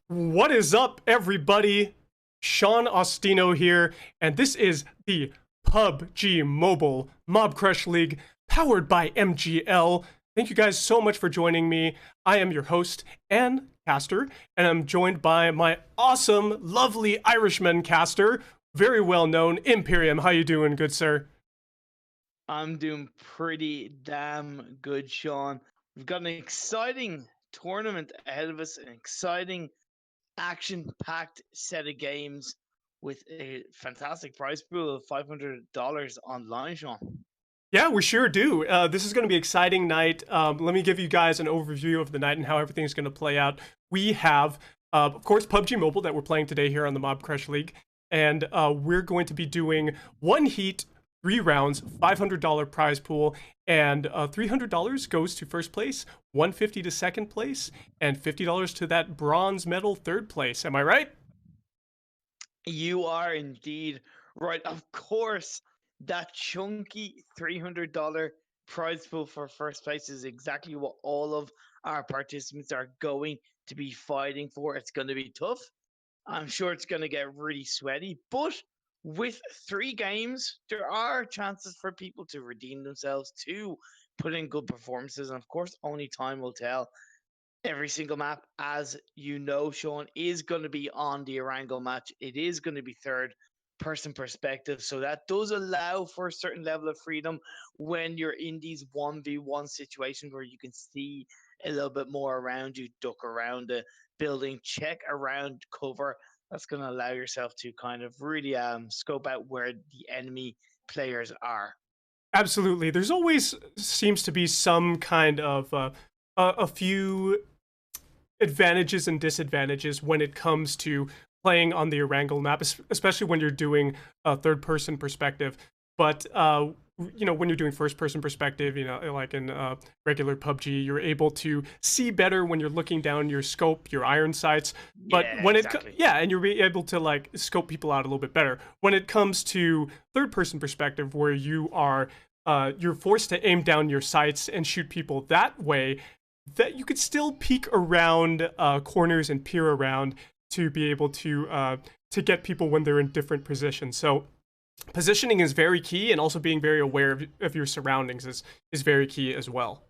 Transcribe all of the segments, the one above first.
What is up, everybody? Sean Ostino here, and this is the PUBG Mobile Mobcrush League powered by MGL. Thank you guys so much for joining me. I am your host and caster, and I'm joined by my awesome, lovely Irishman caster, very well known Imperium. How you doing, good sir? I'm doing pretty damn good, Sean. We've got an exciting tournament ahead of us, an exciting action-packed set of games with a fantastic prize pool of $500 online, Sean. Yeah, we sure do. This is going to be an exciting night. Let me give you guys an overview of the night and how everything's going to play out. We have, of course, PUBG Mobile that we're playing today here on the Mob Crush League, and we're going to be doing one heat, 3 rounds, $500 prize pool, and $300 goes to first place, $150 to second place, and $50 to that bronze medal third place. Am I right? You are indeed right. Of course, that chunky $300 prize pool for first place is exactly what all of our participants are going to be fighting for. It's going to be tough. I'm sure it's going to get really sweaty, but with 3 games, there are chances for people to redeem themselves, to put in good performances. And of course, only time will tell. Every single map, as you know, Sean, is going to be on the Arango match. It is going to be third person perspective. So that does allow for a certain level of freedom when you're in these 1v1 situations where you can see a little bit more around you, duck around the building, check around cover. That's going to allow yourself to kind of really scope out where the enemy players are. Absolutely. There's always seems to be some kind of a few advantages and disadvantages when it comes to playing on the Erangel map, especially when you're doing a third-person perspective. But when you're doing first-person perspective, like in regular PUBG, you're able to see better when you're looking down your scope, your iron sights. But Yeah, when exactly. yeah, and you're able to like scope people out a little bit better. When it comes to third-person perspective, where you're forced to aim down your sights and shoot people that way, that you could still peek around corners and peer around to be able to get people when they're in different positions. So positioning is very key, and also being very aware of your surroundings is very key as well.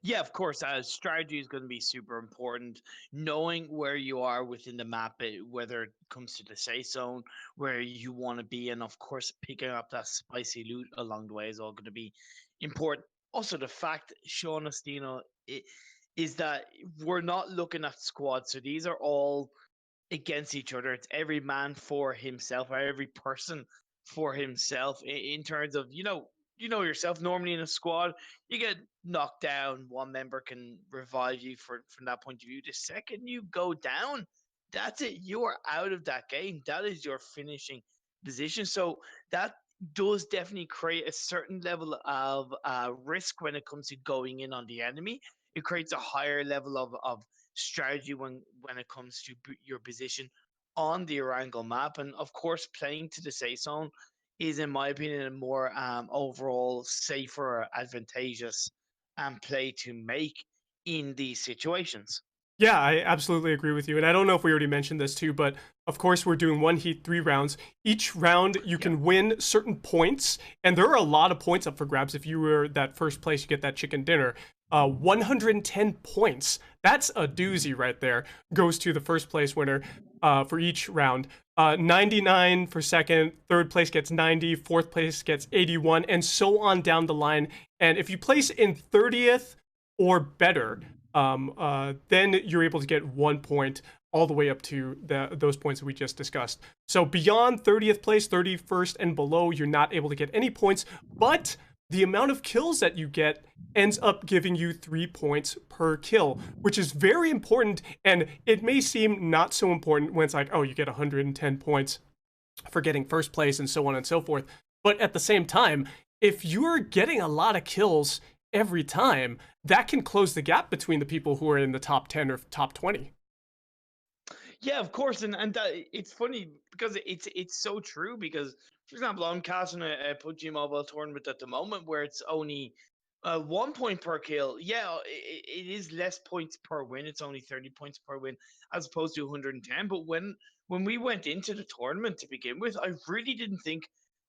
Yeah, of course. Strategy is going to be super important. Knowing where you are within the map, whether it comes to the safe zone, where you want to be, and of course, picking up that spicy loot along the way is all going to be important. Also, the fact, Sean Ostino, is that we're not looking at squads. So these are all against each other. It's every man for himself, or every person for himself. In terms of you know yourself. Normally in a squad, you get knocked down. One member can revive you from that point of view. The second you go down, that's it. You are out of that game. That is your finishing position. So that does definitely create a certain level of risk when it comes to going in on the enemy. It creates a higher level of strategy when it comes to your position on the Erangel map. And of course, playing to the safe zone is, in my opinion, a more overall safer, advantageous play to make in these situations. Yeah, I absolutely agree with you. And I don't know if we already mentioned this too, but of course, we're doing one heat, 3 rounds. Each round, you Yep. can win certain points, and there are a lot of points up for grabs. If you were that first place, you get that chicken dinner. 110 points. That's a doozy right there. Goes to the first place winner for each round. 99 for second, third place gets 90, fourth place gets 81, and so on down the line. And if you place in 30th or better, then you're able to get 1 point all the way up to those points that we just discussed. So beyond 30th place, 31st and below, you're not able to get any points, but the amount of kills that you get ends up giving you 3 points per kill, which is very important. And it may seem not so important when it's like, oh, you get 110 points for getting first place and so on and so forth. But at the same time, if you're getting a lot of kills every time, that can close the gap between the people who are in the top 10 or top 20. Yeah, of course, and that, it's funny because it's so true. Because, for example, I'm casting a PUBG Mobile tournament at the moment where it's only 1 point per kill. Yeah, it is less points per win. It's only 30 points per win as opposed to 110. But when we went into the tournament to begin with, I really didn't think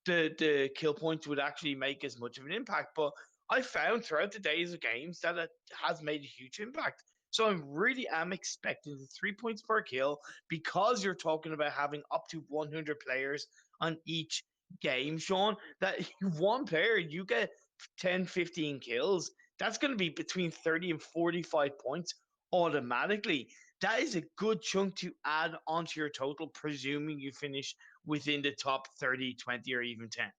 the kill points would actually make as much of an impact. But I found throughout the days of games that it has made a huge impact. So I really am expecting the 3 points per kill because you're talking about having up to 100 players on each game, Sean. That one player you get 10, 15 kills, that's going to be between 30 and 45 points automatically. That is a good chunk to add onto your total, presuming you finish within the top 30, 20, or even 10.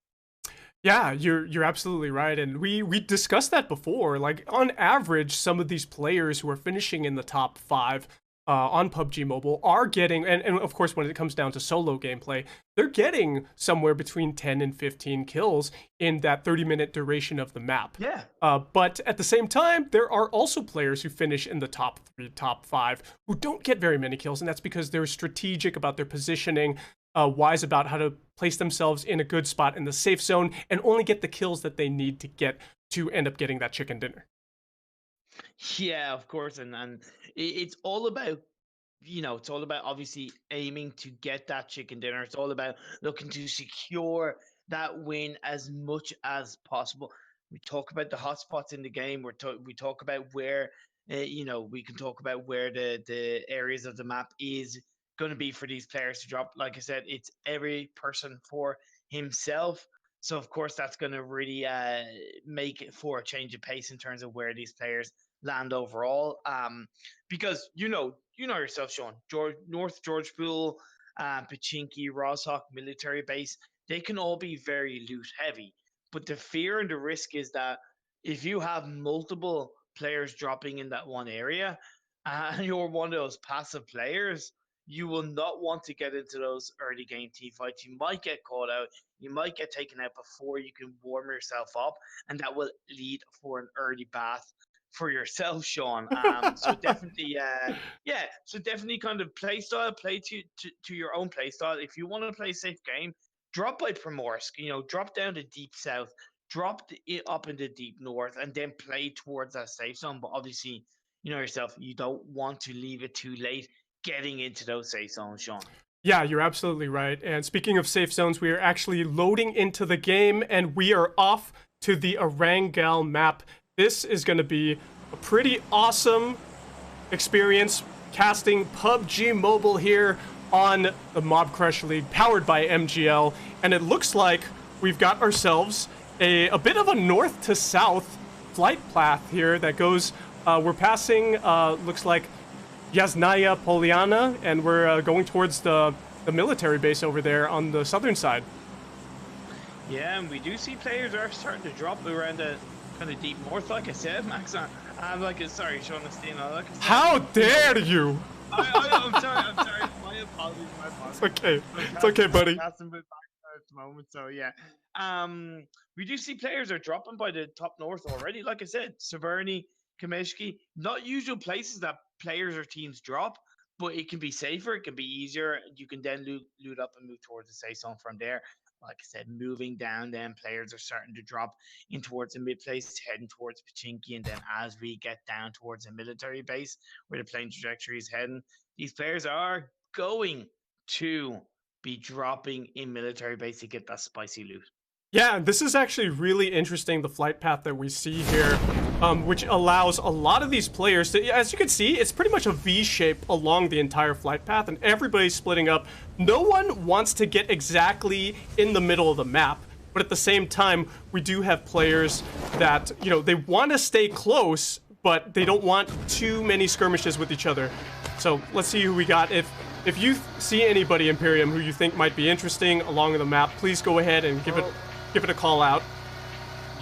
Yeah, you're absolutely right, and we discussed that before. Like on average, some of these players who are finishing in the top 5 on PUBG Mobile are getting, and of course when it comes down to solo gameplay, they're getting somewhere between 10 and 15 kills in that 30-minute duration of the map. Yeah. But at the same time, there are also players who finish in the top 3, top 5 who don't get very many kills, and that's because they're strategic about their positioning, wise about how to place themselves in a good spot in the safe zone, and only get the kills that they need to get to end up getting that chicken dinner. Yeah, of course. And it's all about, it's all about obviously aiming to get that chicken dinner. It's all about looking to secure that win as much as possible. We talk about the hotspots in the game. We talk about where, we can talk about where the areas of the map is going to be for these players to drop. Like I said, it's every person for himself. So of course that's going to really make it for a change of pace in terms of where these players land overall. Because you know yourself, Sean. North George Pool, Pachinki, Rosshawk military base, they can all be very loot heavy. But the fear and the risk is that if you have multiple players dropping in that one area, and you're one of those passive players, you will not want to get into those early game team fights. You might get caught out. You might get taken out before you can warm yourself up, and that will lead for an early bath for yourself, Sean. So definitely, yeah. So definitely, kind of play style, play to your own play style. If you want to play a safe game, drop by Primorsk. Drop down to deep south, drop it up into deep north, and then play towards that safe zone. But obviously, you know yourself, you don't want to leave it too late getting into those safe zones, Sean. Yeah, you're absolutely right. And speaking of safe zones, we are actually loading into the game, and we are off to the Erangel map. This is going to be a pretty awesome experience casting PUBG Mobile here on the Mobcrush League, powered by MGL. And it looks like we've got ourselves a bit of a north to south flight path here that goes, we're passing, looks like Yasnaya Poliana, and we're going towards the military base over there on the southern side. Yeah, and we do see players are starting to drop around the kind of deep north, like I said, Max. I'm like, sorry, Sean Estina. Like I said, how dare you? I'm sorry. My apologies. It's okay. It's okay, buddy. At the moment, so yeah. We do see players are dropping by the top north already. Like I said, Severny, Kameshki, not usual places that players or teams drop, but it can be safer, it can be easier. You can then loot up and move towards the safe zone from there. Like I said, moving down, then players are starting to drop in towards the mid place, heading towards Pachinki, and then as we get down towards the military base where the plane trajectory is heading, these players are going to be dropping in military base to get that spicy loot. Yeah, this is actually really interesting, the flight path that we see here, which allows a lot of these players to, as you can see, it's pretty much a V shape along the entire flight path, and everybody's splitting up. No one wants to get exactly in the middle of the map, but at the same time, we do have players that, they want to stay close, but they don't want too many skirmishes with each other. So let's see who we got. If you see anybody, Imperium, who you think might be interesting along the map, please go ahead and give it a call out.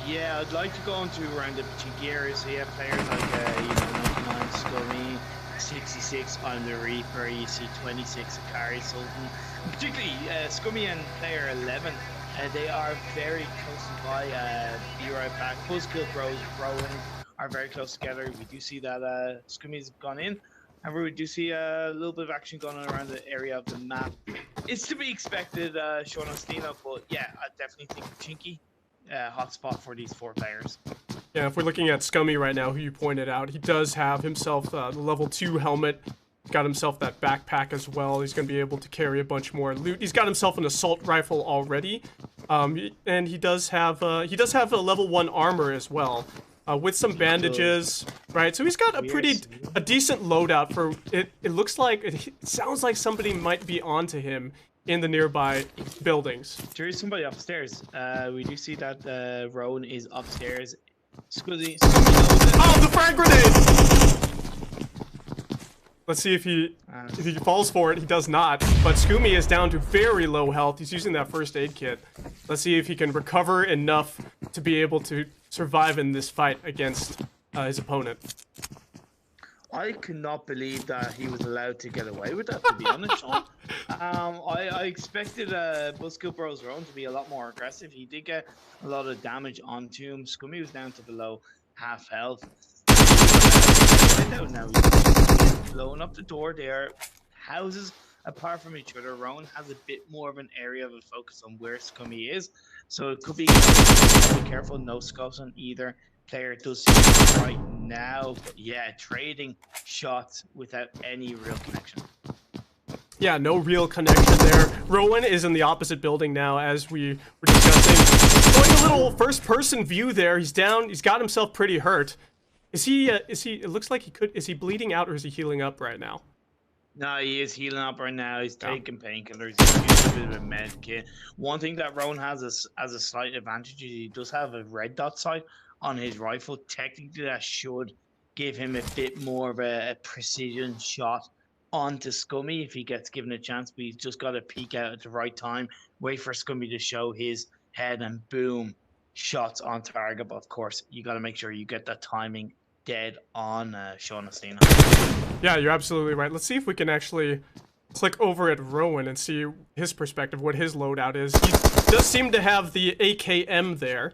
Yeah, I'd like to go into around the Pachinki area, so you have players like 99 Scummy, 66 on the Reaper, you see 26 Akari Sultan, and particularly Scummy and player 11. They are very close by. Be right back. Buzzkill Bros, Rowan are very close together. We do see that Scummy's gone in. However, we do see a little bit of action going on around the area of the map. It's to be expected, Sean Ostino, but yeah, I definitely think Pachinki, hotspot for these 4 players. Yeah, if we're looking at Scummy right now, who you pointed out, he does have himself the level 2 helmet. Got himself that backpack as well. He's going to be able to carry a bunch more loot. He's got himself an assault rifle already, and he does have a level 1 armor as well, with some bandages, right? So he's got a decent loadout for it. It looks like it sounds like somebody might be onto him in the nearby buildings. There is somebody upstairs. We do see that Rowan is upstairs. Scuzzy oh, the frag grenade! Let's see if he falls for it. He does not. But Scoomy is down to very low health. He's using that first aid kit. Let's see if he can recover enough to be able to survive in this fight against his opponent. I cannot believe that he was allowed to get away with that, to be honest, Sean. I expected Buzzkill Bros Rowan to be a lot more aggressive. He did get a lot of damage onto him. Scummy was down to below half health. Now he's blowing up the door there. Houses apart from each other. Rowan has a bit more of an area of a focus on where Scummy is, so it could be careful. No scopes on either player. Does seem right now, but yeah, trading shots without any real connection. Yeah, no real connection there. Rowan is in the opposite building now, as we were discussing. Going a little first-person view there. He's down. He's got himself pretty hurt. Is he? It looks like he could. Is he bleeding out or is he healing up right now? No, he is healing up right now. He's taking painkillers. He's using a bit of a med kit. One thing that Rowan has as a slight advantage is he does have a red dot sight on his rifle. Technically, that should give him a bit more of a precision shot onto Scummy if he gets given a chance. But he's just got to peek out at the right time, wait for Scummy to show his head, and boom, shots on target. But of course, you got to make sure you get that timing dead on Sean Astina. Yeah, you're absolutely right. Let's see if we can actually click over at Rowan and see his perspective, what his loadout is. He does seem to have the AKM there.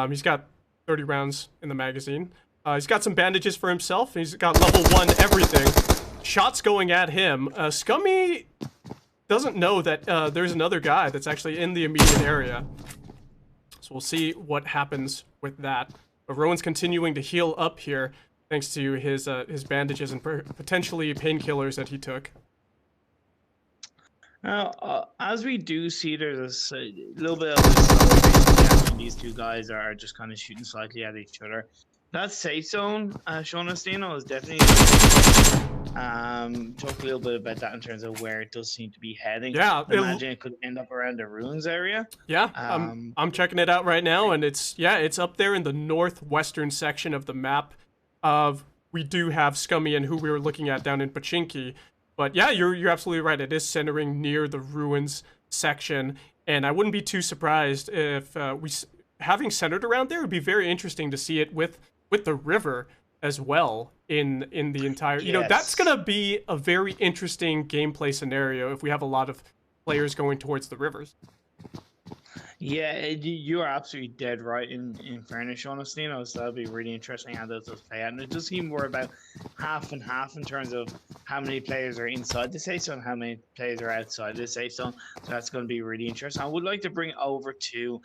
He's got 30 rounds in the magazine. He's got some bandages for himself. He's got level 1 everything. Shots going at him. Scummy doesn't know that there's another guy that's actually in the immediate area. So we'll see what happens with that. But Rowan's continuing to heal up here, thanks to his bandages and potentially painkillers that he took. Now, as we do see, there's a little bit of this. These two guys are just kind of shooting slightly at each other. That safe zone, Sean Astino, is definitely. Talk a little bit about that in terms of where it does seem to be heading. Yeah, I imagine it could end up around the ruins area. Yeah, I'm checking it out right now, and it's up there in the northwestern section of the map. We do have Scummy and who we were looking at down in Pachinki, but yeah, you're absolutely right. It is centering near the ruins section, and I wouldn't be too surprised if having centered around there would be very interesting to see it with the river as well in the entire. You know, that's gonna be a very interesting gameplay scenario if we have a lot of players going towards the rivers. Yeah, you are absolutely dead right in fairness, honestly. So that'll be really interesting how those play out. And it does seem we're about half and half in terms of how many players are inside the safe zone, how many players are outside the safe zone. So that's going to be really interesting. I would like to bring it over to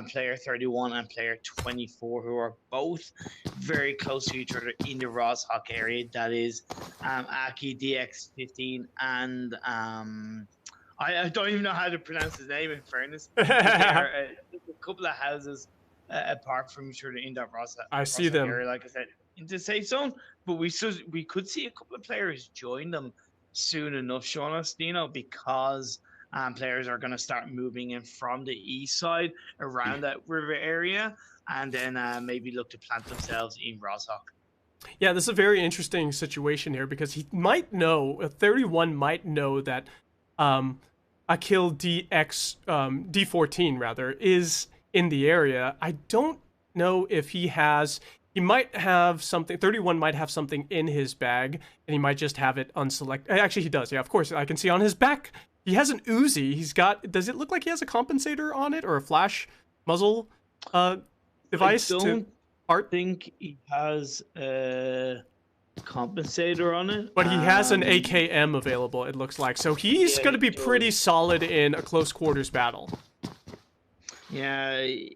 player 31 and player 24, who are both very close to each other in the Roshawk area. That is Aki DX15 and I don't even know how to pronounce his name, in fairness. There are a couple of houses apart from each other in that Roshawk. I see them. Area, like I said, in the safe zone, but we could see a couple of players join them soon enough, Sean Astino, because players are going to start moving in from the east side around that river area, and then maybe look to plant themselves in Roshawk. Yeah, this is a very interesting situation here because he might know, 31 might know that Akil D14 rather is in the area. I don't know if he might have something. 31 might have something in his bag, and he might just have it unselected. Actually, he does. Yeah, of course. I can see on his back he has an Uzi. He's got. Does it look like he has a compensator on it or a flash muzzle device? I don't think he has a compensator on it, but he has an AKM available. It looks like so he's going to be pretty solid in a close quarters battle. Yeah,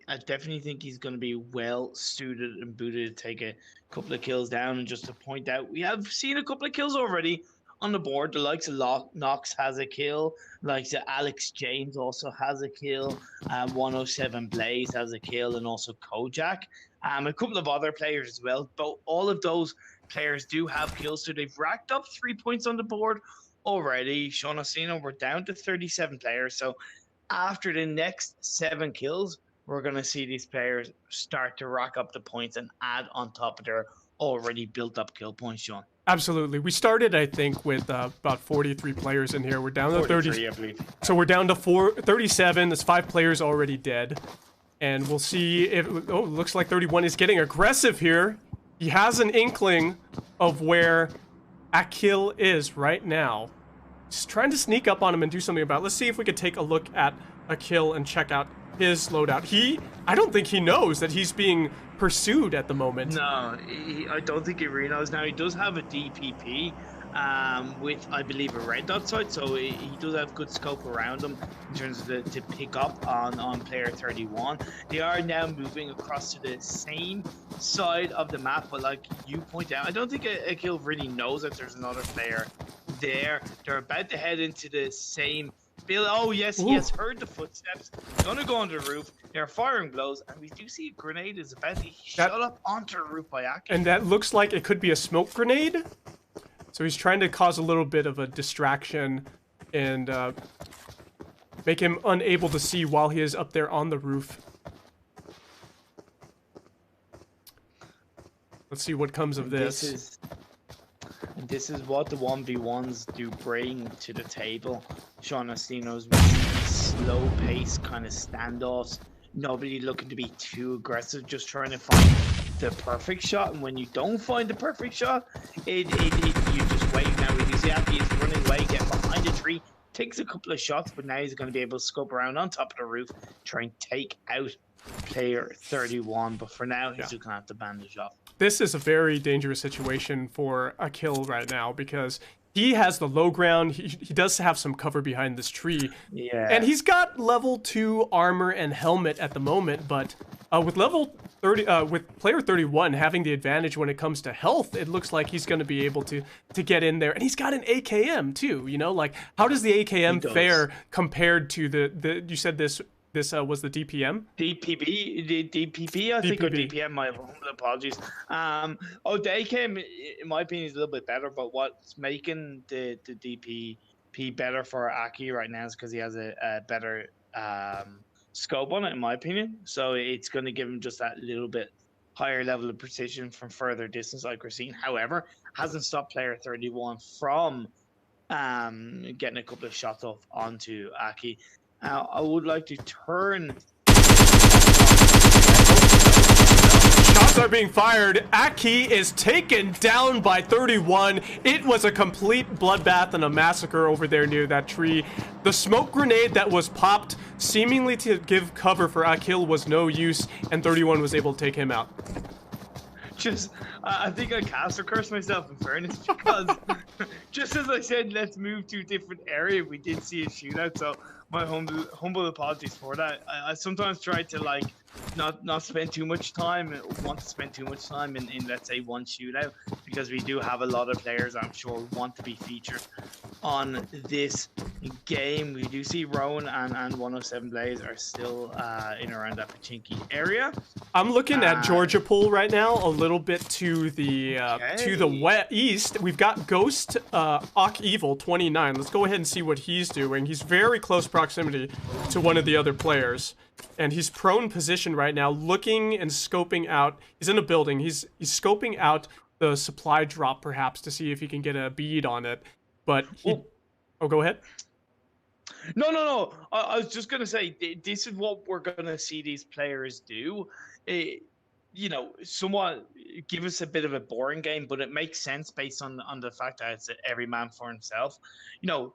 I definitely think he's going to be well suited and booted to take a couple of kills down. And just to point out, we have seen a couple of kills already on the board. The likes of Knox has a kill, likes of Alex James also has a kill, 107 Blaze has a kill, and also Kojak. A couple of other players as well. But all of those players do have kills, so they've racked up 3 points on the board already. Sean Osino, we're down to 37 players, so after the next 7 kills, we're going to see these players start to rack up the points and add on top of their already built up kill points, Sean. Absolutely. We started, I think, with about 43 players in here. We're down to 30. I believe. So we're down to 37. There's 5 players already dead. And we'll see if... Oh, looks like 31 is getting aggressive here. He has an inkling of where Akil is right now. Just trying to sneak up on him and do something about it. Let's see if we could take a look at Akil and check out his loadout. I don't think he knows that he's being pursued at the moment. No, I don't think he really knows. Now, he does have a DPP with, I believe, a red dot sight, so he does have good scope around him in terms of to pick up on player 31. They are now moving across to the same side of the map, but like you point out, I don't think Akil really knows that there's another player there. They're about to head into the same build. Oh yes, he has heard the footsteps. Gonna go on the roof. They're firing blows, and we do see a grenade is about to shut up onto the roof by Aki. And that looks like it could be a smoke grenade. So he's trying to cause a little bit of a distraction and make him unable to see while he is up there on the roof. Let's see what comes of this. This is what the 1v1s do bring to the table. Sean Ostino's really slow pace kind of standoffs. Nobody looking to be too aggressive, just trying to find the perfect shot. And when you don't find the perfect shot, you just wait. Now we do see Aki is running away, getting behind a tree, takes a couple of shots, but now he's going to be able to scope around on top of the roof, try and take out player 31. But for now, he's just going to have to bandage off. This is a very dangerous situation for Akil right now because he has the low ground. He does have some cover behind this tree. Yeah. And he's got level 2 armor and helmet at the moment, but with level 30, with player 31 having the advantage when it comes to health, it looks like he's going to be able to get in there. And he's got an AKM too, you know? Like, how does the AKM fare compared to the you said this was the DPM? DPP, I think, or DPM. My humble apologies. The AKM, in my opinion, is a little bit better. But what's making the DPP better for Aki right now is because he has a better scope on it, in my opinion. So it's going to give him just that little bit higher level of precision from further distance, like we're seeing. However, hasn't stopped player 31 from getting a couple of shots off onto Aki. I would like to turn. Shots are being fired. Aki is taken down by 31. It was a complete bloodbath and a massacre over there near that tree. The smoke grenade that was popped, seemingly to give cover for Akil, was no use, and 31 was able to take him out. I think I caster cursed myself, in fairness, because just as I said, let's move to a different area, we did see a shootout, so my humble apologies for that. I sometimes try to not spend too much time, want to spend too much time in let's say one shootout, because we do have a lot of players I'm sure want to be featured on this game. We do see Rowan and 107 Blaze are still in around that Pachinki area. I'm looking at Georgia Pool right now, a little bit to the east. We've got Ghost Ak Evil 29. Let's go ahead and see what he's doing. He's very close proximity to one of the other players, and he's prone position right now, looking and scoping out. He's in a building. He's scoping out the supply drop, perhaps, to see if he can get a bead on it. But oh, go ahead. No. I was just gonna say this is what we're gonna see these players do. Somewhat give us a bit of a boring game, but it makes sense based on the fact that it's every man for himself.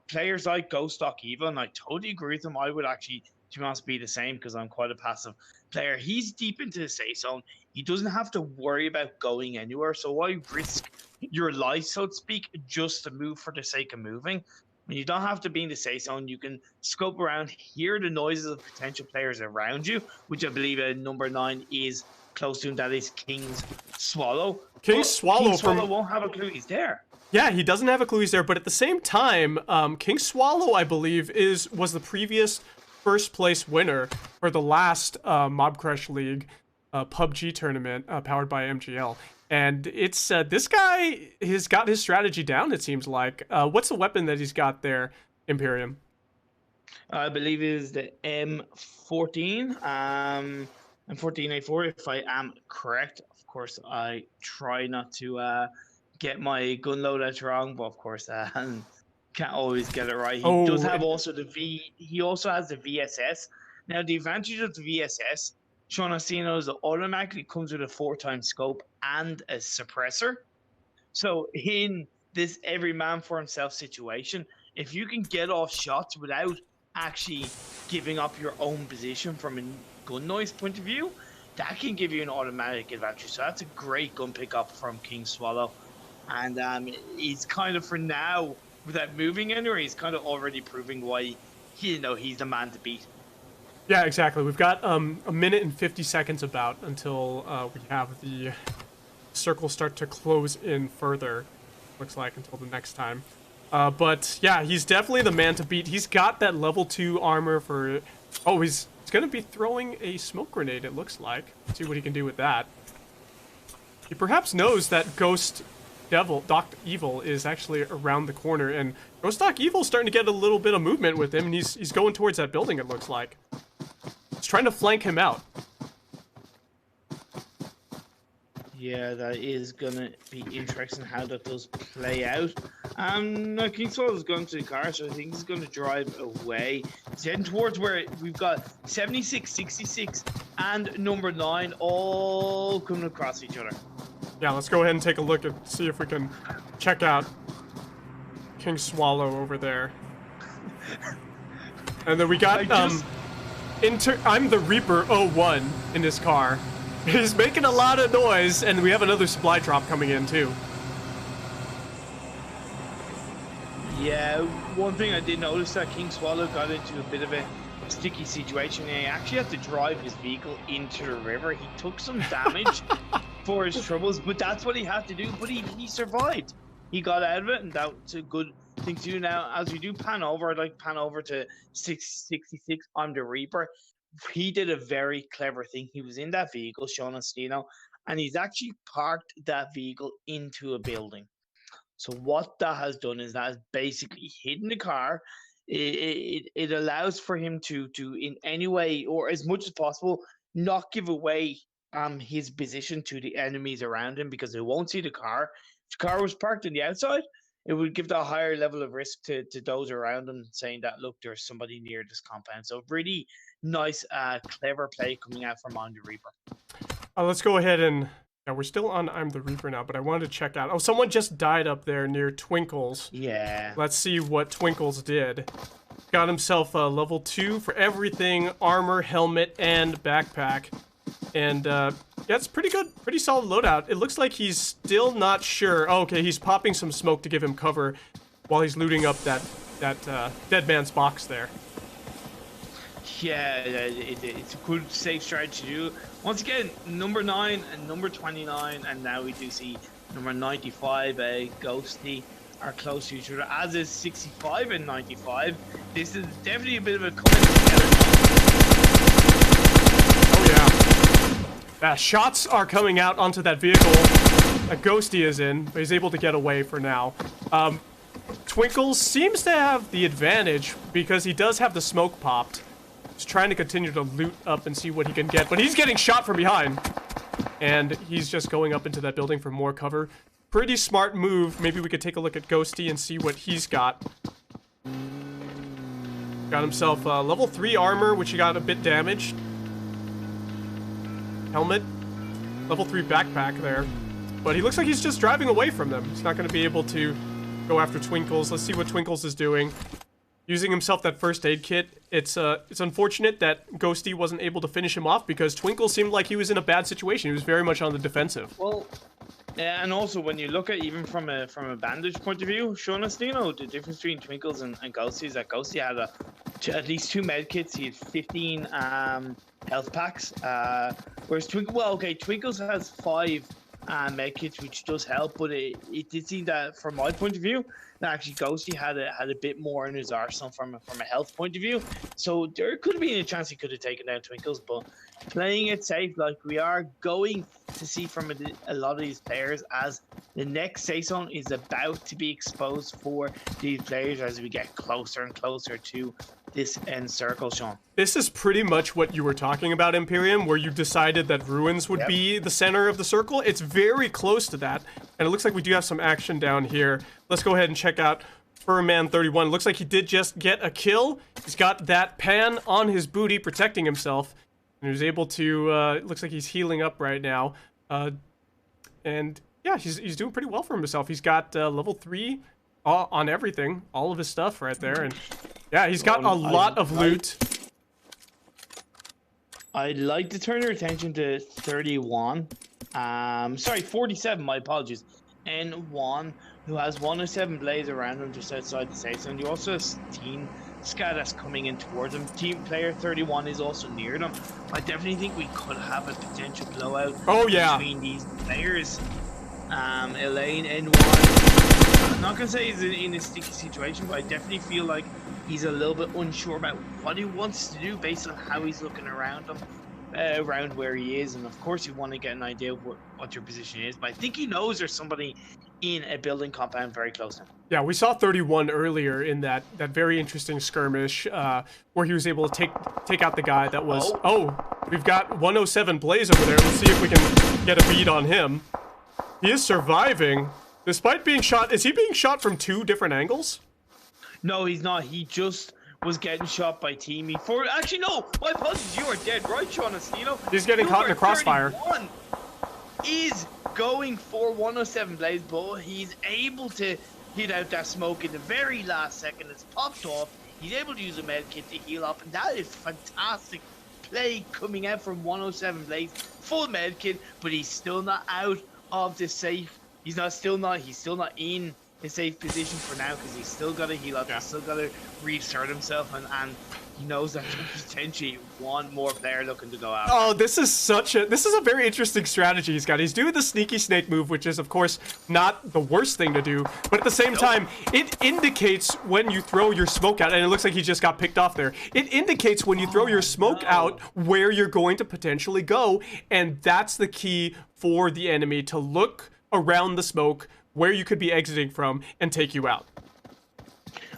Players like Ghost Stock Eva, and I totally agree with him. I would actually, to be honest, be the same because I'm quite a passive player. He's deep into the safe zone. He doesn't have to worry about going anywhere. So why risk your life, so to speak, just to move for the sake of moving? When you don't have to be in the safe zone, you can scope around, hear the noises of potential players around you, which I believe number 9 is close to him. That is King's Swallow. King But King Swallow Swallow from... won't have a clue he's there. Yeah, he doesn't have a clue he's there, but at the same time, King Swallow, I believe, was the previous first place winner for the last Mobcrush League PUBG tournament powered by MGL. And it's this guy has got his strategy down, it seems like. What's the weapon that he's got there, Imperium? I believe it is the M14. M14A4, if I am correct. Of course, I try not to get my gun loadouts wrong, but of course, can't always get it right. He does have also the V. He also has the VSS. Now, the advantage of the VSS, Sean Astino, is it automatically comes with a 4x scope and a suppressor. So in this every man for himself situation, if you can get off shots without actually giving up your own position from a gun noise point of view, that can give you an automatic advantage. So that's a great gun pickup from King Swallow. And he's kind of, for now, without moving anywhere, he's kind of already proving why he's the man to beat. Yeah, exactly. We've got a minute and 50 seconds about until we have the circle start to close in further. Looks like until the next time. But yeah, he's definitely the man to beat. He's got that level 2 armor for... Oh, he's going to be throwing a smoke grenade, it looks like. Let's see what he can do with that. He perhaps knows that Ghost Doc Evil is actually around the corner, and Ghost Doc Evil's starting to get a little bit of movement with him, and he's going towards that building, it looks like. He's trying to flank him out. Yeah, that is gonna be interesting how that does play out. No, King Swallow is going to the car, so I think he's gonna drive away. He's heading towards where we've got 76, 66, and number 9 all coming across each other. Yeah, let's go ahead and take a look and see if we can check out King Swallow over there. And then we got I'm the Reaper 01 in this car. He's making a lot of noise, and we have another supply drop coming in too. Yeah, one thing I did notice that King Swallow got into a bit of a sticky situation. He actually had to drive his vehicle into the river. He took some damage for his troubles, but that's what he had to do. But he survived. He got out of it, and that's a good thing to do. Now, as we do pan over, I'd like to pan over to 66 on the Reaper. He did a very clever thing. He was in that vehicle, Sean Astino, and he's actually parked that vehicle into a building. So what that has done is that has basically hidden the car. It allows for him to in any way, or as much as possible, not give away his position to the enemies around him, because they won't see the car. If the car was parked on the outside, it would give that higher level of risk to those around him, saying that, look, there's somebody near this compound. So really nice, clever play coming out from On the Reaper. Let's go ahead and... Yeah, we're still on I'm the Reaper now, but I wanted to check out... Oh, someone just died up there near Twinkles. Yeah. Let's see what Twinkles did. Got himself a level 2 for everything, armor, helmet, and backpack. And, yeah, it's pretty good, pretty solid loadout. It looks like he's still not sure. Oh, okay, he's popping some smoke to give him cover while he's looting up that dead man's box there. Yeah, it's a good, safe strategy to do. Once again, number 9 and number 29, and now we do see number 95, Ghosty, are close to each other, as is 65 and 95. This is definitely a bit of a coming together. Oh yeah. Shots are coming out onto that vehicle that Ghosty is in, but he's able to get away for now. Twinkles seems to have the advantage because he does have the smoke popped. He's trying to continue to loot up and see what he can get, but he's getting shot from behind. And he's just going up into that building for more cover. Pretty smart move. Maybe we could take a look at Ghosty and see what he's got. Got himself level 3 armor, which he got a bit damaged. Helmet. Level 3 backpack there. But he looks like he's just driving away from them. He's not going to be able to go after Twinkles. Let's see what Twinkles is doing. Using himself that first aid kit. It's unfortunate that Ghosty wasn't able to finish him off because Twinkle seemed like he was in a bad situation. He was very much on the defensive. Well, And also, when you look at even from a bandage point of view, Sean Astino, the difference between Twinkles and Ghosty is that Ghosty had at least 2 med kits. He had 15 health packs. Whereas Twinkles has 5 med kits, which does help. But it did seem that, from my point of view, that actually Ghosty had a bit more in his arsenal from a health point of view. So there could have been a chance he could have taken down Twinkles, but playing it safe, like we are going to see from a lot of these players, as the next safe zone is about to be exposed for these players as we get closer and closer to this end circle, Sean. This is pretty much what you were talking about, Imperium, where you decided that Ruins would be the center of the circle. It's very close to that, and it looks like we do have some action down here. Let's go ahead and check out Furman31. Looks like he did just get a kill. He's got that pan on his booty, protecting himself. And he was able to, looks like he's healing up right now. And yeah, he's doing pretty well for himself. He's got level 3 on everything, all of his stuff right there. And yeah, he's got a lot of loot. I'd like to turn your attention to 31. Sorry, 47, my apologies. N1, who has 107 Blaze around him just outside the safe zone. You also have Team Sky that's coming in towards him. Team player 31 is also near them. I definitely think we could have a potential blowout between these players. Elaine, N1. I'm not going to say he's in a sticky situation, but I definitely feel like he's a little bit unsure about what he wants to do based on how he's looking around him. Around where he is, and of course you want to get an idea of what your position is, but I think he knows there's somebody in a building compound very close to him. Yeah, we saw 31 earlier in that very interesting skirmish where he was able to take out the guy that was... Oh, we've got 107 Blaze over there. Let's see if we can get a beat on him. He is surviving despite being shot. Is he being shot from 2 different angles? No, he's not. He just was getting shot by Teamy. Actually, no, my apologies, you are dead right, Sean Astino. He's getting caught in the crossfire. Is going for 107 Blaze, but he's able to hit out that smoke in the very last second. It's popped off. He's able to use a med kit to heal up, and that is fantastic play coming out from 107 Blaze. Full med kit, but he's still not out of the safe. He's still not in a safe position for now, because he's still got to heal up. He's still got to reinsert himself, and he knows that there's potentially one more player looking to go out. Oh, this is a very interesting strategy he's got. He's doing the sneaky snake move, which is of course not the worst thing to do, but at the same time, it indicates when you throw your smoke out, and it looks like he just got picked off there. It indicates when you throw your smoke out where you're going to potentially go, and that's the key for the enemy, to look around the smoke where you could be exiting from and take you out.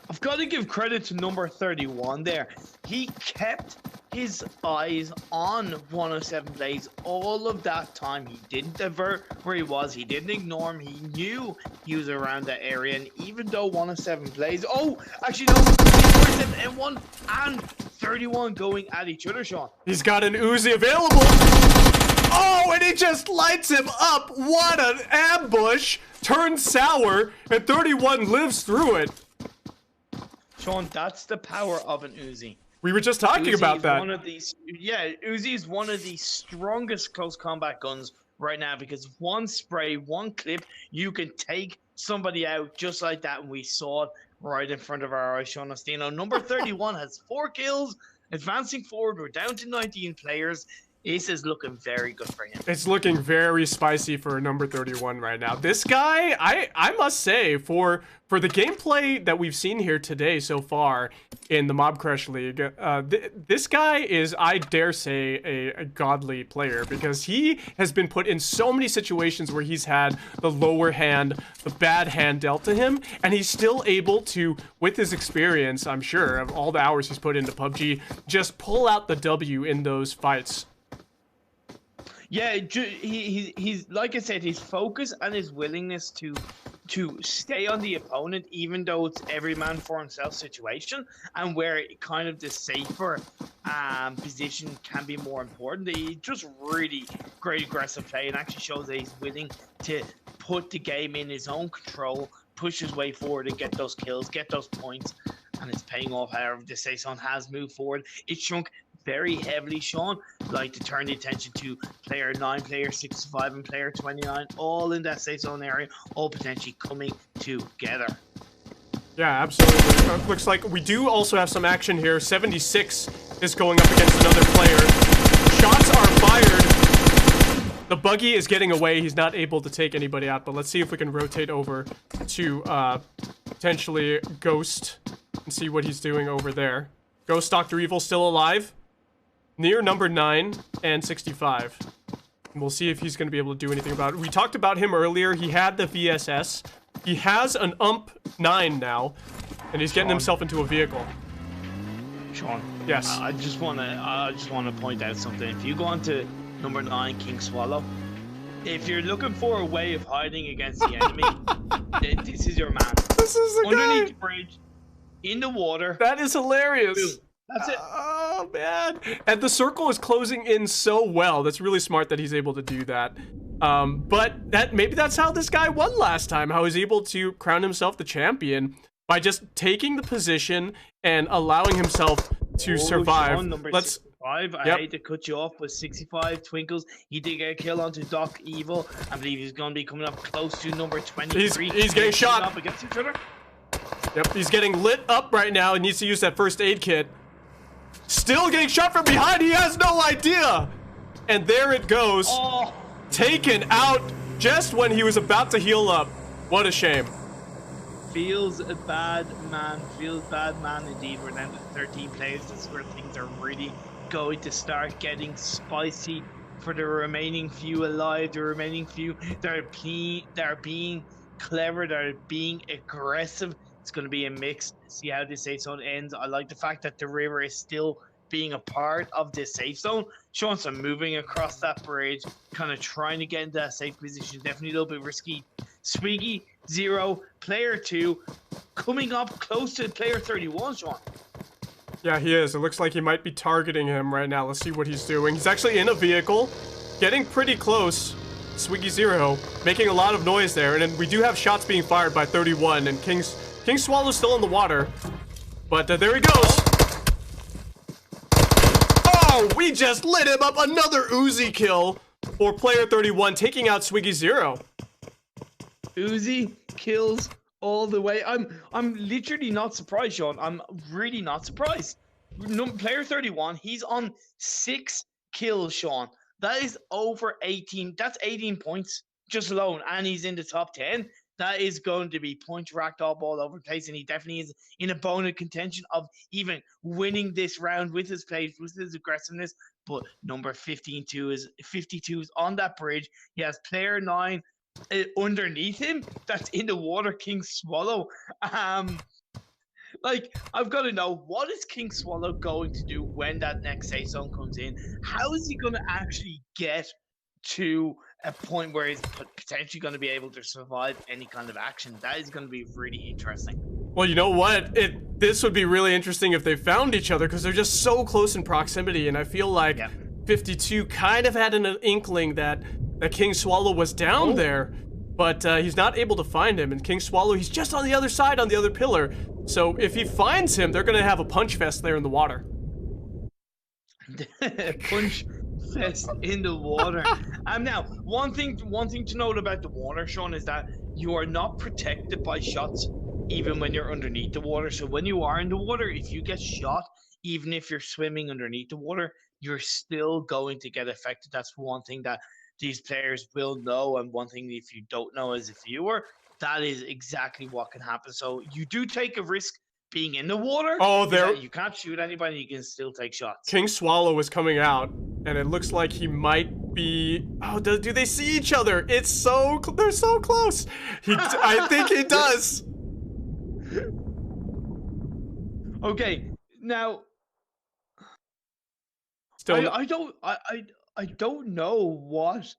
I've got to give credit to number 31 there. He kept his eyes on 107 Blaze all of that time. He didn't divert where he was. He didn't ignore him. He knew he was around that area. And even though 107 Blaze... Oh, actually, no. 107 M1 and 31 going at each other, Sean. He's got an Uzi available. Oh, and he just lights him up. What an ambush. Turns sour, and 31 lives through it. Sean, that's the power of an Uzi. We were just talking about that. Uzi is one of the strongest close combat guns right now, because one spray, one clip, you can take somebody out just like that, and we saw it right in front of our eyes. Sean Astino, number 31, has 4 kills, advancing forward. We're down to 19 players. This is looking very good for him. It's looking very spicy for number 31 right now. This guy, I must say, for the gameplay that we've seen here today so far in the Mobcrush League, this guy is, I dare say, a godly player, because he has been put in so many situations where he's had the lower hand, the bad hand dealt to him, and he's still able to, with his experience, I'm sure, of all the hours he's put into PUBG, just pull out the W in those fights. Yeah, he's like I said, his focus and his willingness to stay on the opponent, even though it's every man for himself situation, and where kind of the safer position can be more important. He just really great aggressive play, and actually shows that he's willing to put the game in his own control, push his way forward, and get those kills, get those points, and it's paying off. However, the Saison has moved forward. It shrunk very heavily, Sean, like to turn the attention to player 9, player 65, and player 29, all in that safe zone area, all potentially coming together. Yeah, absolutely. Looks like we do also have some action here. 76 is going up against another player. Shots are fired. The buggy is getting away. He's not able to take anybody out, but let's see if we can rotate over to potentially Ghost and see what he's doing over there. Ghost Dr. Evil still alive. Near number 9 and 65. And we'll see if he's going to be able to do anything about it. We talked about him earlier. He had the VSS. He has an UMP-9 now, and he's getting himself into a vehicle. Sean, yes. I just want to point out something. If you go on to number 9, King Swallow, if you're looking for a way of hiding against the enemy, this is your man. This is the underneath guy. the bridge, in the water. That is hilarious. Boom. That's it. Oh, man. And the circle is closing in so well. That's really smart that he's able to do that. But maybe that's how this guy won last time. How he's able to crown himself the champion by just taking the position and allowing himself to survive. Sean, number 65. I hate to cut you off, but 65 Twinkles. He did get a kill onto Doc Evil. I believe he's going to be coming up close to number 23. He's getting shot. Up against each other. Yep, he's getting lit up right now and needs to use that first aid kit. Still getting shot from behind. He has no idea. And there it goes. Oh. Taken out just when he was about to heal up. What a shame. Feels bad, man. Feels bad, man, indeed. We're down to 13 players. This is where things are really going to start getting spicy for the remaining few alive. The remaining few that are being clever, that are being aggressive. It's going to be a mix. See how this safe zone ends. I like the fact that the river is still being a part of this safe zone. Showing some moving across that bridge, kind of trying to get into that safe position. Definitely a little bit risky. Swiggy, 0, player 2, coming up close to player 31, Sean. Yeah, he is. It looks like he might be targeting him right now. Let's see what he's doing. He's actually in a vehicle, getting pretty close. Swiggy 0, making a lot of noise there. And then we do have shots being fired by 31, and King Swallow's still in the water. But there he goes. Oh, we just lit him up. Another Uzi kill for player 31, taking out Swiggy 0. Uzi kills all the way. I'm literally not surprised, Sean. I'm really not surprised. Player 31, he's on 6 kills, Sean. That is over 18. That's 18 points just alone, and he's in the top 10. That is going to be points racked up all over the place, and he definitely is in a bone of contention of even winning this round with his plays, with his aggressiveness. But number 52 is on that bridge. He has player 9 underneath him. That's in the water. King Swallow. Like, I've got to know, what is King Swallow going to do when that next safe zone comes in? How is he going to actually get to a point where he's potentially going to be able to survive any kind of action? That is going to be really interesting. Well, you know what? This would be really interesting if they found each other, because they're just so close in proximity, and I feel like 52 kind of had an inkling that King Swallow was down there, but he's not able to find him, and King Swallow, he's just on the other side, on the other pillar. So if he finds him, they're going to have a punch fest there in the water. Punch fest in the water. Now, one thing to note about the water, Sean, is that you are not protected by shots even when you're underneath the water. So when you are in the water, if you get shot, even if you're swimming underneath the water, you're still going to get affected. That's one thing that these players will know, and one thing if you don't know as a viewer, that is exactly what can happen. So you do take a risk being in the water. Oh, there you can't shoot anybody, you can still take shots. King Swallow is coming out, and it looks like he might be... Oh, do they see each other? It's so... They're so close. I think he does. Okay, now... Still, I don't know what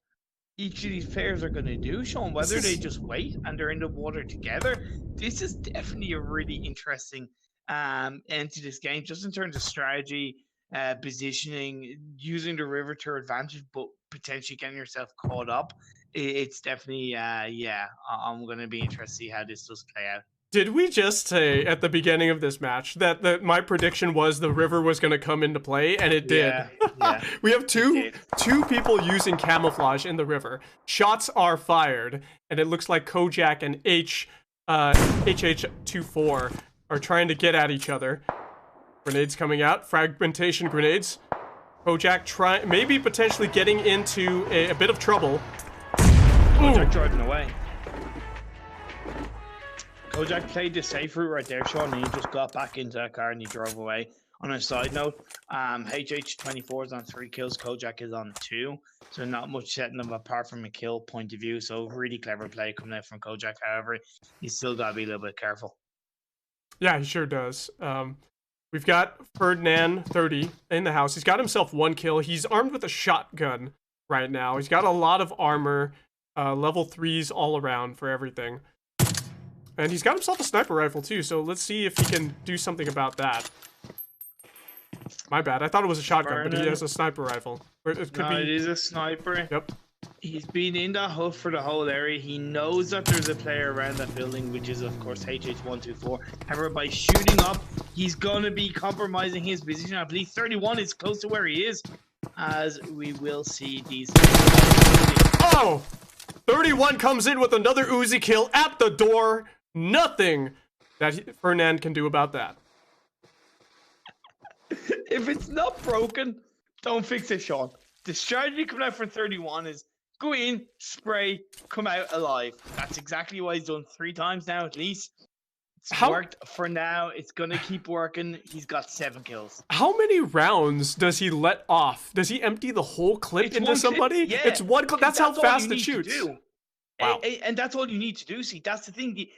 each of these players are going to do, Sean. Whether they just wait and they're in the water together. This is definitely a really interesting end to this game, just in terms of strategy, positioning, using the river to your advantage, but potentially getting yourself caught up. It's definitely, I'm going to be interested to see how this does play out. Did we just say at the beginning of this match that my prediction was the river was going to come into play, and it did? Yeah. We have two people using camouflage in the river. Shots are fired, and it looks like Kojak and HH24 are trying to get at each other. Grenades coming out, fragmentation grenades. Kojak maybe potentially getting into a bit of trouble. Kojak driving away. Kojak played the safe route right there, Sean, and he just got back into that car and he drove away. On a side note, HH24 is on 3 kills, Kojak is on 2, so not much setting them apart from a kill point of view. So really clever play coming out from Kojak. However, he's still got to be a little bit careful. Yeah, he sure does. We've got Ferdinand 30 in the house. He's got himself 1 kill. He's armed with a shotgun right now. He's got a lot of armor, level 3s all around for everything. And he's got himself a sniper rifle too, so let's see if he can do something about that. My bad, I thought it was a shotgun, but he has a sniper rifle. It is a sniper. Yep. He's been in that hut for the whole area. He knows that there's a player around that building, which is of course HH124. However, by shooting up, he's gonna be compromising his position. I believe 31 is close to where he is, as we will see these. Oh! 31 comes in with another Uzi kill at the door. Nothing that Fernand can do about that. If it's not broken, don't fix it, Sean. The strategy coming out for 31 is go in, spray, come out alive. That's exactly what he's done 3 times now at least. It's worked for now. It's going to keep working. He's got 7 kills. How many rounds does he let off? Does he empty the whole clip into somebody? Yeah. It's 1 clip. That's how fast it shoots. Wow. And that's all you need to do. See, that's the thing.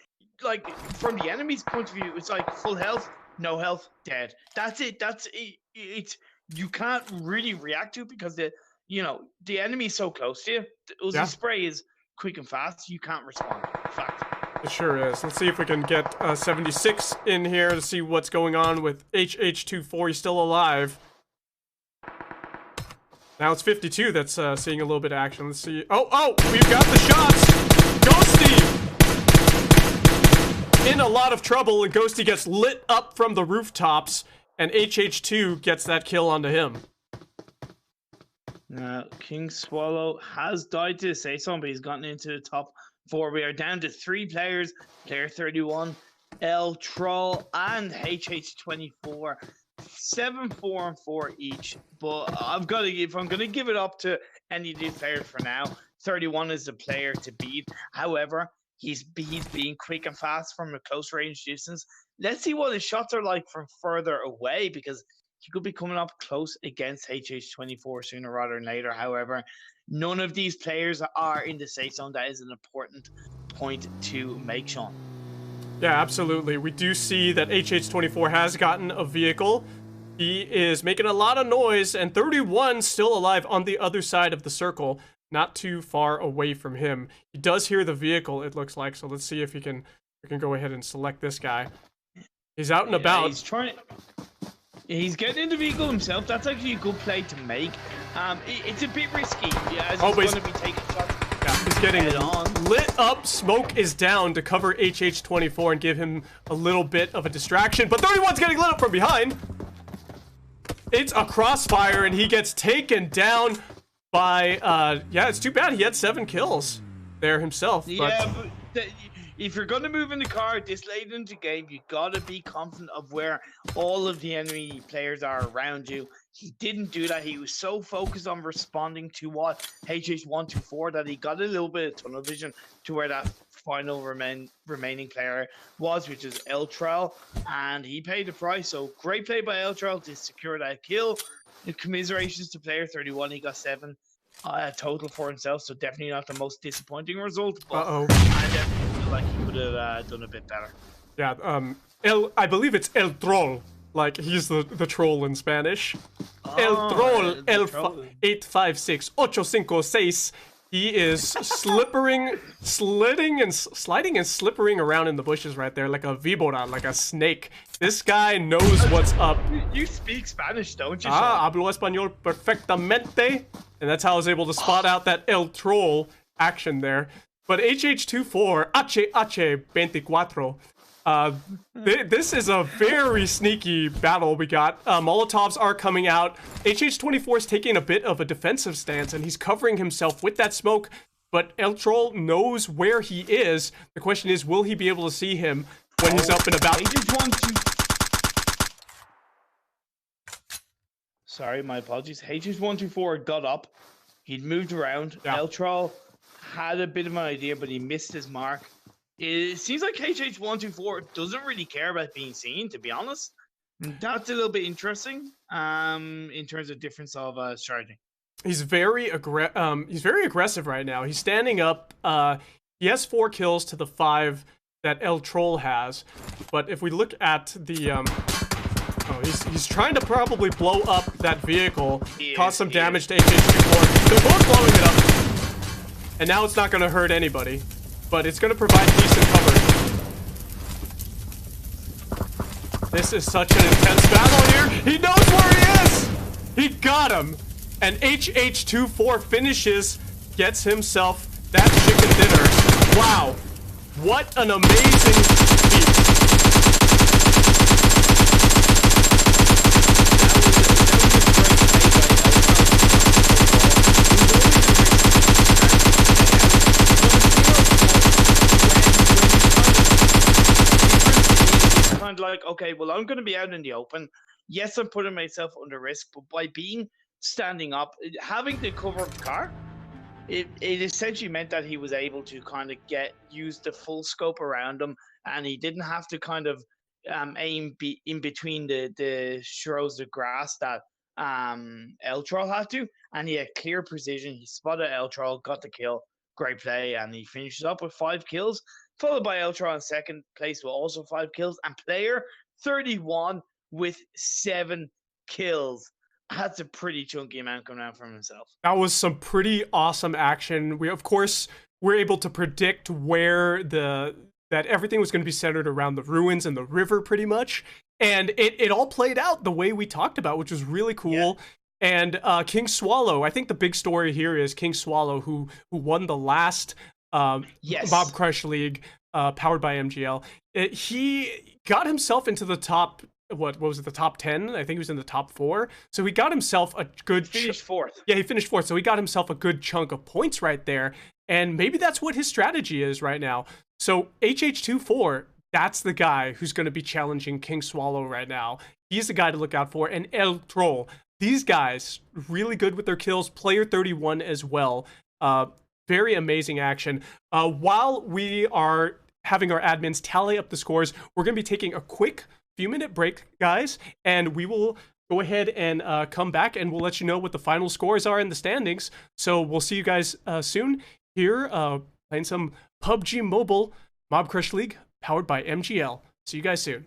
Like, from the enemy's point of view, it's like full health, no health, dead. That's it. That's it. It's you can't really react to it because the enemy is so close to you. The Uzi spray is quick and fast. You can't respond. Fact. It sure is. Let's see if we can get 76 in here to see what's going on with HH24. He's still alive. Now it's 52 that's seeing a little bit of action. Let's see. Oh, we've got the shots. Ghosty in a lot of trouble, and Ghosty gets lit up from the rooftops, and HH2 gets that kill onto him. Now, King Swallow has died to say something, but he's gotten into the top 4. We are down to 3 players. Player 31, L Troll, and HH24. 7, 4, and 4 each. But I'm gonna give it up to any of these players for now. 31 is the player to beat. However, he's being quick and fast from a close range distance. Let's see what his shots are like from further away, because he could be coming up close against HH24 sooner rather than later. However, none of these players are in the safe zone. That is an important point to make, Sean. Yeah, absolutely. We do see that HH24 has gotten a vehicle. He is making a lot of noise, and 31 still alive on the other side of the circle, not too far away from him. He does hear the vehicle, it looks like, so let's see if we can go ahead and select this guy. He's out and about. He's getting in the vehicle himself. That's actually a good play to make. It's a bit risky. Yeah, as he's going to be taking shots. Yeah, he's getting lit up. Smoke is down to cover HH24 and give him a little bit of a distraction. But 31's getting lit up from behind. It's a crossfire, and he gets taken down by, yeah, it's too bad. He had 7 kills there himself. Yeah, but if you're going to move in the car this late into the game, you got to be confident of where all of the enemy players are around you. He didn't do that. He was so focused on responding to what HH124 that he got a little bit of tunnel vision to where that final remaining player was, which is Eltrell, and he paid the price. So great play by Eltrell to secure that kill. Commiserations to player 31. He got 7 total for himself, so definitely not the most disappointing result. But I definitely feel like he could have done a bit better. Yeah, I believe it's El Troll. Like, he's the troll in Spanish. El Troll, 856-856. He is sliding and slippering around in the bushes right there like a víbora, like a snake. This guy knows what's up. You speak Spanish, don't you? Hablo español perfectamente. And that's how I was able to spot out that El Troll action there. But HH24, HH24, Uh, this is a very sneaky battle we got. Molotovs are coming out. HH24 is taking a bit of a defensive stance, and he's covering himself with that smoke, but El Troll knows where he is. The question is, will he be able to see him when he's up and about? Sorry, my apologies. HH124 got up. He'd moved around. Yeah. El Troll had a bit of an idea, but he missed his mark. It seems like HH124 doesn't really care about being seen, to be honest. That's a little bit interesting in terms of difference of strategy. He's very aggressive right now. He's standing up. He has 4 kills to the 5 that El Troll has. But if we look at the he's trying to probably blow up that vehicle, cause some damage to HH24. They're both blowing it up. And now it's not going to hurt anybody, but it's going to provide decent cover. This is such an intense battle here. He knows where he is. He got him. And HH24 finishes, gets himself that chicken dinner. Wow. What an amazing feat. Like, okay, well, I'm going to be out in the open. Yes, I'm putting myself under risk, but by standing up, having the cover of the car, it essentially meant that he was able to kind of use the full scope around him, and he didn't have to kind of aim in between the rows of grass that El Troll had to, and he had clear precision. He spotted El Troll, got the kill, great play, and he finishes up with 5 kills. Followed by El Troll in second place with also 5 kills. And player 31 with 7 kills. That's a pretty chunky amount coming out from himself. That was some pretty awesome action. Of course, we're able to predict where that everything was going to be centered around the ruins and the river pretty much. And it all played out the way we talked about, which was really cool. Yeah. And King Swallow, I think the big story here is King Swallow, who won the last Mobcrush League, powered by MGL. He got himself into the top, what was it, the top 10? I think he was in the top 4. So he got himself a good... Finished 4th. Yeah, he finished 4th. So he got himself a good chunk of points right there. And maybe that's what his strategy is right now. So HH24, that's the guy who's going to be challenging King Swallow right now. He's the guy to look out for. And El Troll. These guys, really good with their kills. Player 31 as well. Very amazing action. While we are having our admins tally up the scores, we're going to be taking a quick few-minute break, guys, and we will go ahead and come back, and we'll let you know what the final scores are in the standings. So we'll see you guys soon here playing some PUBG Mobile Mobcrush League, powered by MGL. See you guys soon.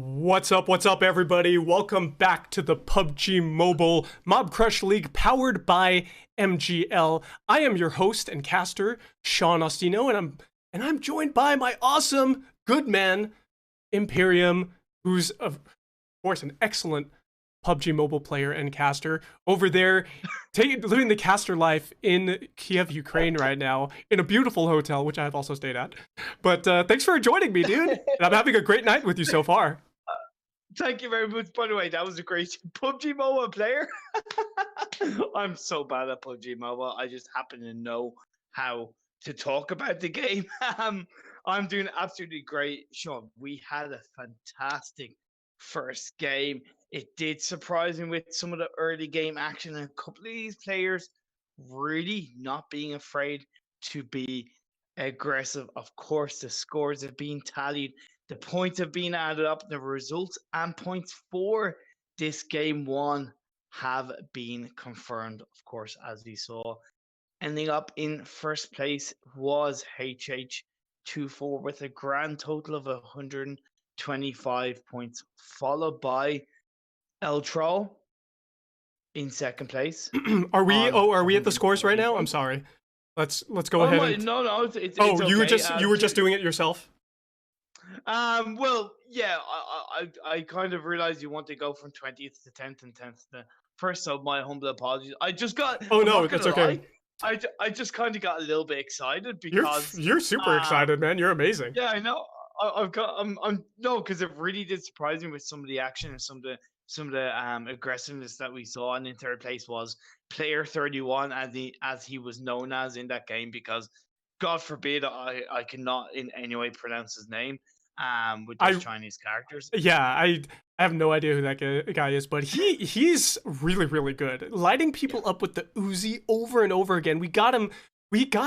What's up, everybody? Welcome back to the PUBG Mobile Mobcrush League powered by MGL. I am your host and caster, Sean Ostino, and I'm joined by my awesome good man, Imperium, who's of course an excellent PUBG Mobile player and caster over there, living the caster life in Kiev, Ukraine right now, in a beautiful hotel, which I have also stayed at. But thanks for joining me, dude. And I'm having a great night with you so far. Thank you very much. By the way, that was a great PUBG Mobile player. I'm so bad at PUBG Mobile. I just happen to know how to talk about the game. I'm doing absolutely great. Sean, we had a fantastic first game. It did surprise me with some of the early game action and a couple of these players really not being afraid to be aggressive. Of course, the scores have been tallied, the points have been added up, the results and points for this game one have been confirmed, of course, as we saw. Ending up in first place was HH24 with a grand total of 125 points, followed by El Troll in second place. Are we? on Oh, are we at the scores right 114 now? I'm points. sorry. Let's go Oh ahead my, and. no, it's Oh, you were okay. just doing it yourself. Well, yeah, I kind of realized you want to go from 20th to 10th and 10th to first, so my humble apologies. I just got, Oh I'm no, not that's gonna okay. lie, I just kind of got a little bit excited You're because, you're super excited, man. You're amazing. yeah, I know. I'm no, because it really did surprise me with some of the action and some of the aggressiveness that we saw. And in third place was player 31, as he was known as in that game, because God forbid I cannot in any way pronounce his name. With those I Chinese characters. Yeah, I have no idea who that guy is, but he's really good. Lighting Yeah, people up with the Uzi over and over again. We got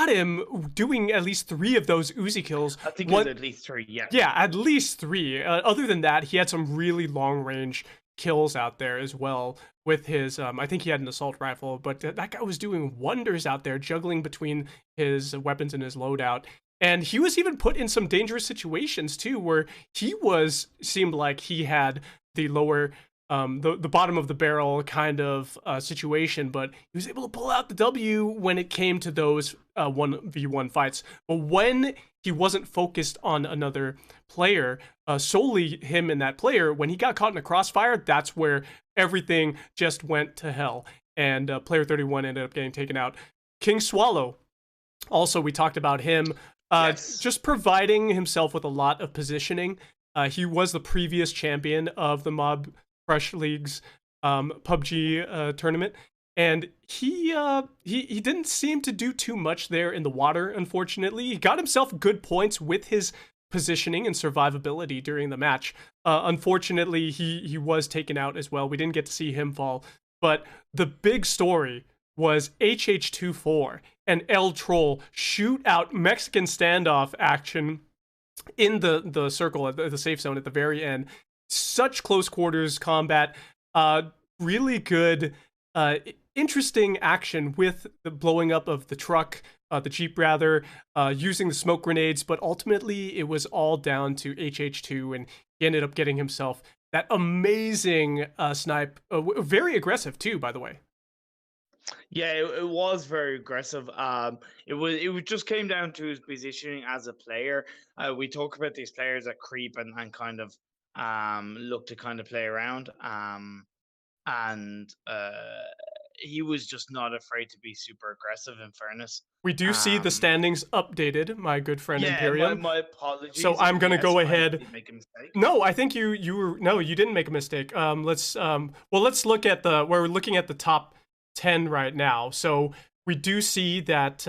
him doing at least 3 of those Uzi kills. I think it's One, at least three. Yeah. yeah, at least 3. Other than that, he had some really long range kills out there as well with his I think he had an assault rifle, but that guy was doing wonders out there, juggling between his weapons and his loadout. And he was even put in some dangerous situations too, where seemed like he had the lower the bottom of the barrel kind of situation, but he was able to pull out the W when it came to those 1v1 fights. But when he wasn't focused on another player, solely him and that player, when he got caught in a crossfire, that's where everything just went to hell. And player 31 ended up getting taken out. King Swallow, also, we talked about him Yes. just providing himself with a lot of positioning. He was the previous champion of the Mob Crush League's PUBG tournament, and he didn't seem to do too much there in the water. Unfortunately, he got himself good points with his positioning and survivability during the match. Unfortunately, he was taken out as well. We didn't get to see him fall, but the big story was HH24 and El Troll shoot out Mexican standoff action in the circle at the safe zone at the very end. Such close quarters combat, really good, interesting action with the blowing up of the truck, the Jeep rather, using the smoke grenades, but ultimately it was all down to HH2, and he ended up getting himself that amazing snipe, very aggressive too, by the way. Yeah, it was very aggressive. It just came down to his positioning as a player. We talk about these players that creep and kind of look to kind of play around. And he was just not afraid to be super aggressive. In fairness, We do see the um, standings updated, my good friend yeah. My Imperium. my So apologies. I'm gonna Yes, go I ahead. did make a mistake. No, I think you were no, you didn't make a mistake. Let's look at we're looking at the top 10 right now. So we do see that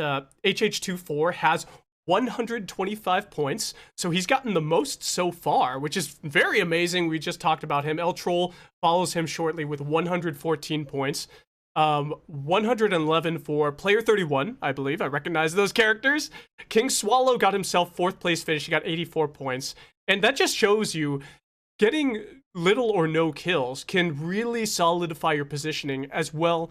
HH24 has 125 points. So he's gotten the most so far, which is very amazing. We just talked about him. El Troll follows him shortly with 114 points. 111 for player 31, I believe. I recognize those characters. King Swallow got himself 4th place finish. He got 84 points. And that just shows you getting little or no kills can really solidify your positioning as well,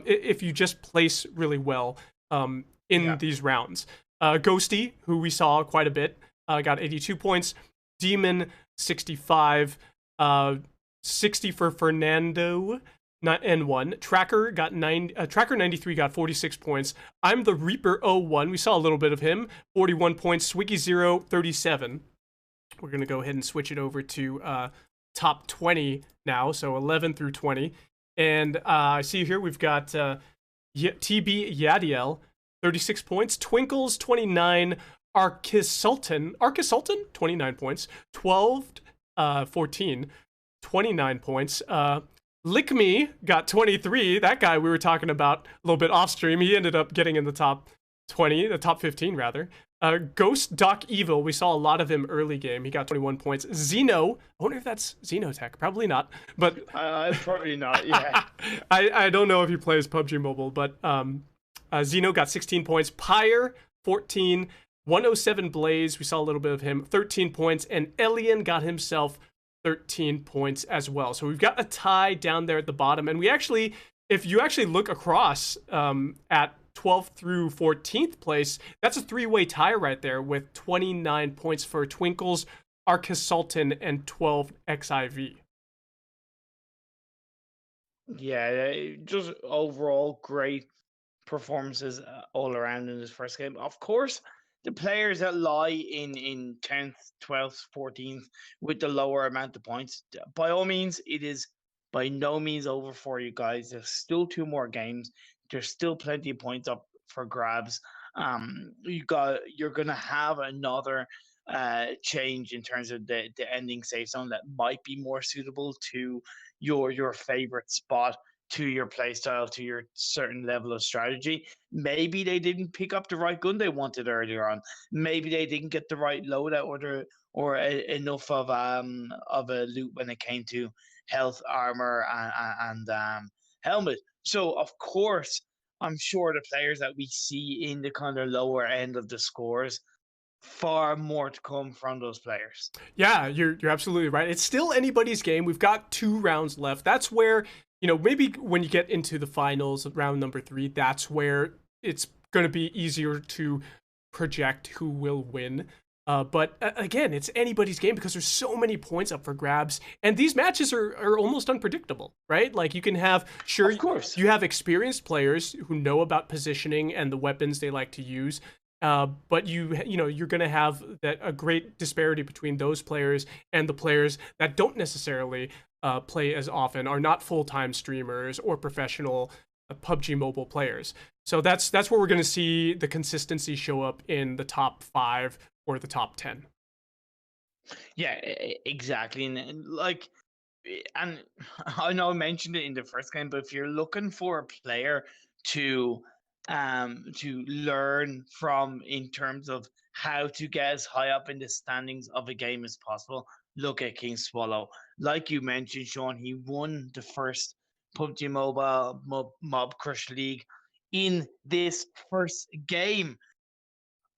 if you just place really well in Yeah. these rounds. Ghosty, who we saw quite a bit, got 82 points. Demon, 65. Uh, 60 for Fernando. And 1. Tracker got 93 got 46 points. I'm the Reaper 01. We saw a little bit of him. 41 points. Swiggy 0, 37. We're going to go ahead and switch it over to top 20 now. So 11 through 20. And I see here we've got TB Yadiel, 36 points. Twinkles, 29. Arkisultan, 29 points. 12, 14, 29 points. Lick Me got 23. That guy we were talking about a little bit off stream. He ended up getting in the top 20, the top 15 rather. Ghost Doc Evil, we saw a lot of him early game. He got 21 points. Xeno, I wonder if that's Xenotech. Probably not, but probably not. Yeah. I don't know if he plays PUBG Mobile, but Xeno got 16 points. Pyre 14. 107 Blaze, we saw a little bit of him, 13 points, and Elian got himself 13 points as well. So we've got a tie down there at the bottom, and we actually, if you actually look across at 12th through 14th place, that's a three-way tie right there with 29 points for Twinkles, Arkisultan, and 12 XIV. Yeah, just overall great performances all around in this first game. Of course, the players that lie in 10th, 12th, 14th with the lower amount of points, by all means, it is by no means over for you guys. There's still 2 more games. There's still plenty of points up for grabs. You're gonna have another change in terms of the ending safe zone that might be more suitable to your favorite spot, to your playstyle, to your certain level of strategy. Maybe they didn't pick up the right gun they wanted earlier on. Maybe they didn't get the right loadout enough of a loot when it came to health, armor, and helmet. So of course, I'm sure the players that we see in the kind of lower end of the scores, far more to come from those players. Yeah, you're absolutely right. It's still anybody's game. We've got 2 rounds left. That's where, you know, maybe when you get into the finals, round number 3, that's where it's going to be easier to project who will win. But again, it's anybody's game because there's so many points up for grabs, and these matches are almost unpredictable, right? Like you can have, sure, of course, you have experienced players who know about positioning and the weapons they like to use. But you know you're going to have a great disparity between those players and the players that don't necessarily play as often, are not full-time streamers or professional PUBG Mobile players. So that's where we're going to see the consistency show up in the top 5 or the top 10. Yeah, exactly. And like, and I know I mentioned it in the first game, but if you're looking for a player to learn from in terms of how to get as high up in the standings of a game as possible, look at King Swallow. Like you mentioned, Sean, he won the first PUBG Mobile Mobcrush League in this first game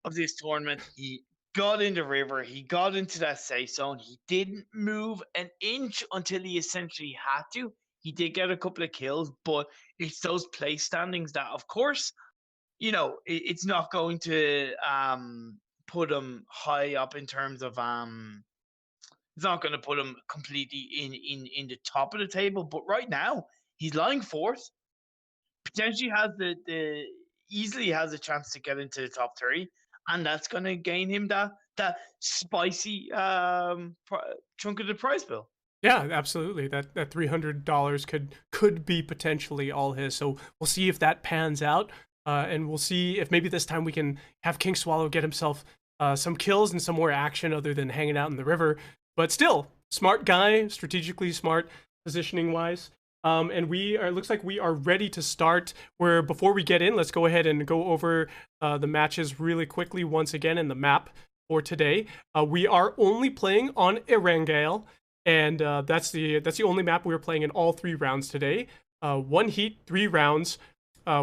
of this tournament. He got in the river, he got into that safe zone, he didn't move an inch until he essentially had to. He did get a couple of kills, but it's those place standings that, of course, you know, it's not going to put him high up in terms of it's not going to put him completely in the top of the table. But right now, he's lying 4th. Potentially has the easily has a chance to get into the top 3, and that's going to gain him that spicy chunk of the prize bill. Yeah, absolutely. That $300 could be potentially all his. So we'll see if that pans out, and we'll see if maybe this time we can have King Swallow get himself some kills and some more action other than hanging out in the river. But still, smart guy, strategically smart, positioning wise. And it looks like we are ready to start. Where before we get in, let's go ahead and go over the matches really quickly once again in the map for today. We are only playing on Erangel. And that's the only map we were playing in all 3 rounds today. 1 heat, 3 rounds.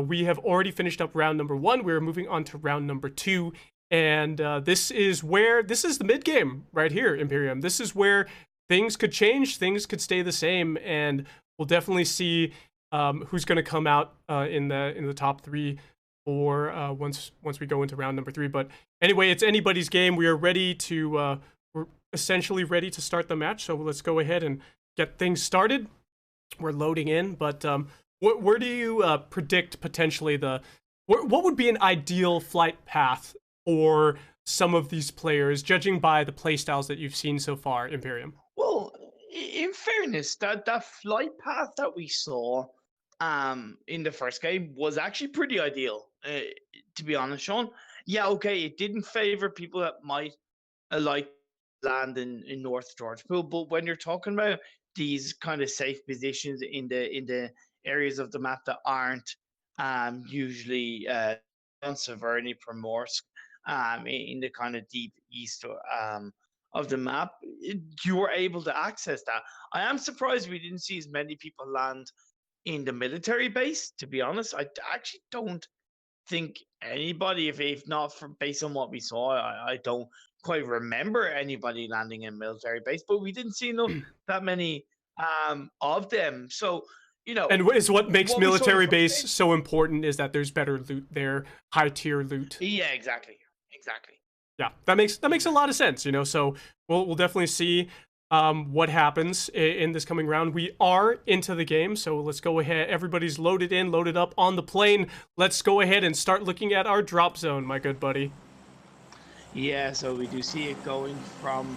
We have already finished up round number 1. We're moving on to round number 2. And this is the mid game right here, Imperium. This is where things could change, things could stay the same, and we'll definitely see who's going to come out in the top 3 for once we go into round number 3. But anyway, it's anybody's game. We are ready to essentially ready to start the match. So let's go ahead and get things started. We're loading in, but where do you predict potentially what would be an ideal flight path for some of these players, judging by the playstyles that you've seen so far, Imperium? Well, in fairness, that flight path that we saw in the first game was actually pretty ideal, to be honest, Sean. Yeah, okay, it didn't favor people that might like land in North George Pool, but when you're talking about these kind of safe positions in the areas of the map that aren't usually on Severny, Primorsk, in the kind of deep east of the map, you were able to access that. I am surprised we didn't see as many people land in the military base. To be honest, I actually don't think anybody, if not from based on what we saw, I don't quite remember anybody landing in military base, but we didn't see that many of them. So, And is what makes what we saw in the military first base game. so important is that there's better loot there, high tier loot. Yeah, exactly. Yeah, that makes a lot of sense, you know. So we'll definitely see what happens in this coming round. We are into the game, so let's go ahead. Everybody's loaded in, loaded up on the plane. Let's go ahead and start looking at our drop zone, my good buddy. Yeah, so we do see it going from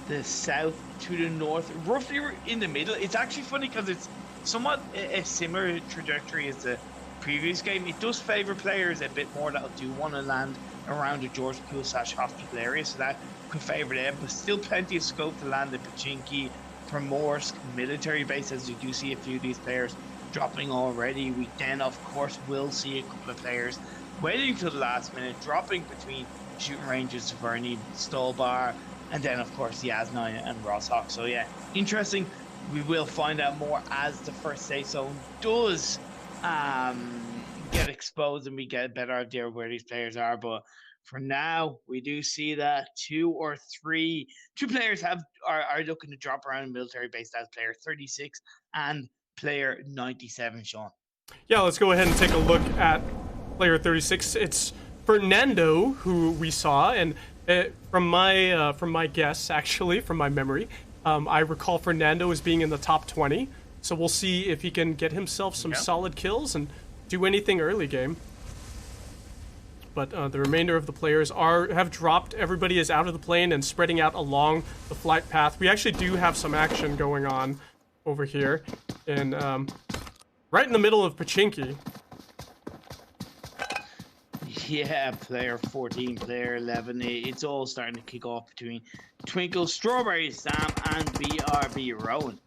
the south to the north, roughly in the middle. It's actually funny because it's somewhat a similar trajectory as the previous game. It does favor players a bit more that do want to land around the George Pool / hospital area, so that could favor them, but still plenty of scope to land at Pachinki, Primorsk military base, as you do see a few of these players dropping already. We then, of course, will see a couple of players waiting till the last minute, dropping between shooting ranges, Vernie, Stolbar, and then, of course, Yasna and Rosshawk. So, yeah, interesting. We will find out more as the first safe zone does get exposed and we get a better idea of where these players are. But for now, we do see that two players are looking to drop around military base. That's player 36 and player 97, Sean. Yeah, let's go ahead and take a look at player 36. It's Fernando who we saw, and from my guess, actually, from my memory, I recall Fernando as being in the top 20. So we'll see if he can get himself some solid kills and do anything early game. But the remainder of the players have dropped. Everybody is out of the plane and spreading out along the flight path. We actually do have some action going on over here, and right in the middle of Pachinki. Yeah, player 14, player 11. It's all starting to kick off between Twinkle, Strawberry Sam, and BRB Rowan.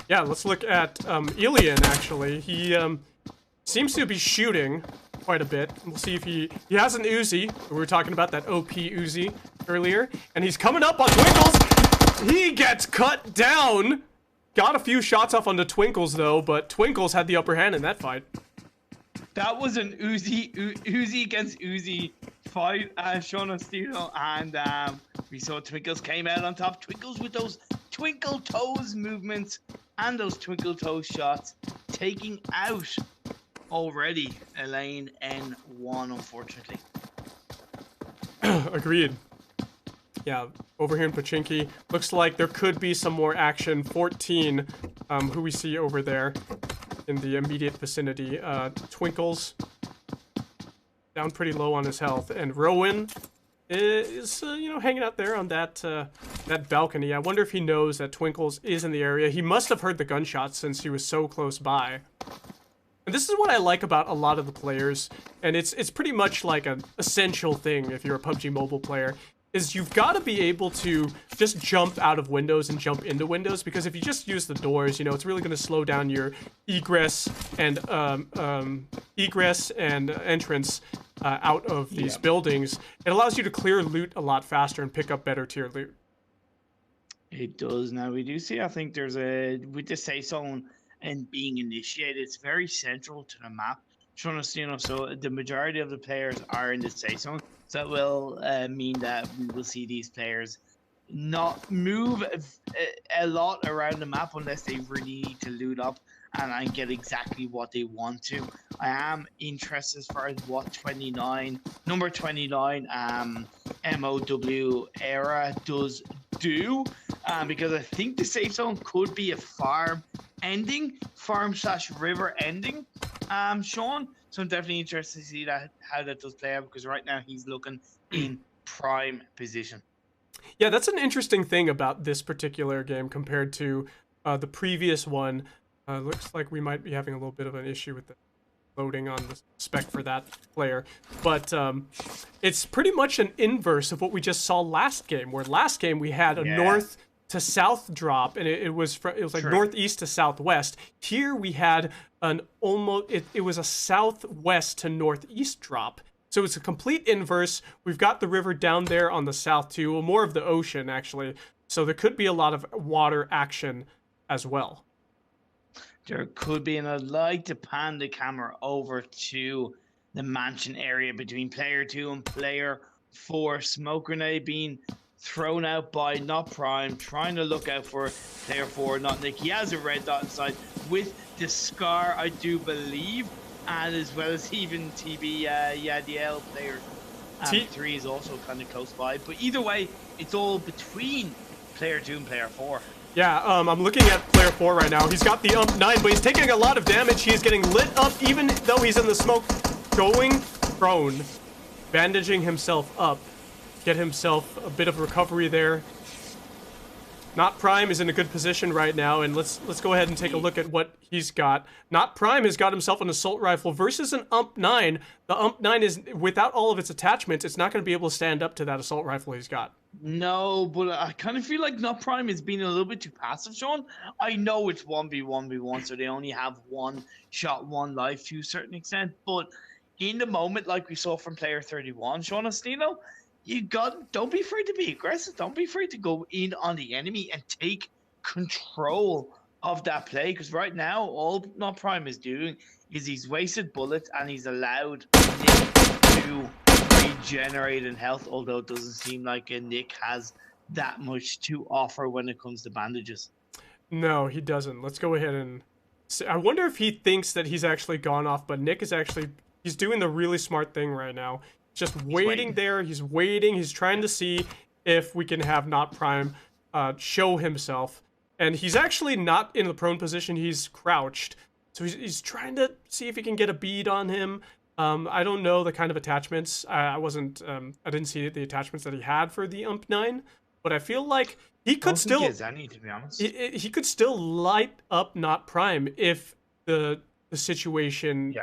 Yeah, let's look at Ilian, actually. He seems to be shooting quite a bit. We'll see if he has an Uzi. We were talking about that OP Uzi earlier, and he's coming up on Twinkles. He gets cut down. Got a few shots off onto Twinkles, though, but Twinkles had the upper hand in that fight. That was an Uzi against Uzi fight, Sean Ostino, and we saw Twinkles came out on top. Twinkles with those twinkle toes movements and those twinkle toes shots, taking out already Elaine N1, unfortunately. Agreed. Yeah, over here in Pachinki, looks like there could be some more action. 14, who we see over there in the immediate vicinity. Twinkles down pretty low on his health, and Rowan is hanging out there on that balcony. I wonder if he knows that Twinkles is in the area. He must have heard the gunshots since he was so close by. And this is what I like about a lot of the players, and it's pretty much like an essential thing if you're a PUBG Mobile player, is you've got to be able to just jump out of windows and jump into windows, because if you just use the doors, it's really going to slow down your egress and entrance out of these buildings. It allows you to clear loot a lot faster and pick up better tier loot. It does. Now we do see, I think there's with the safe zone and being initiated, it's very central to the map. So the majority of the players are in the safe zone. So that will mean that we will see these players not move a lot around the map unless they really need to loot up and get exactly what they want to. I am interested as far as what number 29 MOW era does do, because I think the safe zone could be a farm slash river ending, Sean. So I'm definitely interested to see how that does play out, because right now he's looking in prime position. Yeah, that's an interesting thing about this particular game compared to the previous one. Looks like we might be having a little bit of an issue with the loading on the spec for that player, but it's pretty much an inverse of what we just saw last game, where last game we had a north to south drop, and it was like northeast to southwest. Here we had an it was a southwest to northeast drop. So it's a complete inverse. We've got the river down there on the south too, or more of the ocean actually. So there could be a lot of water action as well. There could be, and I'd like to pan the camera over to the mansion area between player 2 and player 4. Smoke grenade being thrown out by Not Prime, trying to look out for player 4, not Nick. He has a red dot inside with the scar, I do believe, and as well as even TB, the L player 3 is also kind of close by. But either way, it's all between player 2 and player 4. Yeah, I'm looking at player 4 right now. He's got the UMP 9, but he's taking a lot of damage. He is getting lit up even though he's in the smoke. Going prone, bandaging himself up. Get himself a bit of recovery there. Not Prime is in a good position right now, and let's go ahead and take a look at what he's got. Not Prime has got himself an assault rifle versus an UMP 9. The UMP 9 is, without all of its attachments, it's not going to be able to stand up to that assault rifle he's got. No, but I kind of feel like Not Prime is being a little bit too passive, Sean. I know it's 1v1v1, so they only have one shot, one life to a certain extent, but in the moment, like we saw from player 31, Sean Astino, don't be afraid to be aggressive. Don't be afraid to go in on the enemy and take control of that play. Because right now, all Not Prime is doing is he's wasted bullets and he's allowed Nick to regenerate in health. Although it doesn't seem like Nick has that much to offer when it comes to bandages. No, he doesn't. Let's go ahead and see. I wonder if he thinks that he's actually gone off, but Nick is actually, he's doing the really smart thing right now. Just waiting there. He's waiting. He's trying to see if we can have Not Prime show himself. And he's actually not in the prone position. He's crouched. So he's trying to see if he can get a bead on him. I don't know the kind of attachments. I didn't see the attachments that he had for the UMP 9. But I feel like he could still... I don't think he has any, to be honest. He could still light up Not Prime if the situation,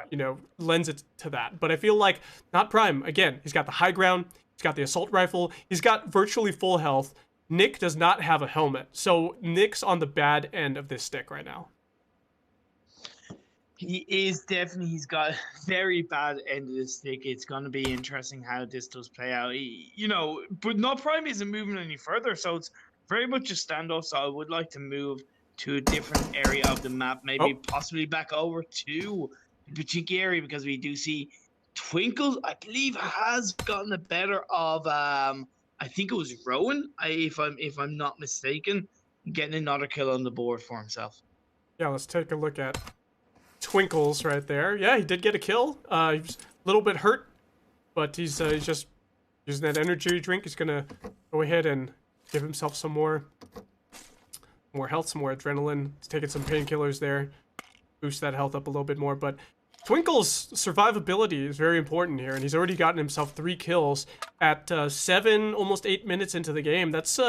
lends it to that. But I feel like Not Prime, again, he's got the high ground, he's got the assault rifle, he's got virtually full health. Nick does not have a helmet, so Nick's on the bad end of this stick right now. He is definitely, he's got a very bad end of the stick. It's going to be interesting how this does play out. But Not Prime isn't moving any further, so it's very much a standoff. So I would like to move to a different area of the map, maybe possibly back over to the Pachinki area, because we do see Twinkles, I believe, has gotten the better of I think it was Rowan, if I'm not mistaken, getting another kill on the board for himself. Yeah, let's take a look at Twinkles right there. Yeah, he did get a kill. He was a little bit hurt, but he's just using that energy drink. He's gonna go ahead and give himself some more health, some more adrenaline. He's taking some painkillers there, boost that health up a little bit more. But Twinkle's survivability is very important here, and he's already gotten himself 3 kills at 7, almost 8 minutes into the game. That's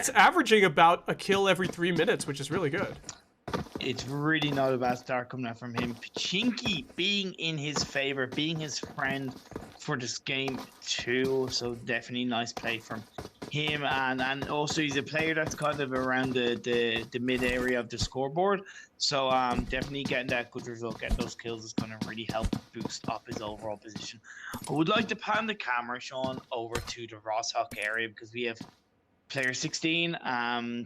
averaging about a kill every 3 minutes, which is really good. It's really not a bad start coming out from him. Pachinki being in his favor, being his friend for this game too. So definitely nice play from him. And also he's a player that's kind of around the mid area of the scoreboard. So definitely getting that good result, getting those kills is going to really help boost up his overall position. I would like to pan the camera, Sean, over to the Rosshawk area, because we have player 16,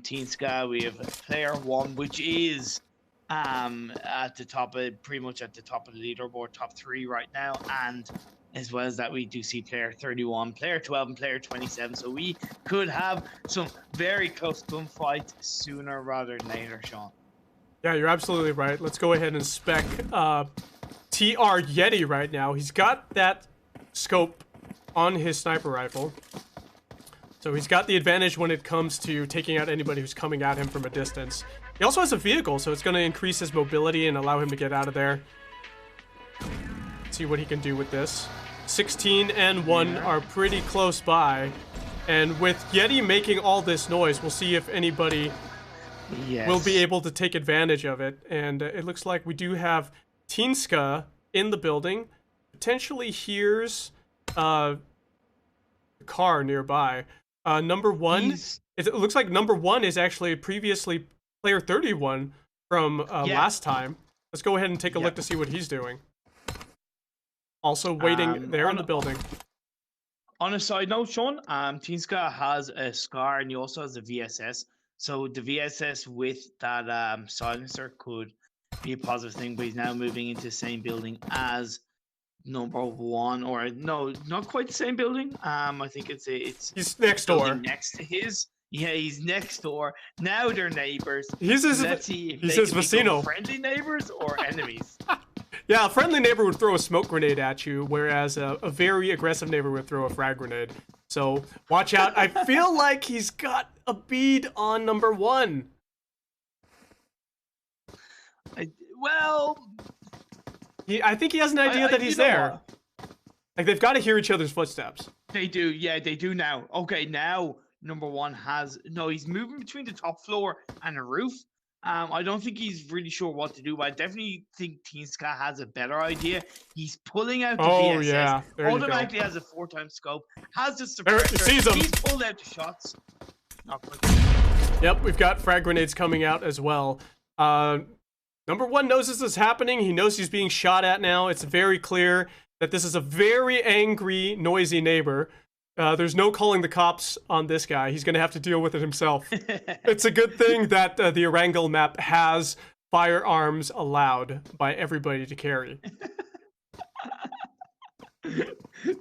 Teen Ska. We have player 1, which is at the top of, pretty much at the top of the leaderboard, top 3 right now. And as well as that, we do see player 31, player 12, and player 27. So we could have some very close gunfights sooner rather than later, Sean. Yeah, you're absolutely right. Let's go ahead and spec TR Yeti right now. He's got that scope on his sniper rifle. So he's got the advantage when it comes to taking out anybody who's coming at him from a distance. He also has a vehicle, so it's going to increase his mobility and allow him to get out of there. Let's see what he can do with this. 16 and 1 are pretty close by. And with Yeti making all this noise, we'll see if anybody will be able to take advantage of it. And it looks like we do have Tinska in the building. Potentially hears a car nearby. Number 1, it looks like number 1 is actually previously player 31 from last time. Let's go ahead and take a look to see what he's doing. Also waiting there in the building. On a side note, Sean, Tinska has a SCAR and he also has a VSS. So the VSS with that silencer could be a positive thing, but he's now moving into the same building as number 1, or no, not quite the same building. I think it's he's next door. Next to his. Yeah, he's next door. Now they're neighbors. He's his vecino. Friendly neighbors or enemies. Yeah, a friendly neighbor would throw a smoke grenade at you, whereas a very aggressive neighbor would throw a frag grenade. So watch out. I feel like he's got a bead on number 1. I think he has an idea that he's there. Like, they've got to hear each other's footsteps. They do. Yeah, they do now. Okay, now number 1 has... No, he's moving between the top floor and the roof. I don't think he's really sure what to do, but I definitely think Tinska has a better idea. He's pulling out the VSS. Yeah. Automatically has a 4-time scope. Has the suppressor. Sees him. He's pulled out the shots. Yep, we've got frag grenades coming out as well. Number 1 knows this is happening. He knows he's being shot at now. It's very clear that this is a very angry, noisy neighbor. There's no calling the cops on this guy. He's going to have to deal with it himself. It's a good thing that the Erangel map has firearms allowed by everybody to carry.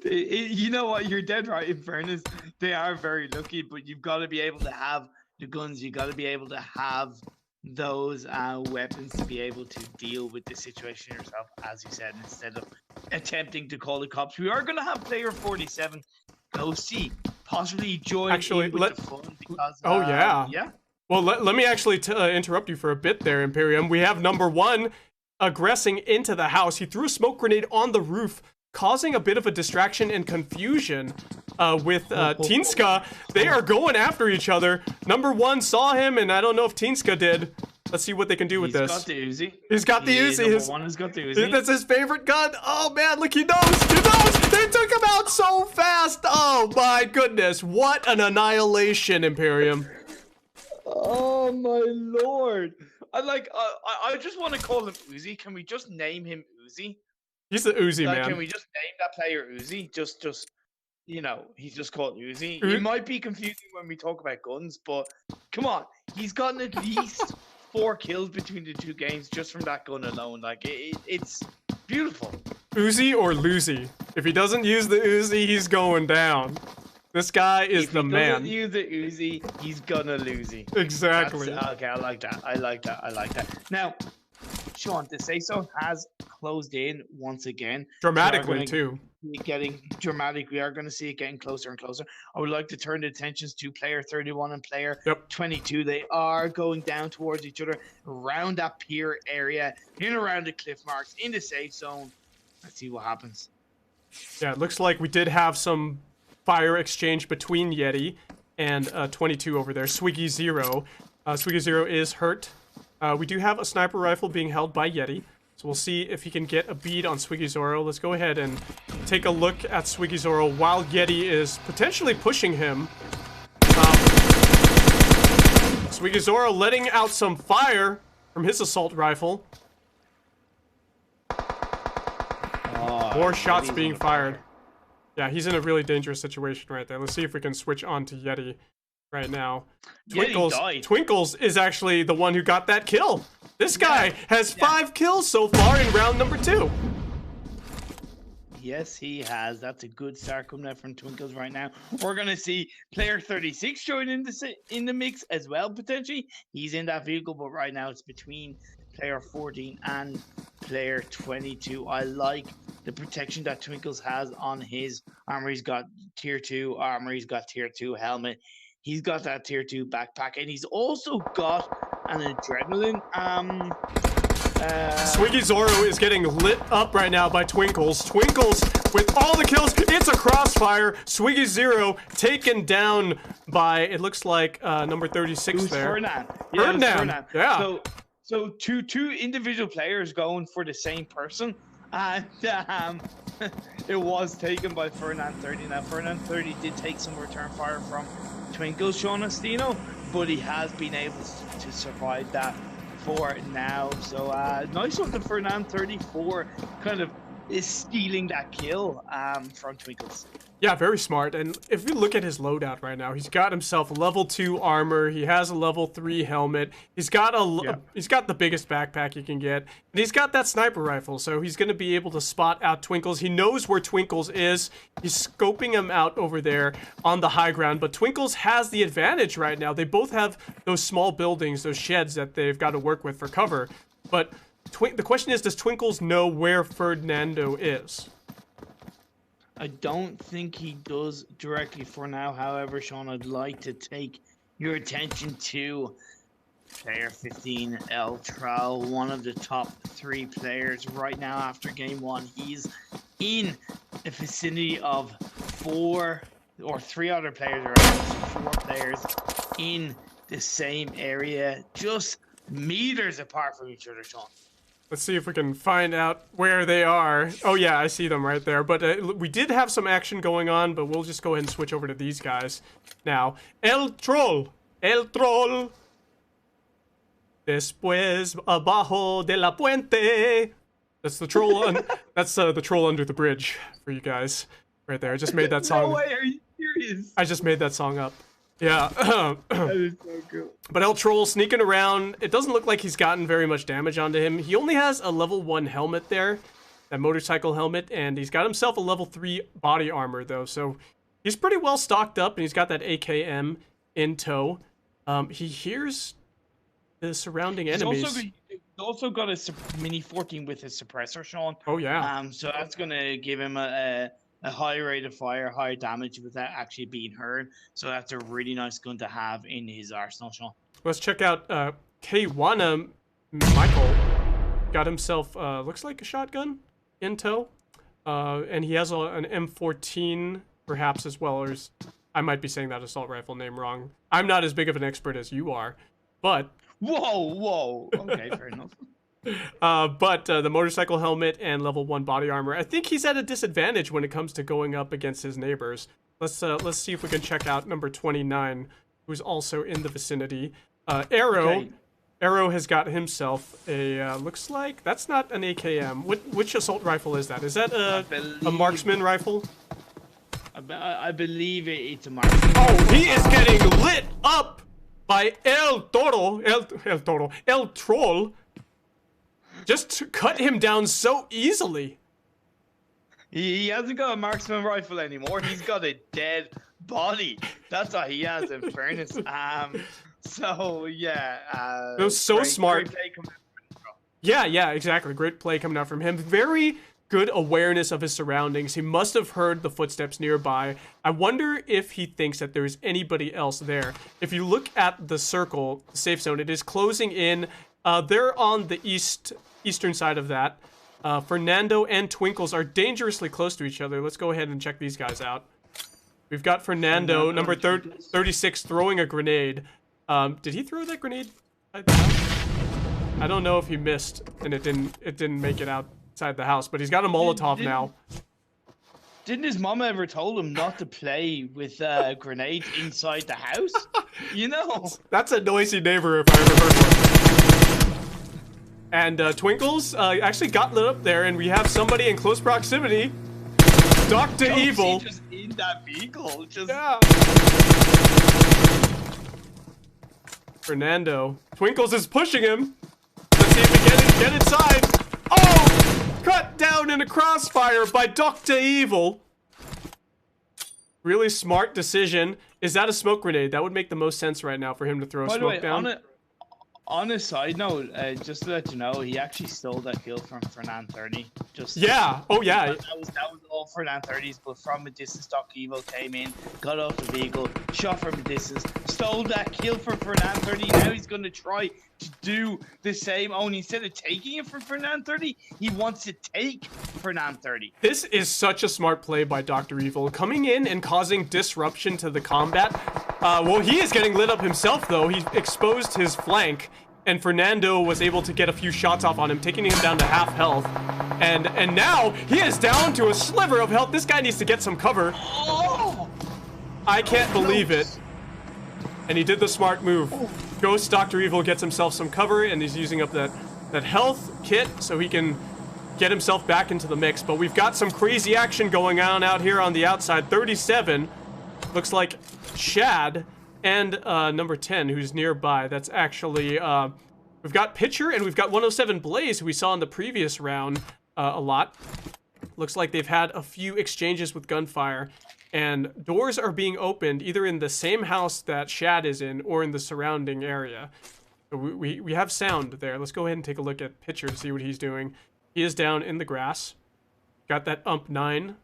You know what? You're dead right. In fairness, they are very lucky, but you've got to be able to have the guns. You've got to be able to have those weapons to be able to deal with the situation yourself, as you said, instead of attempting to call the cops. We are going to have player 47 go see, possibly join in with the fun because, yeah. Well, let me actually interrupt you for a bit there, Imperium. We have number 1 aggressing into the house. He threw a smoke grenade on the roof, causing a bit of a distraction and confusion with Tinska. They are going after each other. Number 1 saw him, and I don't know if Tinska did. Let's see what they can do with this. He's got the Uzi. He's got the Uzi. Number 1 has got the Uzi. That's his favorite gun. Oh, man, look, he knows. He knows. They took him out so fast. Oh, my goodness. What an annihilation, Imperium. Oh, my Lord. I just want to call him Uzi. Can we just name him Uzi? He's the Uzi, man. Can we just name that player Uzi? Just, you know, he's just called Uzi. It might be confusing when we talk about guns, but come on. He's gotten at least 4 kills between the 2 games just from that gun alone. Like, it's beautiful. Uzi or Luzi. If he doesn't use the Uzi, he's going down. This guy is the man. If he doesn't use the Uzi, he's gonna lose it. Exactly. Okay, I like that. Now, Sean, the say so has closed in once again. Dramatically, too. Getting dramatic. We are going to see it getting closer and closer. I would like to turn the attentions to player 31 and player 22. They are going down towards each other around that pier area, in around the cliff marks, in the safe zone. Let's see what happens. Yeah, it looks like we did have some fire exchange between Yeti and 22 over there. Swiggy Zero. Swiggy Zero is hurt. We do have a sniper rifle being held by Yeti. So we'll see if he can get a bead on Swiggy Zoro. Let's go ahead and take a look at Swiggy Zoro while Yeti is potentially pushing him. Swiggy Zoro letting out some fire from his assault rifle. More shots being fired. Yeah, he's in a really dangerous situation right there. Let's see if we can switch on to Yeti right now. Twinkles is actually the one who got that kill. This guy has 5 kills so far in round number 2. Yes, he has. That's a good start coming out from Twinkles right now. We're going to see player 36 join in the mix as well, potentially. He's in that vehicle, but right now it's between player 14 and player 22. I like the protection that Twinkles has on his armor. He's got tier 2 armor. He's got tier 2 helmet. He's got that tier 2 backpack, and he's also got an adrenaline. Swiggy Zoro is getting lit up right now by Twinkles. Twinkles with all the kills. It's a crossfire. Swiggy Zero taken down by, it looks like, number 36 there. Fernand. Fernand. Yeah. So two individual players going for the same person, and it was taken by Fernand 30. Now Fernand 30 did take some return fire from Twinkles, Sean Astino, but he has been able to survive that for now. So nice one to Fernand 34, kind of is stealing that kill from Twinkles. Yeah, very smart. And if you look at his loadout right now, he's got himself a level 2 armor. He has a level 3 helmet. He's got he's got the biggest backpack you can get, and he's got that sniper rifle. So he's going to be able to spot out Twinkles. He knows where Twinkles is. He's scoping him out over there on the high ground. But Twinkles has the advantage right now. They both have those small buildings, those sheds that they've got to work with for cover. But the question is, does Twinkles know where Fernando is? I don't think he does directly for now. However, Sean, I'd like to take your attention to player 15, El Tral, one of the top 3 players right now after game 1. He's in the vicinity of 4 or 3 other players, or 4 players in the same area, just meters apart from each other, Sean. Let's see if we can find out where they are. Oh yeah, I see them right there. But we did have some action going on, but we'll just go ahead and switch over to these guys now. El Troll. El Troll. Después abajo de la puente. That's the troll. That's the troll under the bridge for you guys right there. I just made that song. No way, are you serious? I just made that song up. Yeah. That is so cool. But El Troll sneaking around. It doesn't look like he's gotten very much damage onto him. He only has a level 1 helmet there, that motorcycle helmet, and he's got himself a level 3 body armor though, so he's pretty well stocked up, and he's got that AKM in tow. He hears the surrounding enemies. He's also got a mini 14 with his suppressor, Sean. Oh yeah. So that's gonna give him a high rate of fire, high damage without actually being heard. So that's a really nice gun to have in his arsenal, Sean. Let's check out K1. Michael got himself, looks like a shotgun in tow. And he has an M14 perhaps as well. Or I might be saying that assault rifle name wrong. I'm not as big of an expert as you are, but... Whoa. Okay, fair enough. But the motorcycle helmet and level 1 body armor. I think he's at a disadvantage when it comes to going up against his neighbors. Let's see if we can check out number 29, who's also in the vicinity. Arrow. Okay. Arrow has got himself a, looks like, that's not an AKM. Which assault rifle is that? Is that a marksman rifle? I believe it's a marksman. Oh, he is getting lit up by El Troll. Just to cut him down so easily. He hasn't got a marksman rifle anymore. He's got a dead body. That's what he has, in fairness. So yeah. It was so smart. Great play coming out. Yeah, exactly. Great play coming out from him. Very good awareness of his surroundings. He must have heard the footsteps nearby. I wonder if he thinks that there's anybody else there. If you look at the circle, the safe zone, it is closing in. They're on the eastern side of that. Fernando and Twinkles are dangerously close to each other. Let's go ahead and check these guys out. We've got Fernando, number 36, throwing a grenade. Did he throw that grenade? I don't know if he missed and it didn't make it outside the house, but he's got a Molotov now. Didn't his mom ever told him not to play with grenades inside the house? You know. That's a noisy neighbor if I ever heard one. And Twinkles actually got lit up there, and we have somebody in close proximity. Dr. Evil. Just in that vehicle. Yeah. Fernando. Twinkles is pushing him. Let's see if we get inside. Oh! Cut down in a crossfire by Dr. Evil. Really smart decision. Is that a smoke grenade? That would make the most sense right now for him to throw a smoke down. On a side note, just to let you know, he actually stole that kill from Fernan 30. Just Yeah. Oh yeah. that was all Fernan 30s, but from a distance, Doc Evo came in, got off the vehicle, shot from a distance, stole that kill from Fernan 30. Now he's gonna try to do the same. Only instead of taking it from Fernan 30, he wants to take Fernan 30. This is such a smart play by Dr. Evil, coming in and causing disruption to the combat. Well, he is getting lit up himself, though. He exposed his flank, and Fernando was able to get a few shots off on him, taking him down to half health. And now he is down to a sliver of health. This guy needs to get some cover. Oh! I can't believe it. And he did the smart move. Ghost Dr. Evil gets himself some cover, and he's using up that health kit so he can get himself back into the mix. But we've got some crazy action going on out here on the outside. 37 looks like Shad and number 10, who's nearby. That's actually we've got Pitcher and we've got 107 Blaze, who we saw in the previous round a lot. Looks like they've had a few exchanges with gunfire, and doors are being opened either in the same house that Shad is in or in the surrounding area. So we have sound there. Let's go ahead and take a look at Pitcher to see what he's doing. He is down in the grass. Got that ump 9.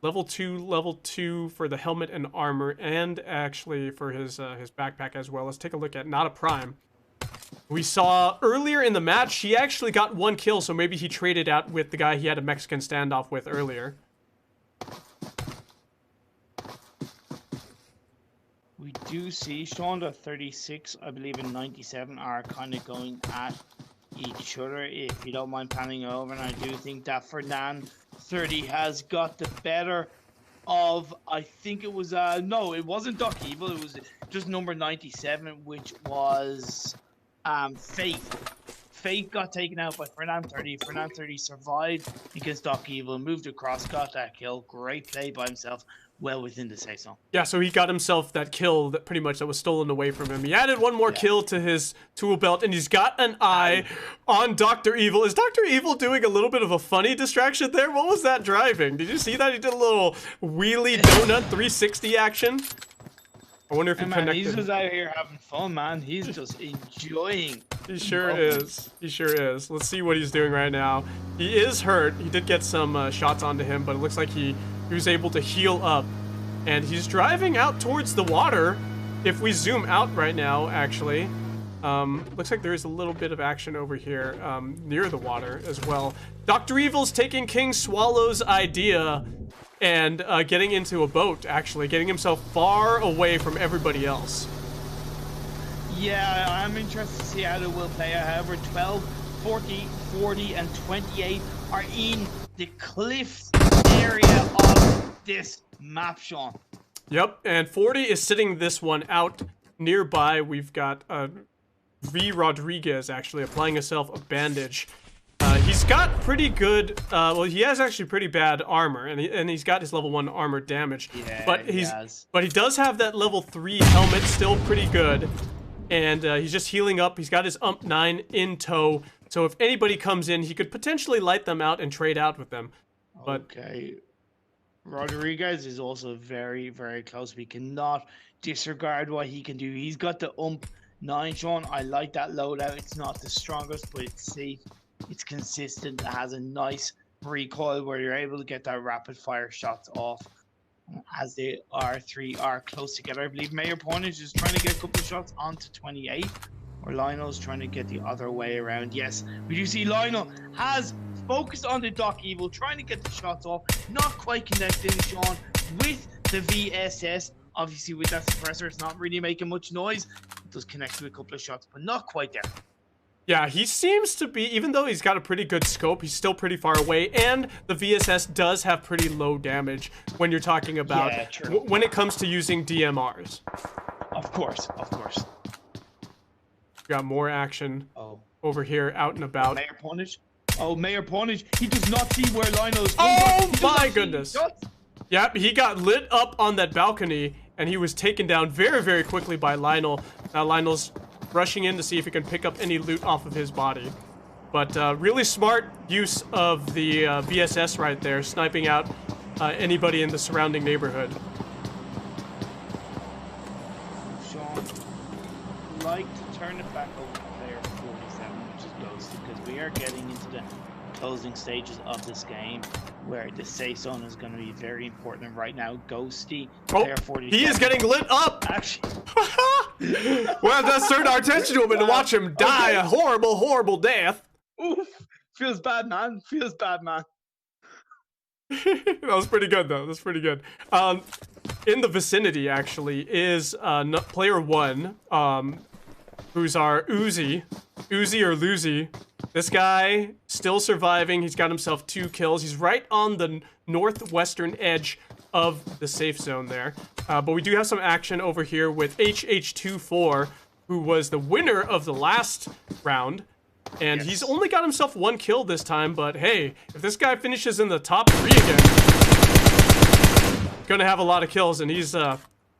Level 2 for the helmet and armor, and actually for his backpack as well. Let's take a look at Not a Prime. We saw earlier in the match, he actually got 1 kill, so maybe he traded out with the guy he had a Mexican standoff with earlier. We do see Sean the 36, I believe, and 97 are kind of going at each other, if you don't mind panning over, and I do think that Fernan 30 has got the better of, I think it was no, it wasn't Doc Evil, it was just number 97, which was Faith got taken out by Fernan 30. Fernan 30 survived against Doc Evil, moved across, got that kill. Great play by himself, well within the safe zone. Yeah, so he got himself that kill that pretty much that was stolen away from him. He added 1 more kill to his tool belt, and he's got an eye on Dr. Evil. Is Dr. Evil doing a little bit of a funny distraction there? What was that driving? Did you see that? He did a little wheelie donut 360 action. I wonder if he connected. He's just out here having fun, man. He's just enjoying. He sure is. He sure is. Let's see what he's doing right now. He is hurt. He did get some shots onto him, but it looks like he was able to heal up. And he's driving out towards the water. If we zoom out right now, actually, looks like there is a little bit of action over here near the water as well. Dr. Evil's taking King Swallow's idea and getting into a boat, actually, getting himself far away from everybody else. Yeah, I'm interested to see how it will play out. However, 12, 40, 40, and 28 are in the cliffs area of this map, Sean. Yep, and 40 is sitting this one out nearby. We've got V. Rodriguez actually applying himself a bandage. He's got pretty good, well, he has actually pretty bad armor, and he's got his level 1 armor damage. Yeah, but he does have that level 3 helmet, still pretty good. And he's just healing up. He's got his ump 9 in tow. So if anybody comes in, he could potentially light them out and trade out with them. But okay. Rodriguez is also very, very close. We cannot disregard what he can do. He's got the ump 9, Sean. I like that loadout. It's not the strongest, but it's safe. It's consistent. It has a nice recoil where you're able to get that rapid fire shots off as the R3 are close together. I believe Mayor Portage is trying to get a couple of shots onto 28, or Lionel's trying to get the other way around. Yes, we do see Lionel has focused on the Doc Evil, trying to get the shots off, not quite connecting, Sean, with the VSS. Obviously, with that suppressor, it's not really making much noise. It does connect to a couple of shots, but not quite there. yeah, he seems to be, even though he's got a pretty good scope, he's still pretty far away, and the VSS does have pretty low damage when you're talking about, when it comes to using DMRs. Of course, of course. Got more action over here, out and about. Mayor Portage. Oh, Mayor Portage, he does not see where Lionel's going. Oh my goodness. Yep, he got lit up on that balcony, and he was taken down very, very quickly by Lionel. Now Lionel's rushing in to see if he can pick up any loot off of his body. But really smart use of the VSS right there, sniping out anybody in the surrounding neighborhood. Sean, like to turn it back over to player we are getting into the closing stages of this game, where the safe zone is going to be very important. Right now, Ghosty, player 47. He is getting lit up. Actually, We'll have to turn our attention to him and watch him die a horrible, horrible death. Oof. Feels bad, man. Feels bad, man. That was pretty good, though. That's pretty good. In the vicinity, actually, is player 1, who's our Uzi or Luzi. This guy still surviving. He's got himself 2 kills. He's right on the northwestern edge of the safe zone there. But we do have some action over here with HH24, who was the winner of the last round. And he's only got himself 1 kill this time, but hey, if this guy finishes in the top 3 again, gonna have a lot of kills, and he's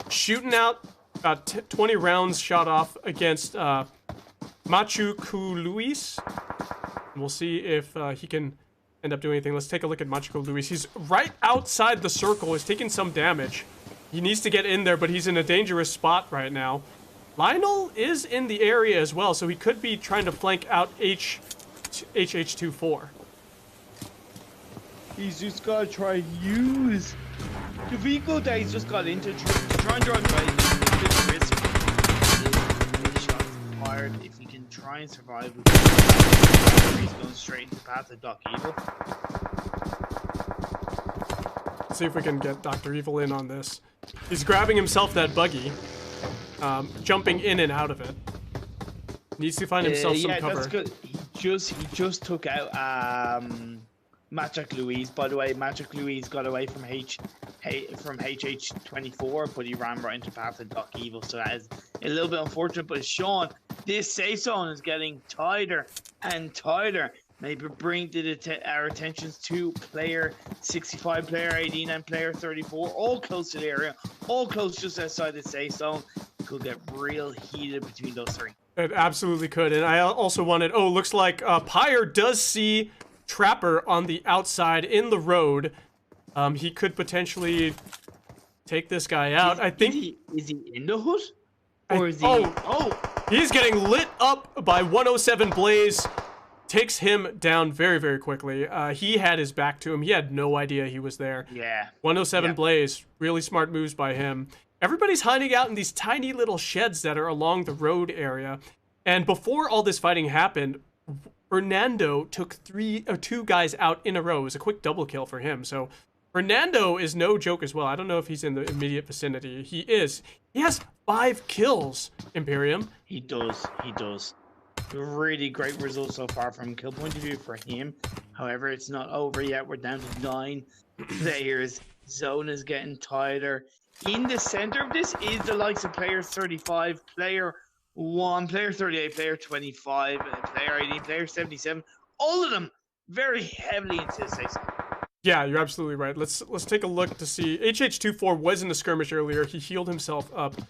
shooting out 20 rounds shot off against Machuku Luis. And we'll see if he can end up doing anything. Let's take a look at Machuku Luis. He's right outside the circle, he's taking some damage. He needs to get in there, but he's in a dangerous spot right now. Lionel is in the area as well, so he could be trying to flank out HH24. He's just got to try and use the vehicle that he's just got into to try and drive by. A bit of risk. If shots fired, if he can try and survive, he's going straight into the path of Doc Evil. Let's see if we can get Dr. Evil in on this. He's grabbing himself that buggy. Jumping in and out of it. Needs to find himself some cover. That's good. He just took out Magic Louise. By the way, Magic Louise got away from HH24, but he ran right into path of Doc Evil, so that is a little bit unfortunate. But Sean, this safe zone is getting tighter and tighter. Maybe bring our attentions to player 65, player 18, and player 34, all close to the area, all close just outside the safe zone. Could get real heated between those 3. It absolutely could. And I also wanted, looks like Pyre does see Trapper on the outside in the road. He could potentially take this guy out. I think is he in the hood? Or is he he's getting lit up by 107 Blaze. Takes him down very, very quickly. He had his back to him. He had no idea he was there. Yeah. 107 Blaze. Really smart moves by him. Everybody's hiding out in these tiny little sheds that are along the road area. And before all this fighting happened, Fernando took 2 guys out in a row. It was a quick double kill for him. So Fernando is no joke as well. I don't know if he's in the immediate vicinity. He is. He has 5 kills, Imperium. He does. Really great result so far from kill point of view for him. However, it's not over yet. We're down to 9 players. Zone is getting tighter. In the center of this is the likes of player 35, player 1, player 38, player 25, player 18, player 77. All of them very heavily into the safe zone. Yeah, you're absolutely right. Let's take a look to see. HH24 was in the skirmish earlier. He healed himself up.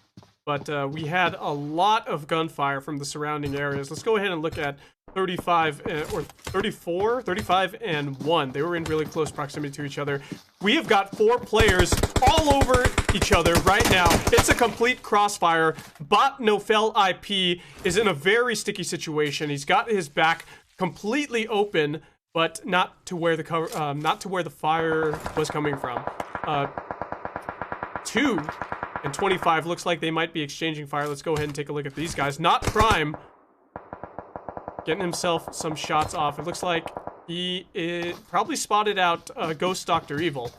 But we had a lot of gunfire from the surrounding areas. Let's go ahead and look at 35 or 34, 35 and 1. They were in really close proximity to each other. We have got 4 players all over each other right now. It's a complete crossfire. Bot Nofel IP is in a very sticky situation. He's got his back completely open, but not to where the cover, not to where the fire was coming from. 2 and 25 looks like they might be exchanging fire. Let's go ahead and take a look at these guys. Not Prime. Getting himself some shots off. It looks like he probably spotted out Ghost Dr. Evil.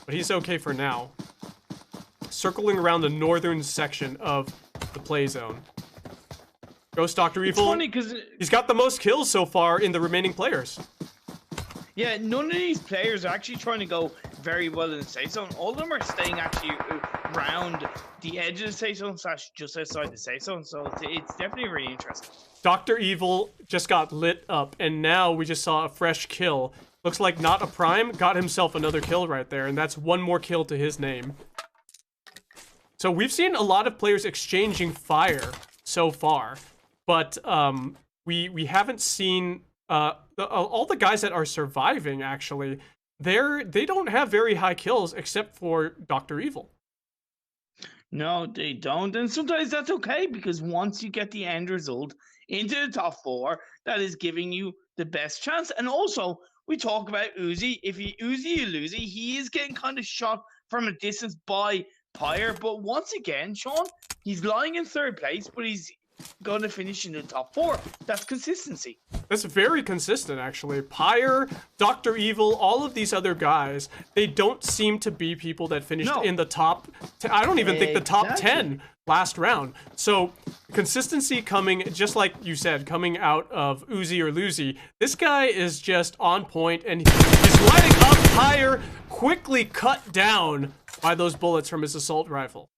But he's okay for now. Circling around the northern section of the play zone. Ghost Dr. Evil, it's funny 'cause he's got the most kills so far in the remaining players. Yeah, none of these players are actually trying to go very well in the safe zone. All of them are staying actually around the edge of the safe zone / just outside the safe zone. So it's definitely really interesting. Dr. Evil just got lit up, and now we just saw a fresh kill. Looks like Not a Prime got himself another kill right there, and that's 1 more kill to his name. So we've seen a lot of players exchanging fire so far, but we haven't seen all the guys that are surviving. Actually, they don't have very high kills except for Dr. Evil. No, they don't, and sometimes that's okay because once you get the end result, into the top 4 that is giving you the best chance. And also, we talk about Uzi. If he Uzi or Luzi, he is getting kind of shot from a distance by Pyre. But once again, Sean, he's lying in third place, but he's going to finish in the top 4. That's consistency. That's very consistent, actually. Pyre, Dr. Evil, all of these other guys, they don't seem to be people that finished in the top. I don't even think the top 10 last round. So consistency coming, just like you said, coming out of Uzi or Luzi. This guy is just on point, and he's lighting up. Pyre quickly cut down by those bullets from his assault rifle.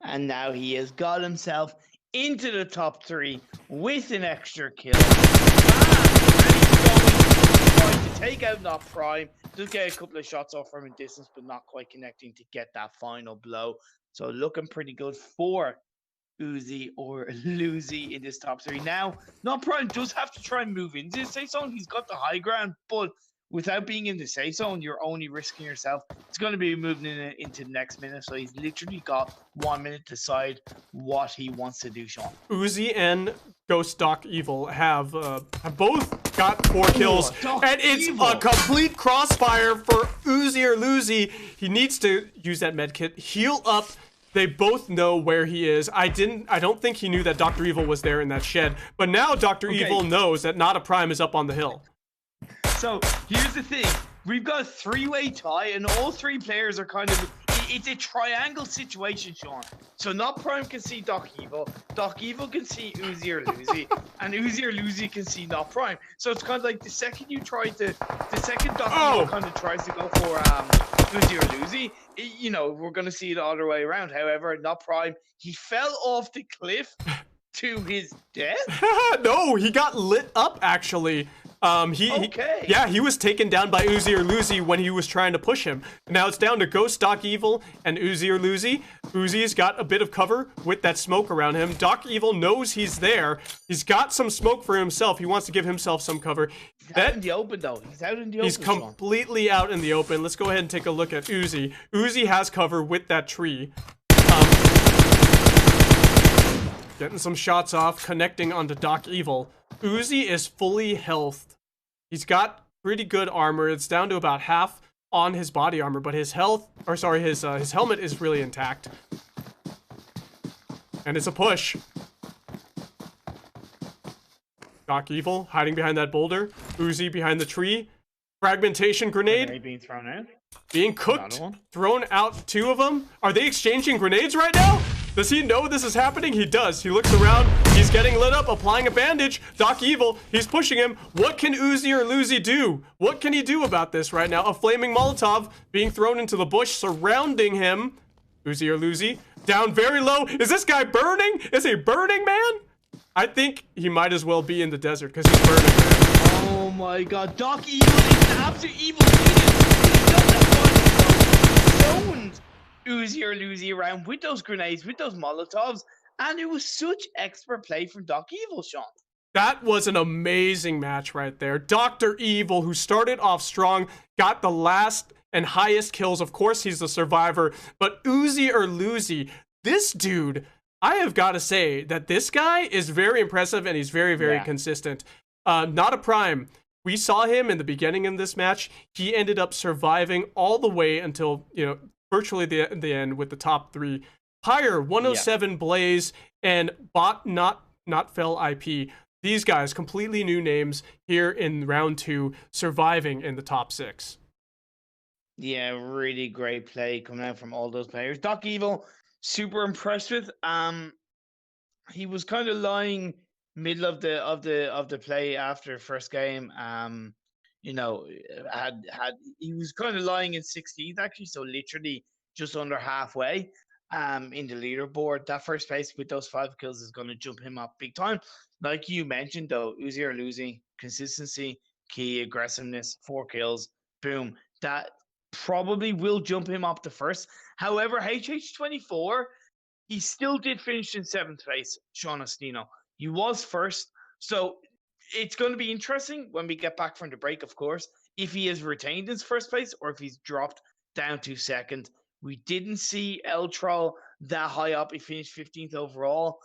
And now he has got himself into the top 3 with an extra kill. And he's going to take out Not Prime. Just get a couple of shots off from a distance, but not quite connecting to get that final blow. So looking pretty good for Uzi or Luzi in this top 3. Now, Not Prime does have to try and move into the safe zone. He's got the high ground, but without being in the safe zone, you're only risking yourself. It's going to be moving into the next minute, so he's literally got 1 minute to decide what he wants to do, Sean. Uzi and Ghost Doc Evil have both got 4 kills, and it's a complete crossfire for Uzi or Luzi. He needs to use that medkit, heal up. They both know where he is. I don't think he knew that Dr. Evil was there in that shed, but now Dr. Evil knows that Not a Prime is up on the hill. So here's the thing. We've got a 3-way tie, and all 3 players are kind of... It's a triangle situation, Sean. So Not Prime can see Doc Evil can see Uzi or Luzi, and Uzi or Luzi can see Not Prime. So it's kind of like the second Doc Evil kind of tries to go for Uzi or Luzi, we're going to see it all the way around. However, Not Prime, he fell off the cliff to his death? No, he got lit up, actually. He was taken down by Uzi or Luzi when he was trying to push him. Now it's down to Ghost, Doc Evil, and Uzi or Luzi. Uzi's got a bit of cover with that smoke around him. Doc Evil knows he's there. He's got some smoke for himself. He wants to give himself some cover. He's out in the open, though. He's out in the open. He's completely out in the open. Let's go ahead and take a look at Uzi. Uzi has cover with that tree. Getting some shots off, connecting onto Doc Evil. Uzi is fully healthed. He's got pretty good armor. It's down to about half on his body armor, but his his helmet is really intact. And it's a push. Doc Evil hiding behind that boulder. Uzi behind the tree. Fragmentation grenade. Being thrown out. Being cooked. Thrown out 2 of them. Are they exchanging grenades right now? Does he know this is happening? He does. He looks around. He's getting lit up, applying a bandage. Doc Evil, he's pushing him. What can Uzi or Luzi do? What can he do about this right now? A flaming Molotov being thrown into the bush surrounding him. Uzi or Luzi, down very low. Is this guy burning? Is he burning, man? I think he might as well be in the desert because he's burning, man. Oh my god. Doc Evil is an absolute evil genius. He doesn't want to Uzi or Luzi around with those grenades, with those Molotovs, and it was such expert play from Doc Evil, Sean. That was an amazing match right there. Dr. Evil, who started off strong, got the last and highest kills. Of course, he's the survivor, but Uzi or Luzi, this dude, I have got to say that this guy is very impressive, and he's very, very consistent. Not a Prime. We saw him in the beginning of this match. He ended up surviving all the way until, virtually the end with the top 3. Pyre, 107 Blaze, and Bot Not Fell IP. These guys, completely new names here in round 2, surviving in the top 6. Yeah, really great play coming out from all those players. Doc Evil, super impressed with. He was kind of lying middle of the play after first game. He was kind of lying in 16th actually, so literally just under halfway in the leaderboard. That first place with those 5 kills is going to jump him up big time. Like you mentioned though, Uzi or Luzi, consistency, key, aggressiveness, 4 kills, boom. That probably will jump him up to first. However, HH24, he still did finish in 7th place, Sean Ostino. He was first, so it's going to be interesting when we get back from the break, of course, if he has retained his first place or if he's dropped down to 2nd. We didn't see El Troll that high up. He finished 15th overall.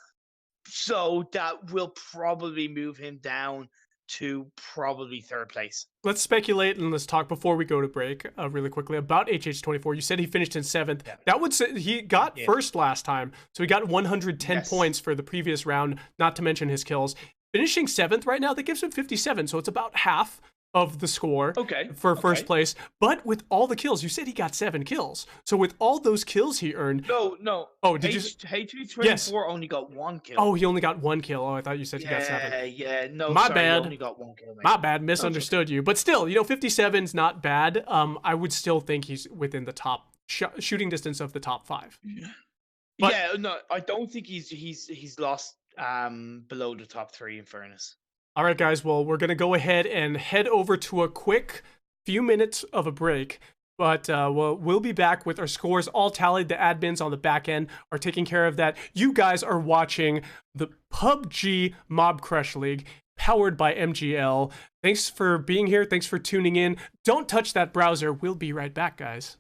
So that will probably move him down to probably third place. Let's speculate and let's talk before we go to break really quickly about HH24. You said he finished in 7th. Yeah. That would say he got first last time. So he got 110 Yes. points for the previous round, not to mention his kills. Finishing 7th right now, that gives him 57. So it's about half of the score for first place. But with all the kills, you said he got 7 kills. So with all those kills he earned. No. Oh, did you? HH24 only got 1 kill. Oh, he only got 1 kill. Oh, I thought you said he got 7. Yeah, no, My sorry, bad. he only got 1 kill. Mate. My bad, misunderstood you. But still, 57's not bad. I would still think he's within the top shooting distance of the top 5. But, yeah, no, I don't think he's lost below the top 3 in fairness. All right, guys. Well, we're gonna go ahead and head over to a quick few minutes of a break. But we'll be back with our scores all tallied. The admins on the back end are taking care of that. You guys are watching the PUBG Mobcrush League, powered by MGL. Thanks for being here. Thanks for tuning in. Don't touch that browser. We'll be right back, guys.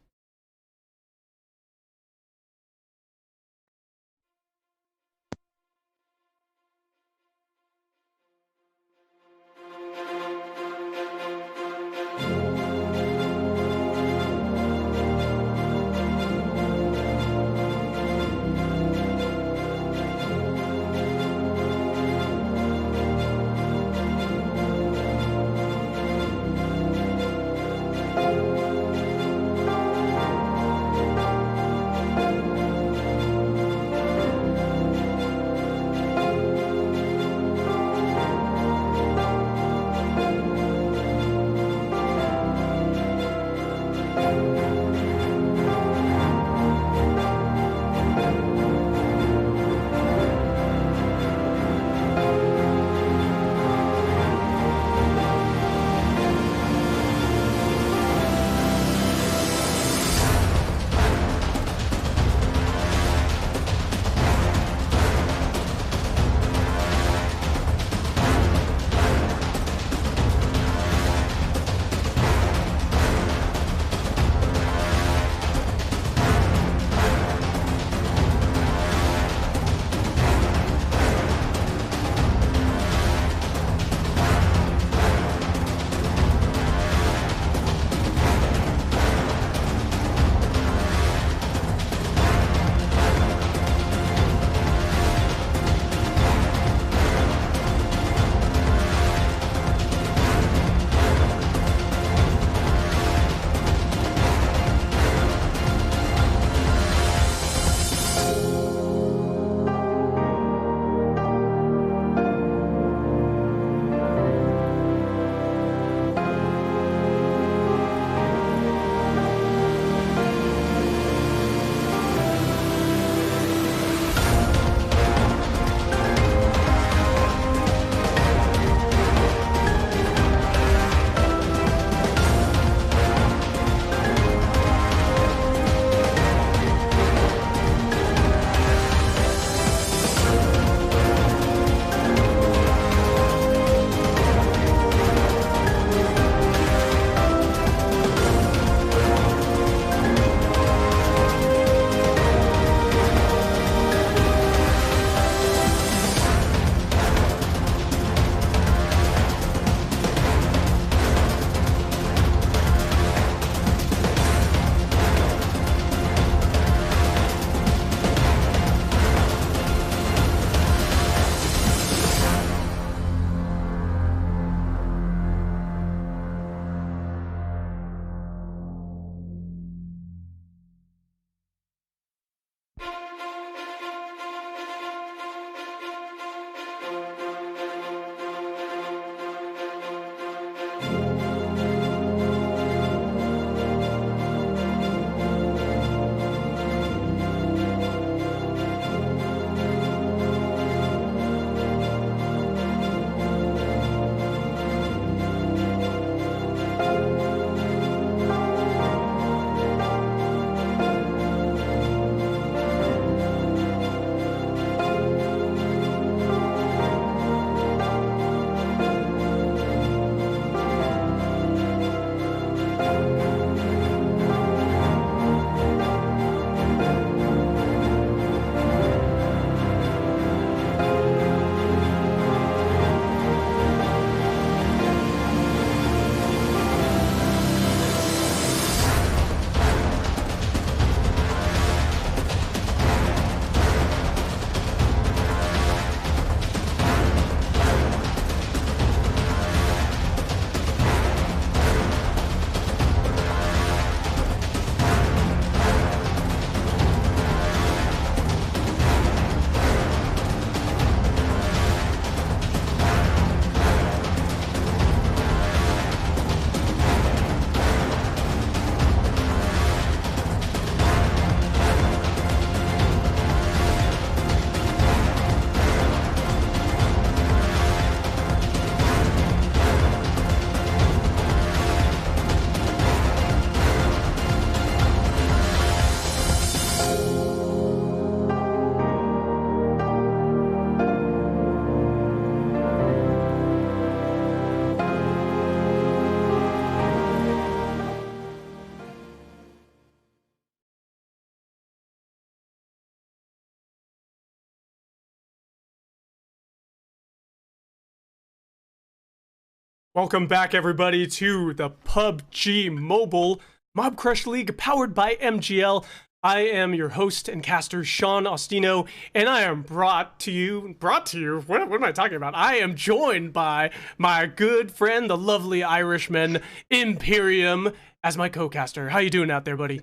Welcome back, everybody, to the PUBG Mobile Mobcrush League powered by MGL. I am your host and caster, Sean Ostino, and I am brought to you, what am I talking about? I am joined by my good friend, the lovely Irishman, Imperium, as my co-caster. How you doing out there, buddy?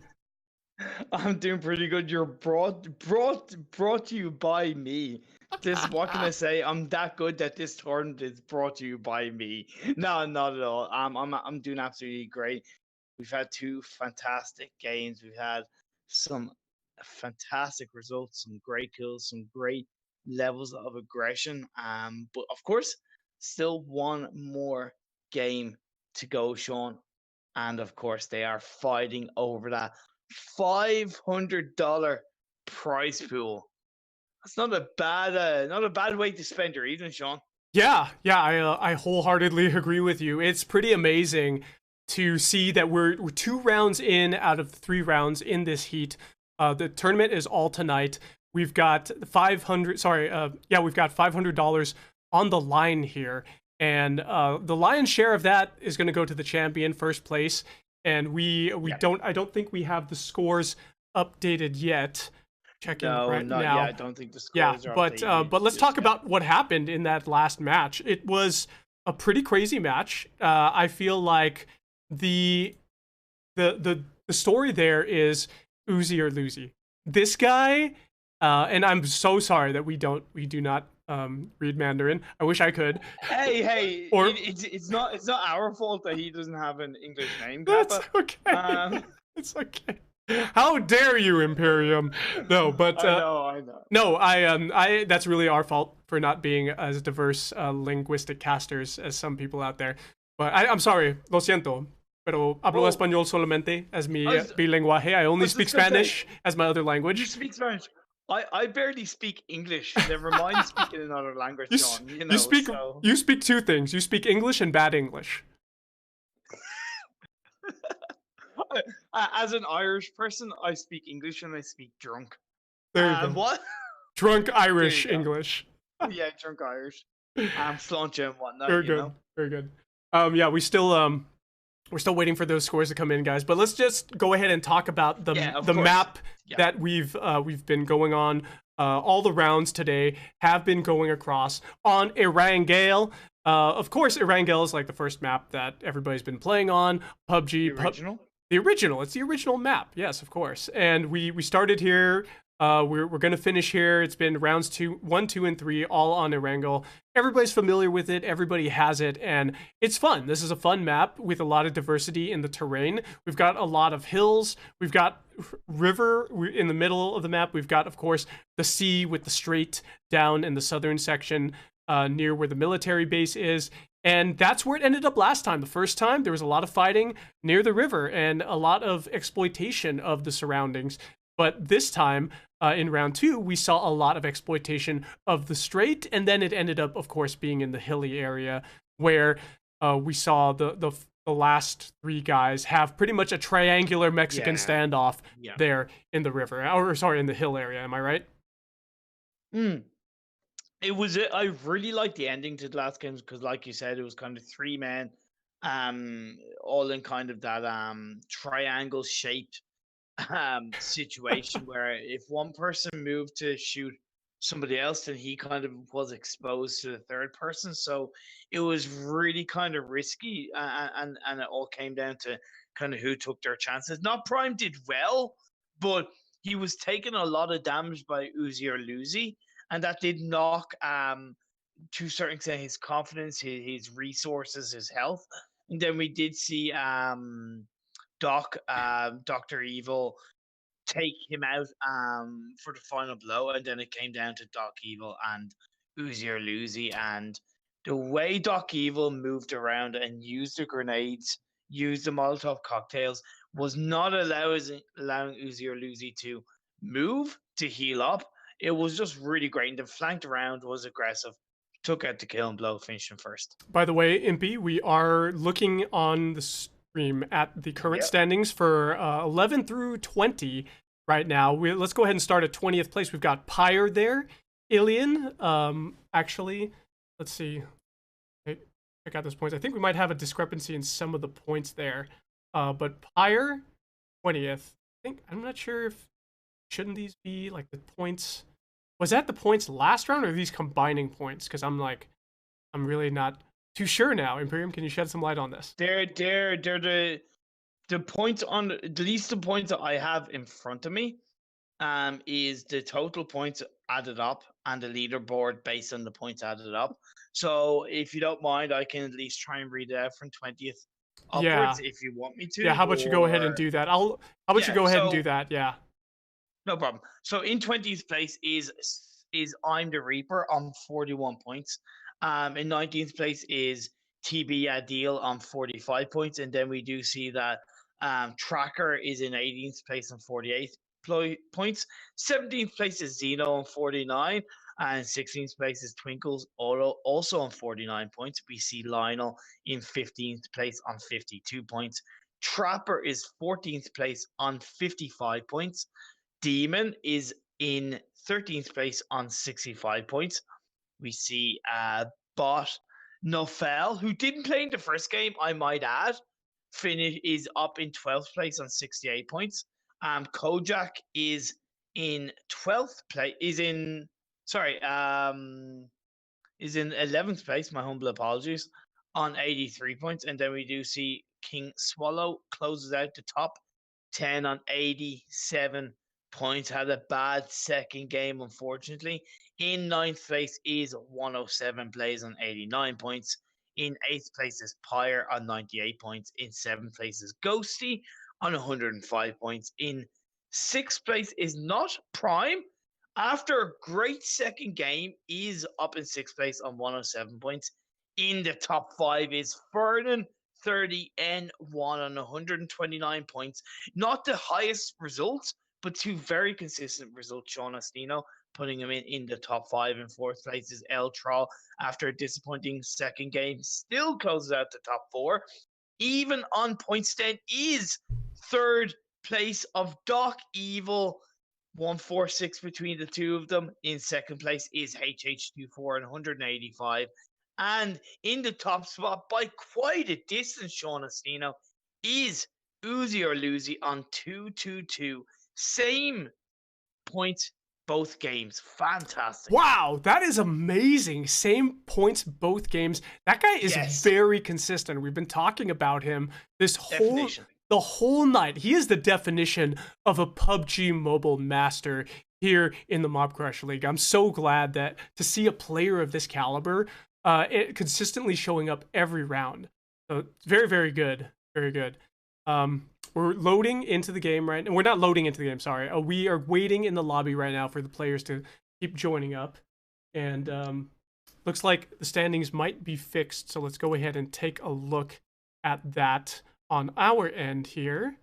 I'm doing pretty good. You're brought to you by me. What can I say? I'm that good that this tournament is brought to you by me. No, not at all. I'm doing absolutely great. We've had two fantastic games. We've had some fantastic results, some great kills, some great levels of aggression. But of course, still one more game to go, Sean. And of course, they are fighting over that $500 prize pool. That's not a bad way to spend your evening, Sean. Yeah, I wholeheartedly agree with you. It's pretty amazing to see that we're 2 rounds in out of 3 rounds in this heat. The tournament is all tonight. We've got we've got $500 on the line here, and the lion's share of that is going to go to the champion, first place. And I don't think we have the scores updated yet. Checking right not now. yet. I don't think the scores are but let's talk about what happened in that last match. It was a pretty crazy match. I feel like the story there is Uzi or Luzi. This guy, and I'm so sorry that we do not read Mandarin. I wish I could. Hey, Or it's not our fault that he doesn't have an English name. that's Kappa. okay. It's okay. How dare you, Imperium? No, but I know. no, I that's really our fault for not being as diverse linguistic casters as some people out there. But I'm sorry, lo siento. Pero hablo español solamente as mi bilinguaje. I only speak Spanish as my other You language. speak Spanish. I barely speak English. Never mind speaking another language, Sean. You speak two things. You speak English and bad English. As an Irish person, I speak English and I speak drunk. There you go. What? Drunk Irish English. Yeah, drunk Irish. Sláinte and whatnot. Very good. Very good. Yeah, we're still waiting for those scores to come in, guys. But let's just go ahead and talk about the map that we've been going on. All the rounds today have been going across on Erangel. Of course, Erangel is like the first map that everybody's been playing on. PUBG. The original? The original. It's the original map. Yes, of course. And we started here. We're gonna finish here. It's been rounds 1, 2, and 3, all on Erangel. Everybody's familiar with it. Everybody has it, and it's fun. This is a fun map with a lot of diversity in the terrain. We've got a lot of hills. We've got river in the middle of the map. We've got, of course, the sea with the strait down in the southern section near where the military base is. And that's where it ended up last time. The first time, there was a lot of fighting near the river and a lot of exploitation of the surroundings. But this time, in round 2, we saw a lot of exploitation of the strait, and then it ended up, of course, being in the hilly area where we saw the last 3 guys have pretty much a triangular Mexican standoff there in the river, or sorry, in the hill area. Am I right? I really liked the ending to the last games because, like you said, it was kind of 3 men, all in kind of that triangle shaped situation where if one person moved to shoot somebody else, then he kind of was exposed to the third person. So it was really kind of risky, and it all came down to kind of who took their chances. Not Prime did well, but he was taking a lot of damage by Uzi or Luzi, and that did knock to a certain extent his confidence, his resources, his health. And then we did see Dr. Evil take him out for the final blow, and then it came down to Doc Evil and Uzi or Luzi. And the way Doc Evil moved around and used the grenades, used the Molotov cocktails, was not allowing Uzi or Luzi to move, to heal up. It was just really great. And the flanked around, was aggressive, took out the kill and blow, finishing first. By the way, Impy, we are looking on the stream at the current standings for 11 through 20 right now. Let's go ahead and start at 20th place. We've got Pyre there. Ilian, actually, let's see. check out those points. I think we might have a discrepancy in some of the points there. But Pyre 20th. I'm not sure if shouldn't these be like the points. Was that the points last round or are these combining points? Because I'm really not too sure now. Imperium, can you shed some light on this? They're the points on at least the points that I have in front of me is the total points added up and the leaderboard based on the points added up. So if you don't mind, I can at least try and read it out from 20th Yeah. upwards if you want me Yeah, to, how about you go ahead and or do that? How about you yeah. go ahead and do So that? Yeah. no problem. So in 20th place is I'm the Reaper on 41 points. In 19th place is TB Adil on 45 points, and then we do see that Tracker is in 18th place on 48 points. 17th place is Zeno on 49, and 16th place is Twinkles also on 49 points. We see Lionel in 15th place on 52 points. Trapper is 14th place on 55 points. Demon is in 13th place on 65 points. We see Bot Nofel, who didn't play in the first game, I might add, is up in 12th place on 68 points. Kojak is in 12th place, is in 11th place, my humble apologies, on 83 points. And then we do see King Swallow closes out the top 10 on 87 points. Had a bad second game, unfortunately. In ninth place is 107 plays on 89 points. In eighth place is Pyre on 98 points. In seventh place is Ghosty on 105 points. In sixth place is Not Prime. After a great second game, is up in sixth place on 107 points. In the top five is Fernan 30N1 on 129 points. Not the highest results, but two very consistent results. Sean Astino putting him in the top five. In fourth place is El Troll after a disappointing second game. Still closes out the top four. Even on point stand is third place of Doc Evil. 146 between the two of them. In second place is HH24 and 185. And in the top spot by quite a distance, Sean Astino, is Uzi or Luzi on 222. Same points both games. Fantastic. Wow, that is amazing. Same points both games. That guy is Yes. very consistent. We've been talking about him this Definition. the whole night. He is the definition of a PUBG Mobile master here in the Mobcrush League. I'm so glad that to see a player of this caliber consistently showing up every round. So very, very good. Very good. We're loading into the game right now. We're not loading into the game, sorry. We are waiting in the lobby right now for the players to keep joining up. And looks like the standings might be fixed. So let's go ahead and take a look at that on our end here.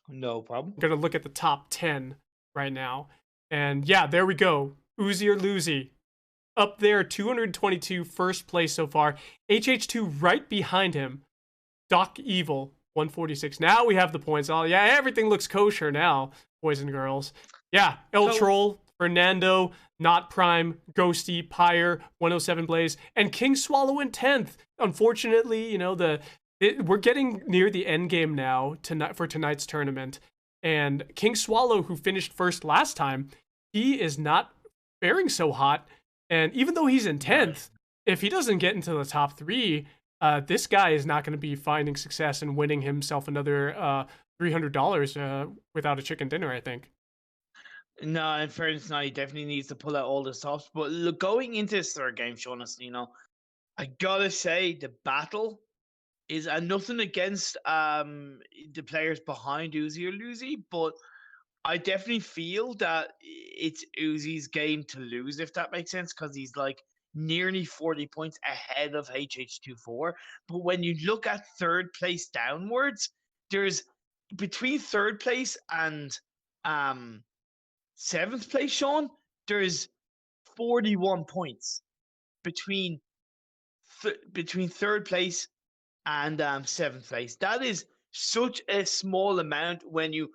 No problem. I'm going to look at the top 10 right now. And yeah, there we go. Uzi or Luzi. Up there, 222, first place so far. HH2 right behind him. Doc Evil, 146. Now we have the points. Oh, yeah, everything looks kosher now, boys and girls. Yeah, El Troll, Fernando, Not Prime, Ghosty, Pyre, 107 Blaze, and King Swallow in 10th. Unfortunately, you know, we're getting near the end game now for tonight's tournament. And King Swallow, who finished first last time, he is not faring so hot. And even though he's in 10th, if he doesn't get into the top 3, this guy is not going to be finding success and winning himself another $300 without a chicken dinner, I think. No, in fairness, no, he definitely needs to pull out all the stops. But look, going into this third game, Sean Astino, I gotta say the battle is nothing against the players behind Uzi or Luzi, but I definitely feel that it's Uzi's game to lose, if that makes sense, because he's like nearly 40 points ahead of HH24. But when you look at third place downwards, there's between third place and seventh place, Sean, there's 41 points between between third place and seventh place. That is such a small amount when you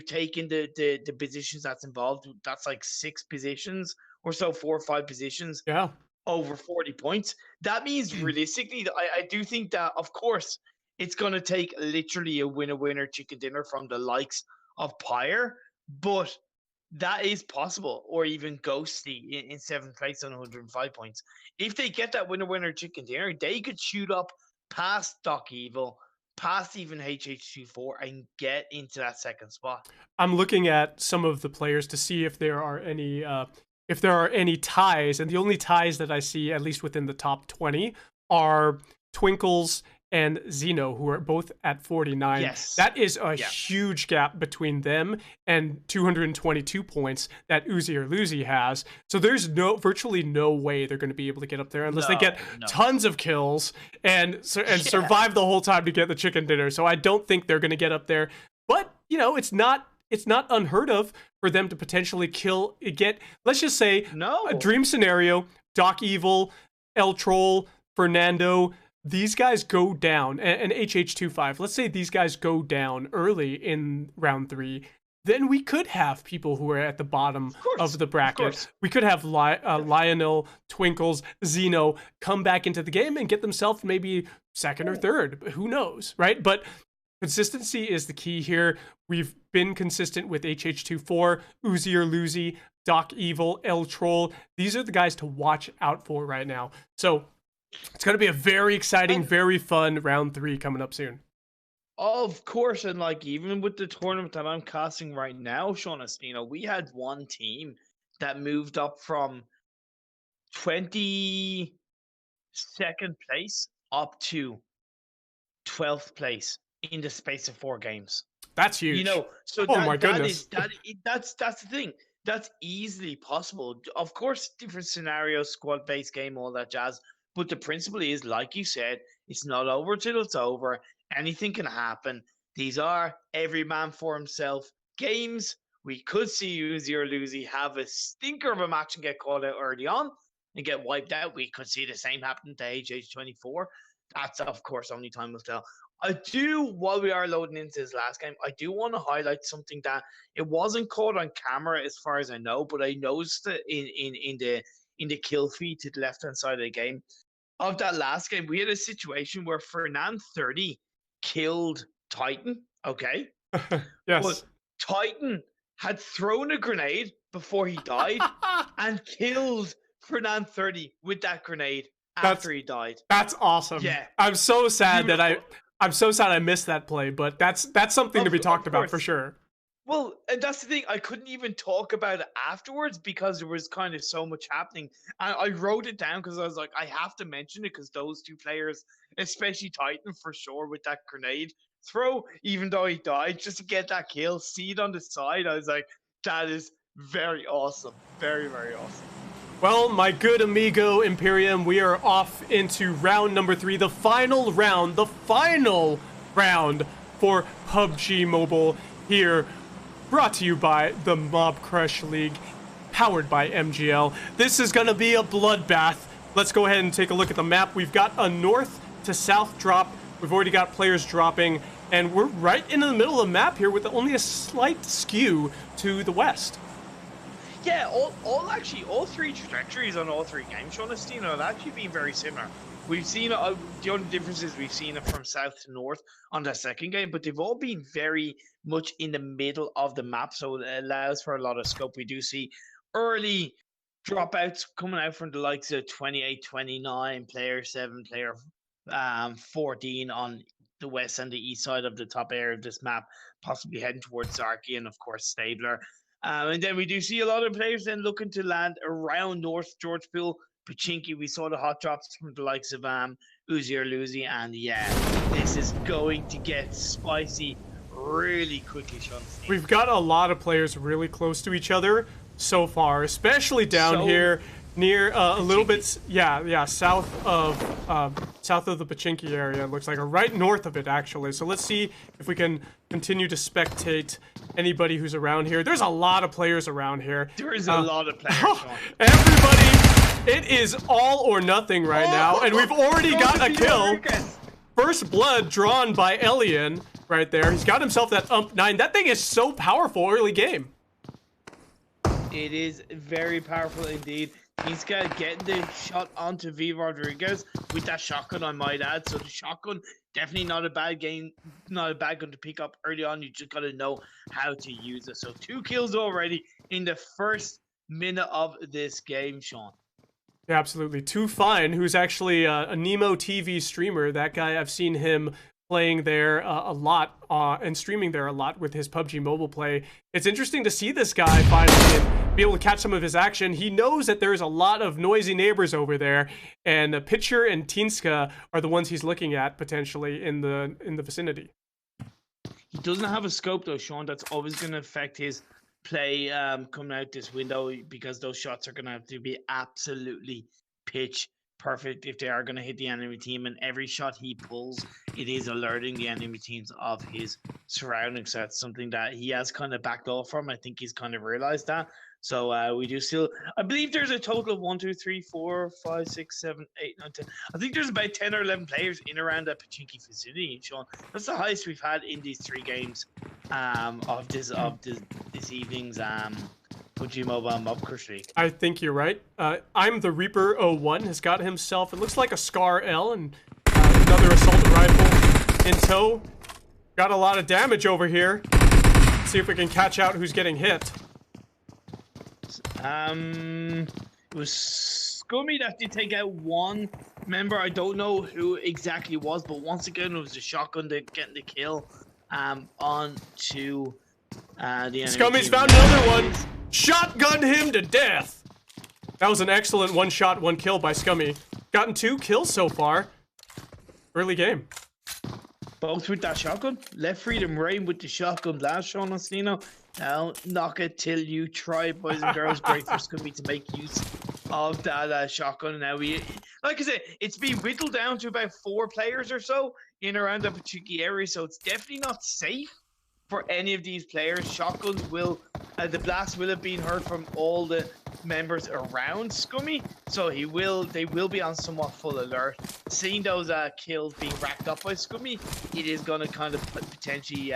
take in the positions that's involved. That's like 6 positions or so, 4 or 5 positions. Yeah. over 40 points. That means realistically, I do think that, of course, it's going to take literally a winner chicken dinner from the likes of Pyre, but that is possible, or even Ghosty in seventh place on 105 points. If they get that winner chicken dinner, they could shoot up past Doc Evil, past even HH24, and get into that second spot. I'm looking at some of the players to see if there are any ties, and the only ties that I see, at least within the top 20, are Twinkles and Zeno, who are both at 49. Yes. That is a huge gap between them and 222 points that Uzi or Luzi has. So there's virtually no way they're going to be able to get up there unless they get tons of kills and survive the whole time to get the chicken dinner. So I don't think they're going to get up there. But, you know, it's not unheard of for them to potentially let's just say, a dream scenario, Doc Evil, El Troll, Fernando, these guys go down, and HH25, let's say these guys go down early in round 3, then we could have people who are at the bottom of the bracket. We could have Lionel, Twinkles, Zeno come back into the game and get themselves maybe second or third. Who knows, right? But consistency is the key here. We've been consistent with HH24, Uzi or Luzi, Doc Evil, El Troll. These are the guys to watch out for right now. So it's going to be a very exciting, very fun round 3 coming up soon. Of course, and like even with the tournament that I'm casting right now, Seamus, you know, we had one team that moved up from 22nd place up to 12th place in the space of 4 games. That's huge. You know, so my goodness. That's the thing. That's easily possible. Of course, different scenarios, squad-based game, all that jazz. But the principle is, like you said, it's not over till it's over. Anything can happen. These are every man for himself games. We could see Uzi or Luzi have a stinker of a match and get called out early on and get wiped out. We could see the same happen to HH24. That's, of course, only time will tell. While we are loading into this last game, I do want to highlight something that it wasn't caught on camera as far as I know, but I noticed it in the kill feed to the left-hand side of the game. Of that last game, we had a situation where Fernand 30 killed Titan, okay? Yes. But Titan had thrown a grenade before he died and killed Fernand 30 with that grenade after he died. That's awesome. Yeah. I'm so sad I'm so sad I missed that play, but that's something to be talked about for sure. Well, and that's the thing. I couldn't even talk about it afterwards because there was kind of so much happening. And I wrote it down because I was like, I have to mention it because those two players, especially Titan for sure, with that grenade throw, even though he died, just to get that kill, see it on the side. I was like, that is very awesome. Very, very awesome. Well, my good amigo Imperium, we are off into round number 3, the final round for PUBG Mobile here. Brought to you by the Mobcrush League, powered by MGL. This is going to be a bloodbath. Let's go ahead and take a look at the map. We've got a north to south drop. We've already got players dropping, and we're right in the middle of the map here with only a slight skew to the west. Yeah, all 3 trajectories on all 3 games, Seamus, have actually been very similar. We've seen the only difference is we've seen it from south to north on the second game, but they've all been very much in the middle of the map, so it allows for a lot of scope. We do see early dropouts coming out from the likes of 28, 29, player 7, player 14 on the west and the east side of the top area of this map, possibly heading towards Zarky and, of course, Stabler. And then we do see a lot of players then looking to land around North George Pool, Pachinki. We saw the hot drops from the likes of Uzi or Luzi, and yeah, this is going to get spicy really quickly, Sean. We've got a lot of players really close to each other so far, especially down here near a little bit, south of the Pachinki area. It looks like, or right north of it actually. So let's see if we can continue to spectate anybody who's around here. There's a lot of players around here. There is a lot of players, Sean. Everybody, it is all or nothing right now, and we've already got a kill. First blood drawn by Elian right there. He's got himself that UMP-9. That thing is so powerful early game. It is very powerful indeed. He's getting the shot onto V Rodriguez with that shotgun, I might add. So the shotgun, definitely not a bad game, not a bad gun to pick up early on. You just got to know how to use it. So 2 kills already in the first minute of this game, Sean. Yeah, absolutely. Too Fine, who's actually a Nemo TV streamer. That guy, I've seen him playing there a lot and streaming there a lot with his PUBG Mobile play. It's interesting to see this guy finally and be able to catch some of his action. He knows that there's a lot of noisy neighbors over there, and Pitcher and Tinska are the ones he's looking at potentially in the vicinity. He doesn't have a scope though, Sean. That's always going to affect his play coming out this window, because those shots are going to have to be absolutely pitch perfect if they are going to hit the enemy team. And every shot he pulls, it is alerting the enemy teams of his surroundings. So that's something that he has kind of backed off from. I think he's kind of realized that. So we do still, I believe there's a total of 1, 2, 3, 4, 5, 6, 7, 8, 9, 10. I think there's about 10 or 11 players in around that Pachinki vicinity, Sean. That's the highest we've had in these 3 games of this evening's PUBG Mobile Mobcrush League. I think you're right. I'm the Reaper 01 has got himself, it looks like a Scar L, and another assault rifle in tow. Got a lot of damage over here. Let's see if we can catch out who's getting hit. It was Scummy that did take out one member. I don't know who exactly it was, but once again, it was a shotgun that getting the kill onto the enemy. Scummy's found another one. Shotgunned him to death. That was an excellent 1-shot, 1-kill by Scummy. Gotten 2 kills so far. Early game. Both with that shotgun. Left freedom right with the shotgun blast, Sean Oslino. Now, knock it till you try, boys and girls. Great for Scummy to make use of that shotgun. Now, like I said, it's been whittled down to about 4 players or so in around the Pachinki area, so it's definitely not safe for any of these players. Shotguns will, the blast will have been heard from all the members around Scummy, so they will be on somewhat full alert. Seeing those kills being racked up by Scummy, it is going to kind of potentially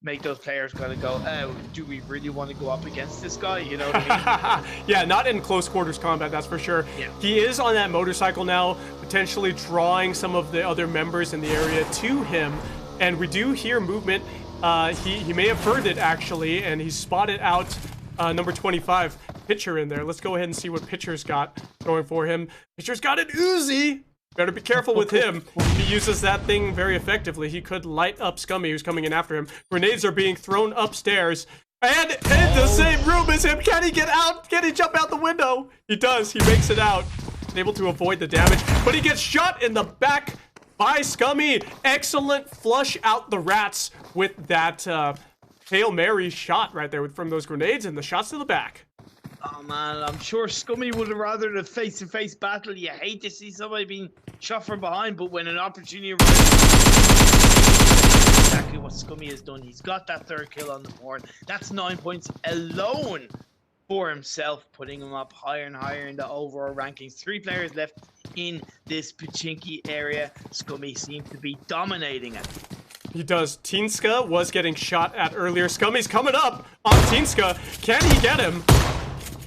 make those players kind of go, oh, do we really want to go up against this guy? You know what I mean? Yeah, not in close quarters combat, that's for sure. Yeah. He is on that motorcycle now, potentially drawing some of the other members in the area to him, and we do hear movement. He may have heard it actually, and he's spotted out number 25, Pitcher, in there. Let's go ahead and see what Pitcher's got going for him. Pitcher's got an Uzi. Better be careful with him. He uses that thing very effectively. He could light up Scummy, who's coming in after him. Grenades are being thrown upstairs. And in the same room as him. Can he get out? Can he jump out the window? He does. He makes it out. He's able to avoid the damage. But he gets shot in the back by Scummy. Excellent flush out the rats with that Hail Mary shot right there from those grenades and the shots to the back. Oh man, I'm sure Scummy would have rather the face-to-face battle. You hate to see somebody being shot from behind, but when an opportunity arises, exactly what Scummy has done. He's got that 3rd kill on the board. That's 9 points alone for himself, putting him up higher and higher in the overall rankings. 3 players left in this Pachinki area. Scummy seems to be dominating it. He does. Tinska was getting shot at earlier. Scummy's coming up on Tinska. Can he get him?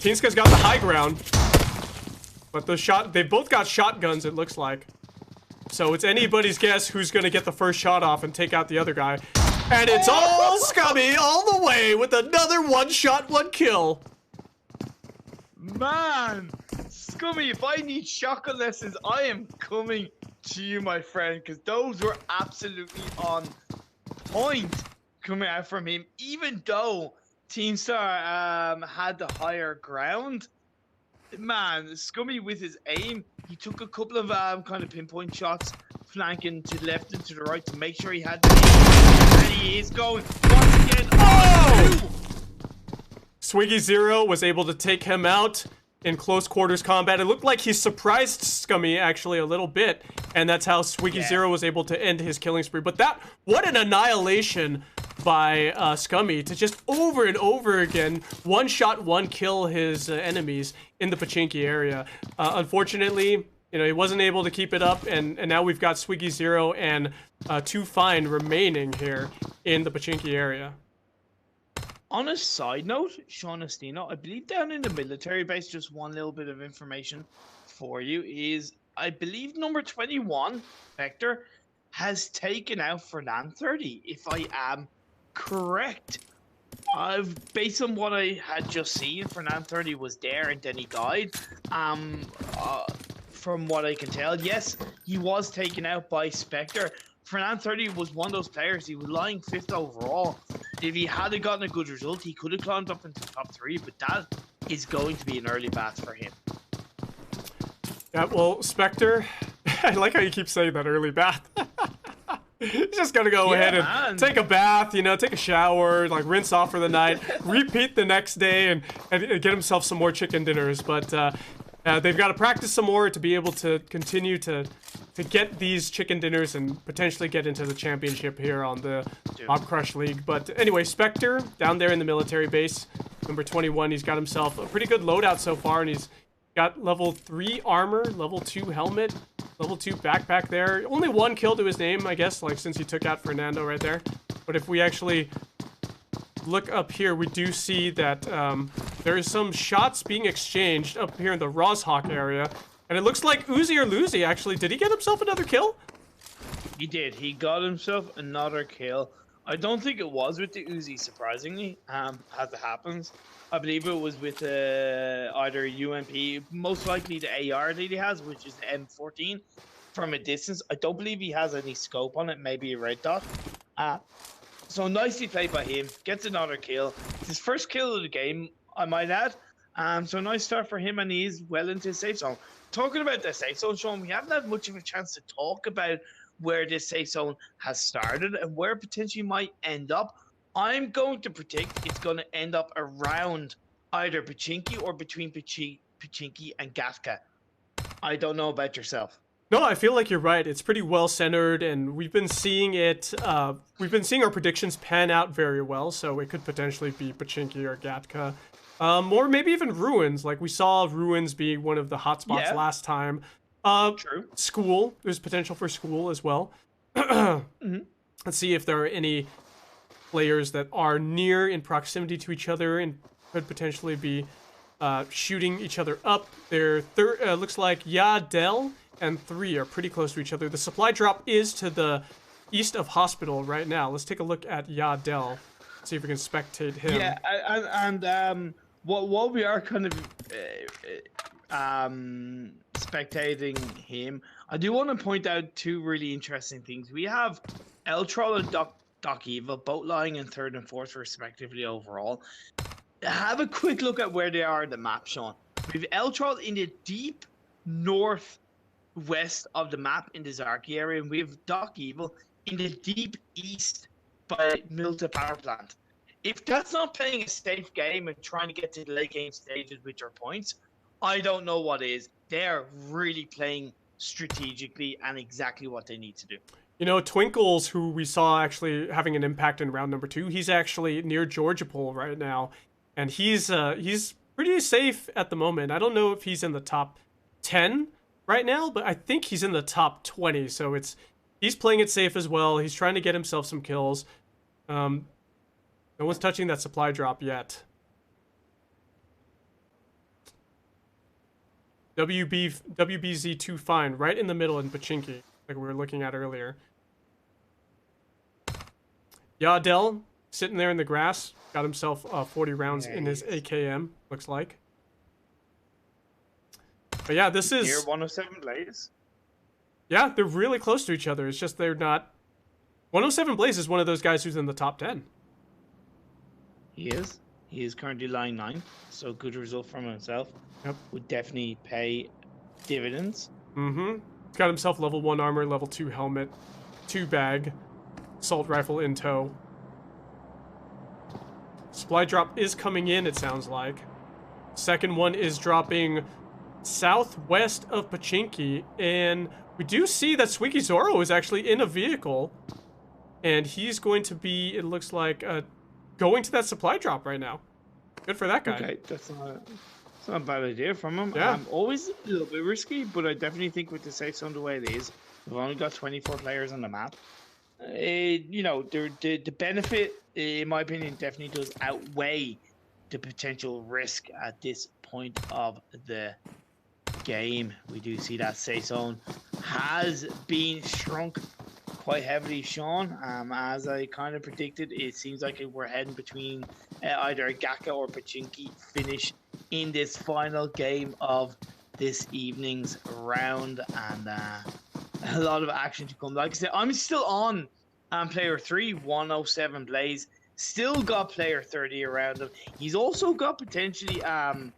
Tinska's got the high ground. But they both got shotguns, it looks like. So it's anybody's guess who's going to get the first shot off and take out the other guy. And it's all Scummy all the way with another 1-shot, 1-kill. Man, Scummy, if I need shotgun lessons, I am coming to you, my friend, because those were absolutely on point coming out from him. Even though Teamstar had the higher ground, man, Scummy with his aim, he took a couple of kind of pinpoint shots, flanking to the left and to the right to make sure he had the aim. And he is going once again. Oh! Swiggy Zero was able to take him out in close quarters combat. It looked like he surprised Scummy actually a little bit, and that's how Swiggy Zero was able to end his killing spree. But what an annihilation by Scummy to just over and over again 1-shot, 1-kill his enemies in the Pachinki area. Unfortunately, you know, he wasn't able to keep it up, and now we've got Swiggy Zero and Too Fine remaining here in the Pachinki area. On a side note, Sean Estino, I believe down in the military base, just one little bit of information for you is I believe number 21, Vector, has taken out Fernan 30, if I am correct. I've based on what I had just seen, Fernan 30 was there and then he died. Um, uh, from what I can tell, yes, he was taken out by Spectre. Fernan 30 was one of those players. He was lying fifth overall. If he had gotten a good result, he could have climbed up into the top three. But that is going to be an early bath for him. Yeah, well, Spectre, I like how you keep saying that early bath. He's just gonna go ahead and take a bath, you know, take a shower, like rinse off for the night, repeat the next day, and get himself some more chicken dinners. But they've got to practice some more to be able to continue to get these chicken dinners and potentially get into the championship here on the Mobcrush League. But anyway, Spectre down there in the military base, number 21. He's got himself a pretty good loadout so far, and he's got level 3 armor, level 2 helmet, level 2 backpack there. Only 1 kill to his name, I guess, like since he took out Fernando right there. But if we actually look up here, we do see that there is some shots being exchanged up here in the Roshawk area. And it looks like Uzi or Luzi, actually. Did he get himself another kill? He did. He got himself another kill. I don't think it was with the Uzi, surprisingly, as it happens. I believe it was with either UMP, most likely the AR that he has, which is the M14, from a distance. I don't believe he has any scope on it, maybe a red dot. So nicely played by him. Gets another kill. It's his first kill of the game, I might add. So nice start for him, and he's well into the safe zone. Talking about the safe zone, Sean, we haven't had much of a chance to talk about where this safe zone has started and where it potentially might end up. I'm going to predict it's going to end up around either Pachinki or between Pachinki and Gatka. I don't know about yourself. No, I feel like you're right. It's pretty well centered, and we've been seeing it. We've been seeing our predictions pan out very well, so it could potentially be Pachinki or Gatka. Or maybe even Ruins. Like we saw Ruins be one of the hotspots last time. True. School. There's potential for School as well. Let's see if there are any players that are near in proximity to each other and could potentially be shooting each other up. There looks like Yadel and 3 are pretty close to each other. The supply drop is to the east of Hospital right now. Let's take a look at Yadel. See if we can spectate him. Yeah, and what we are kind of spectating him, I do want to point out 2 really interesting things. We have El Troll and Doc Evil both lying in 3rd and 4th respectively overall. Have a quick look at where they are in the map, Sean. We have El Troll in the deep northwest of the map in the Zarki area, and we have Doc Evil in the deep east by Milta Power Plant. If that's not playing a safe game and trying to get to the late game stages with your points, I don't know what is. They're really playing strategically and exactly what they need to do. You know, Twinkles, who we saw actually having an impact in round number 2, he's actually near Georgiapol right now, and he's pretty safe at the moment. I don't know if he's in the top 10 right now, but I think he's in the top 20. So he's playing it safe as well. He's trying to get himself some kills. No one's touching that supply drop yet. WBZ2 fine, right in the middle in Pachinki, like we were looking at earlier. Yadel, sitting there in the grass, got himself 40 rounds in his AKM, looks like. But yeah, this is... Near 107 Blaze? Yeah, they're really close to each other. It's just they're not... 107 Blaze is one of those guys who's in the top 10. He is. He is currently lying 9, so good result from himself. Yep. Would definitely pay dividends. Mm-hmm. He's got himself level 1 armor, level 2 helmet, 2 bag, assault rifle in tow. Supply drop is coming in, it sounds like. Second one is dropping southwest of Pachinki, and we do see that Swiggy Zoro is actually in a vehicle, and he's going to be, it looks like, going to that supply drop right now. Good for that guy. Okay, that's not a bad idea from him. Yeah. Always a little bit risky, but I definitely think with the safe zone the way it is, we've only got 24 players on the map. You know, the benefit, in my opinion, definitely does outweigh the potential risk at this point of the game. We do see that safe zone has been shrunk quite heavily, Sean. As I kind of predicted, it seems like we're heading between either a Gaka or Pachinki finish in this final game of this evening's round, and a lot of action to come. Like I said, I'm still on player 3, 107 Blaze. Still got player 30 around him. He's also got potentially I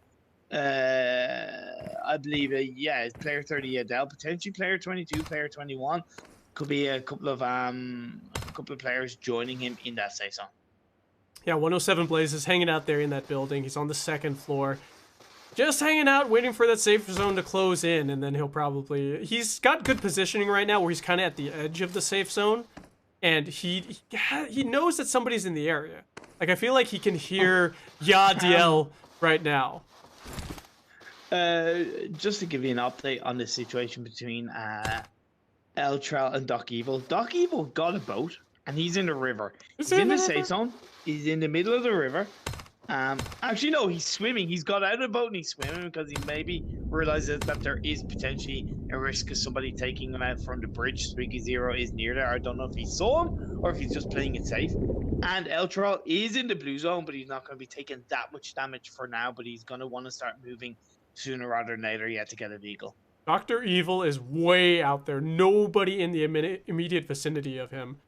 believe, yeah, it's player 30 Adele, potentially player 22, player 21. Could be a couple of players joining him in that safe zone. Yeah, 107 Blaze is hanging out there in that building. He's on the second floor, just hanging out, waiting for that safe zone to close in, and then he'll probably... He's got good positioning right now, where he's kind of at the edge of the safe zone, and he knows that somebody's in the area. Like, I feel like he can hear Yadiel right now. Just to give you an update on the situation between Eltral and Doc Evil. Doc Evil got a boat, and he's in the river. He's in the safe zone. He's in the middle of the river. Actually, no, he's swimming. He's got out of the boat and he's swimming because he maybe realizes that there is potentially a risk of somebody taking him out from the bridge. Squeaky Zero is near there. I don't know if he saw him or if he's just playing it safe. And Eltral is in the blue zone, but he's not going to be taking that much damage for now. But he's going to want to start moving sooner rather than later yet to get a vehicle. Dr. Evil is way out there. Nobody in the immediate vicinity of him.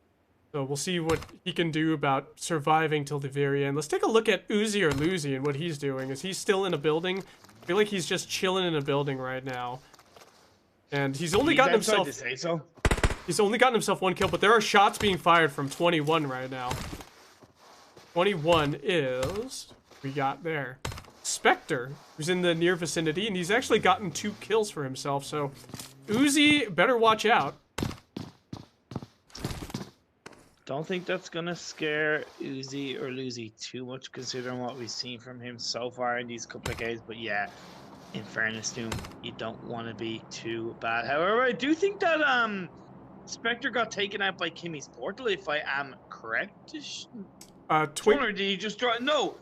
So we'll see what he can do about surviving till the very end. Let's take a look at Uzi or Luzi and what he's doing. Is he still in a building? I feel like he's just chilling in a building right now. And he's only gotten himself... He's only gotten himself 1 kill, but there are shots being fired from 21 right now. 21 is... we got there. Spectre, who's in the near vicinity, and he's actually gotten 2 kills for himself, so Uzi better watch out. Don't think that's gonna scare Uzi or Luzi too much, considering what we've seen from him so far in these couple of games. But yeah, in fairness to him, you don't want to be too bad. However, I do think that Spectre got taken out by Kimmy's portal, if I am correct. Or did he just drive? No,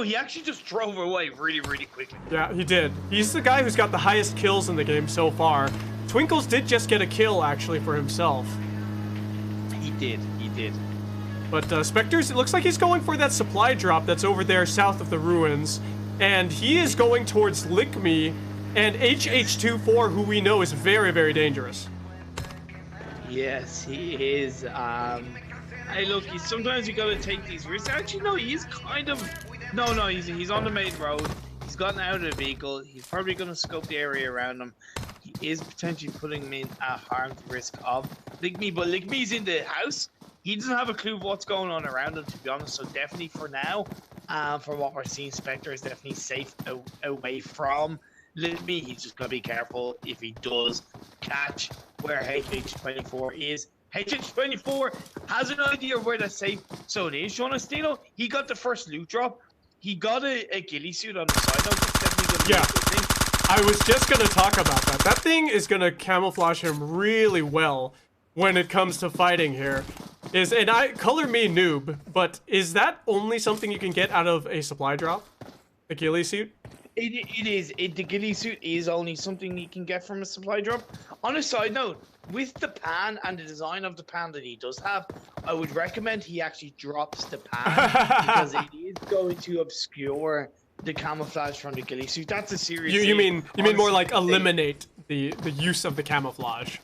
he actually just drove away really, really quickly. Yeah, he did. He's the guy who's got the highest kills in the game so far. Twinkles did just get a kill, actually, for himself. He did. But Spectre's, it looks like he's going for that supply drop that's over there south of the ruins. And he is going towards Lick Me and HH24, who we know is very, very dangerous. Yes, he is. Hey, look, sometimes you gotta take these risks. Actually, no, he's kind of... No, he's on the main road. He's gotten out of the vehicle. He's probably gonna scope the area around him. He is potentially putting him in a harm's risk of Lick Me, but Lick Me's in the house. He doesn't have a clue of what's going on around him, to be honest. So definitely for now, from what we're seeing, Spectre is definitely safe away from Lick Me. He's just gotta be careful if he does catch where HH24 is. HH24 has an idea of where the safe zone is. Sean Estino, he got the first loot drop. He got a ghillie suit on the side. That's definitely gonna be a good thing. I was just going to talk about that. That thing is going to camouflage him really well when it comes to fighting here. Color me noob, but is that only something you can get out of a supply drop? The ghillie suit? It is. The ghillie suit is only something you can get from a supply drop. On a side note, with the pan and the design of the pan that he does have, I would recommend he actually drops the pan because it is going to obscure the camouflage from the ghillie suit. That's a serious You mean more like eliminate the use of the camouflage,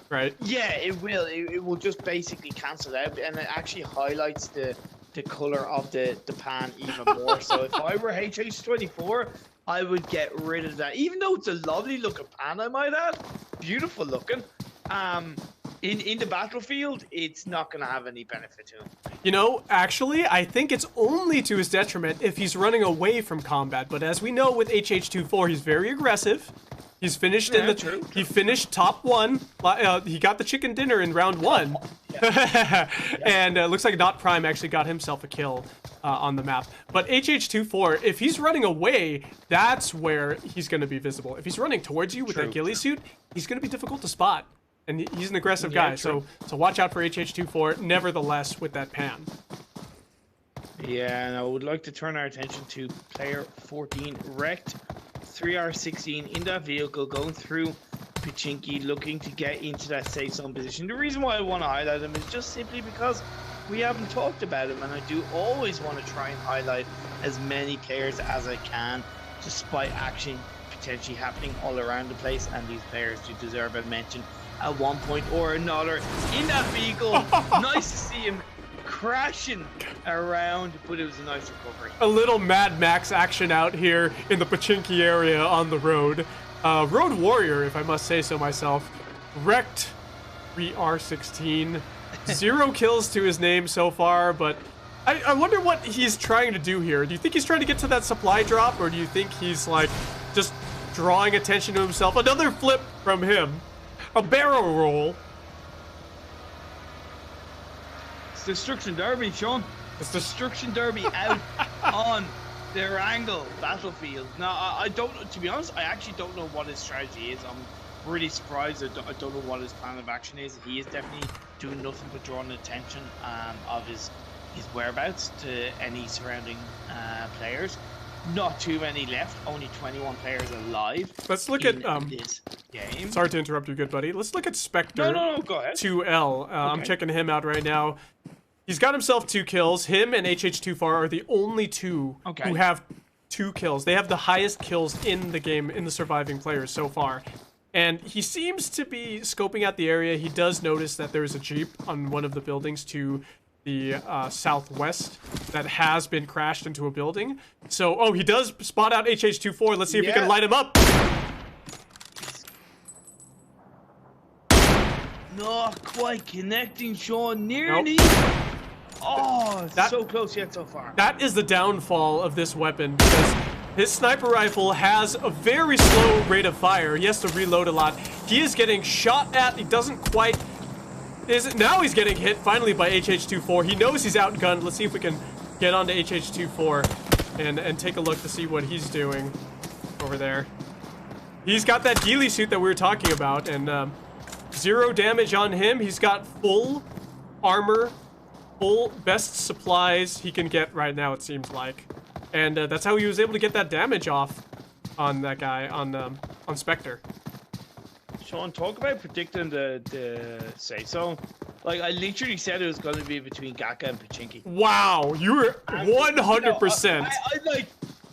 right? Yeah, it will. It will just basically cancel out, and it actually highlights the color of the pan even more. So if I were HH24, I would get rid of that. Even though it's a lovely looking pan, I might add, beautiful looking. In the battlefield, it's not going to have any benefit to him. You know, actually, I think it's only to his detriment if he's running away from combat. But as we know with HH24, he's very aggressive. He's finished true. He finished top 1. He got the chicken dinner in round 1. And looks like Not Prime actually got himself a kill on the map. But HH24, if he's running away, that's where he's going to be visible. If he's running towards you with that ghillie suit, he's going to be difficult to spot. And he's an aggressive Yeah, guy, true. so watch out for HH24, nevertheless, with that pan. Yeah, and I would like to turn our attention to player 14, wrecked 3R16 in that vehicle, going through Pachinki, looking to get into that safe zone position. The reason why I want to highlight him is just simply because we haven't talked about him, and I do always want to try and highlight as many players as I can, despite action potentially happening all around the place, and these players do deserve a mention at one point or another in that vehicle. Nice to see him crashing around, but it was a nice recovery. A little Mad Max action out here in the Pachinki area on the road. Road Warrior, if I must say so myself, wrecked 3R16. 0 kills to his name so far, but I wonder what he's trying to do here. Do you think he's trying to get to that supply drop, or do you think he's like just drawing attention to himself? Another flip from him. A barrel roll. It's Destruction Derby, Sean. It's Destruction Derby out on the Wrangle battlefield. Now, I don't, to be honest, I actually don't know what his strategy is. I'm really surprised. I don't know what his plan of action is. He is definitely doing nothing but drawing attention of his whereabouts to any surrounding players. Not too many left. Only 21 players alive. Let's look at this game. Sorry to interrupt you, good buddy. Let's look at Spectre. No, go ahead. 2L. Okay. I'm checking him out right now. He's got himself 2 kills. Him and HH24 are the only two who have 2 kills. They have the highest kills in the game, in the surviving players so far. And he seems to be scoping out the area. He does notice that there's a Jeep on one of the buildings to the southwest that has been crashed into a building. So, oh, he does spot out HH24. Let's see if he can light him up. Not quite connecting, Sean. Nearly. Nope. Oh, so close yet so far. That is the downfall of this weapon, because his sniper rifle has a very slow rate of fire. He has to reload a lot. He is getting shot at. He doesn't quite... Now he's getting hit finally by HH24. He knows he's outgunned. Let's see if we can get onto HH24 and take a look to see what he's doing over there. He's got that ghillie suit that we were talking about, and 0 damage on him. He's got full armor, full best supplies he can get right now, it seems like. And that's how he was able to get that damage off on that guy, on Spectre. Sean, talk about predicting the safe zone. Like, I literally said it was going to be between Gaka and Pachinki. Wow, you were 100%.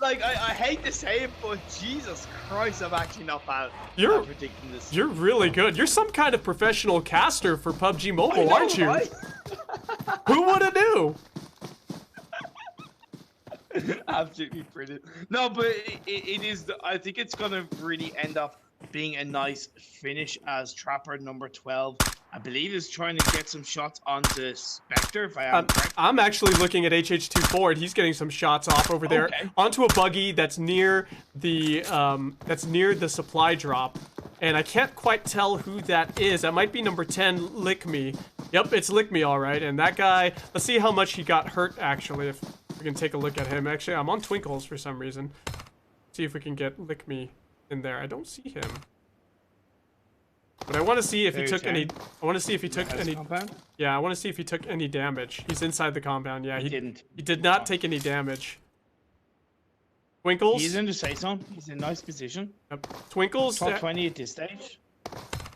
I hate to say it, but Jesus Christ, I'm actually not bad You're at predicting this. You're really good. You're some kind of professional caster for PUBG Mobile, aren't you? Right? Who would have knew? Absolutely brilliant. No, but it is. I think it's going to really end up being a nice finish, as Trapper number 12, I believe, is trying to get some shots onto Spectre, if I am correct. I'm actually looking at HH24, and he's getting some shots off over there onto a buggy that's near the supply drop, and I can't quite tell who that is. That might be number 10, Lick Me. Yep, it's Lick Me, all right. And that guy, let's see how much he got hurt, actually, if we can take a look at him. Actually, I'm on Twinkles for some reason. See if we can get Lick Me in there. I don't see him. But I want to see if he took any... I want to see if he took any... Yeah, I want to see if he took any damage. He's inside the compound. Yeah, he didn't. He did not take any damage. Twinkles? He's in the safe zone. He's in a nice position. Yep. Twinkles... Top 20 at this stage.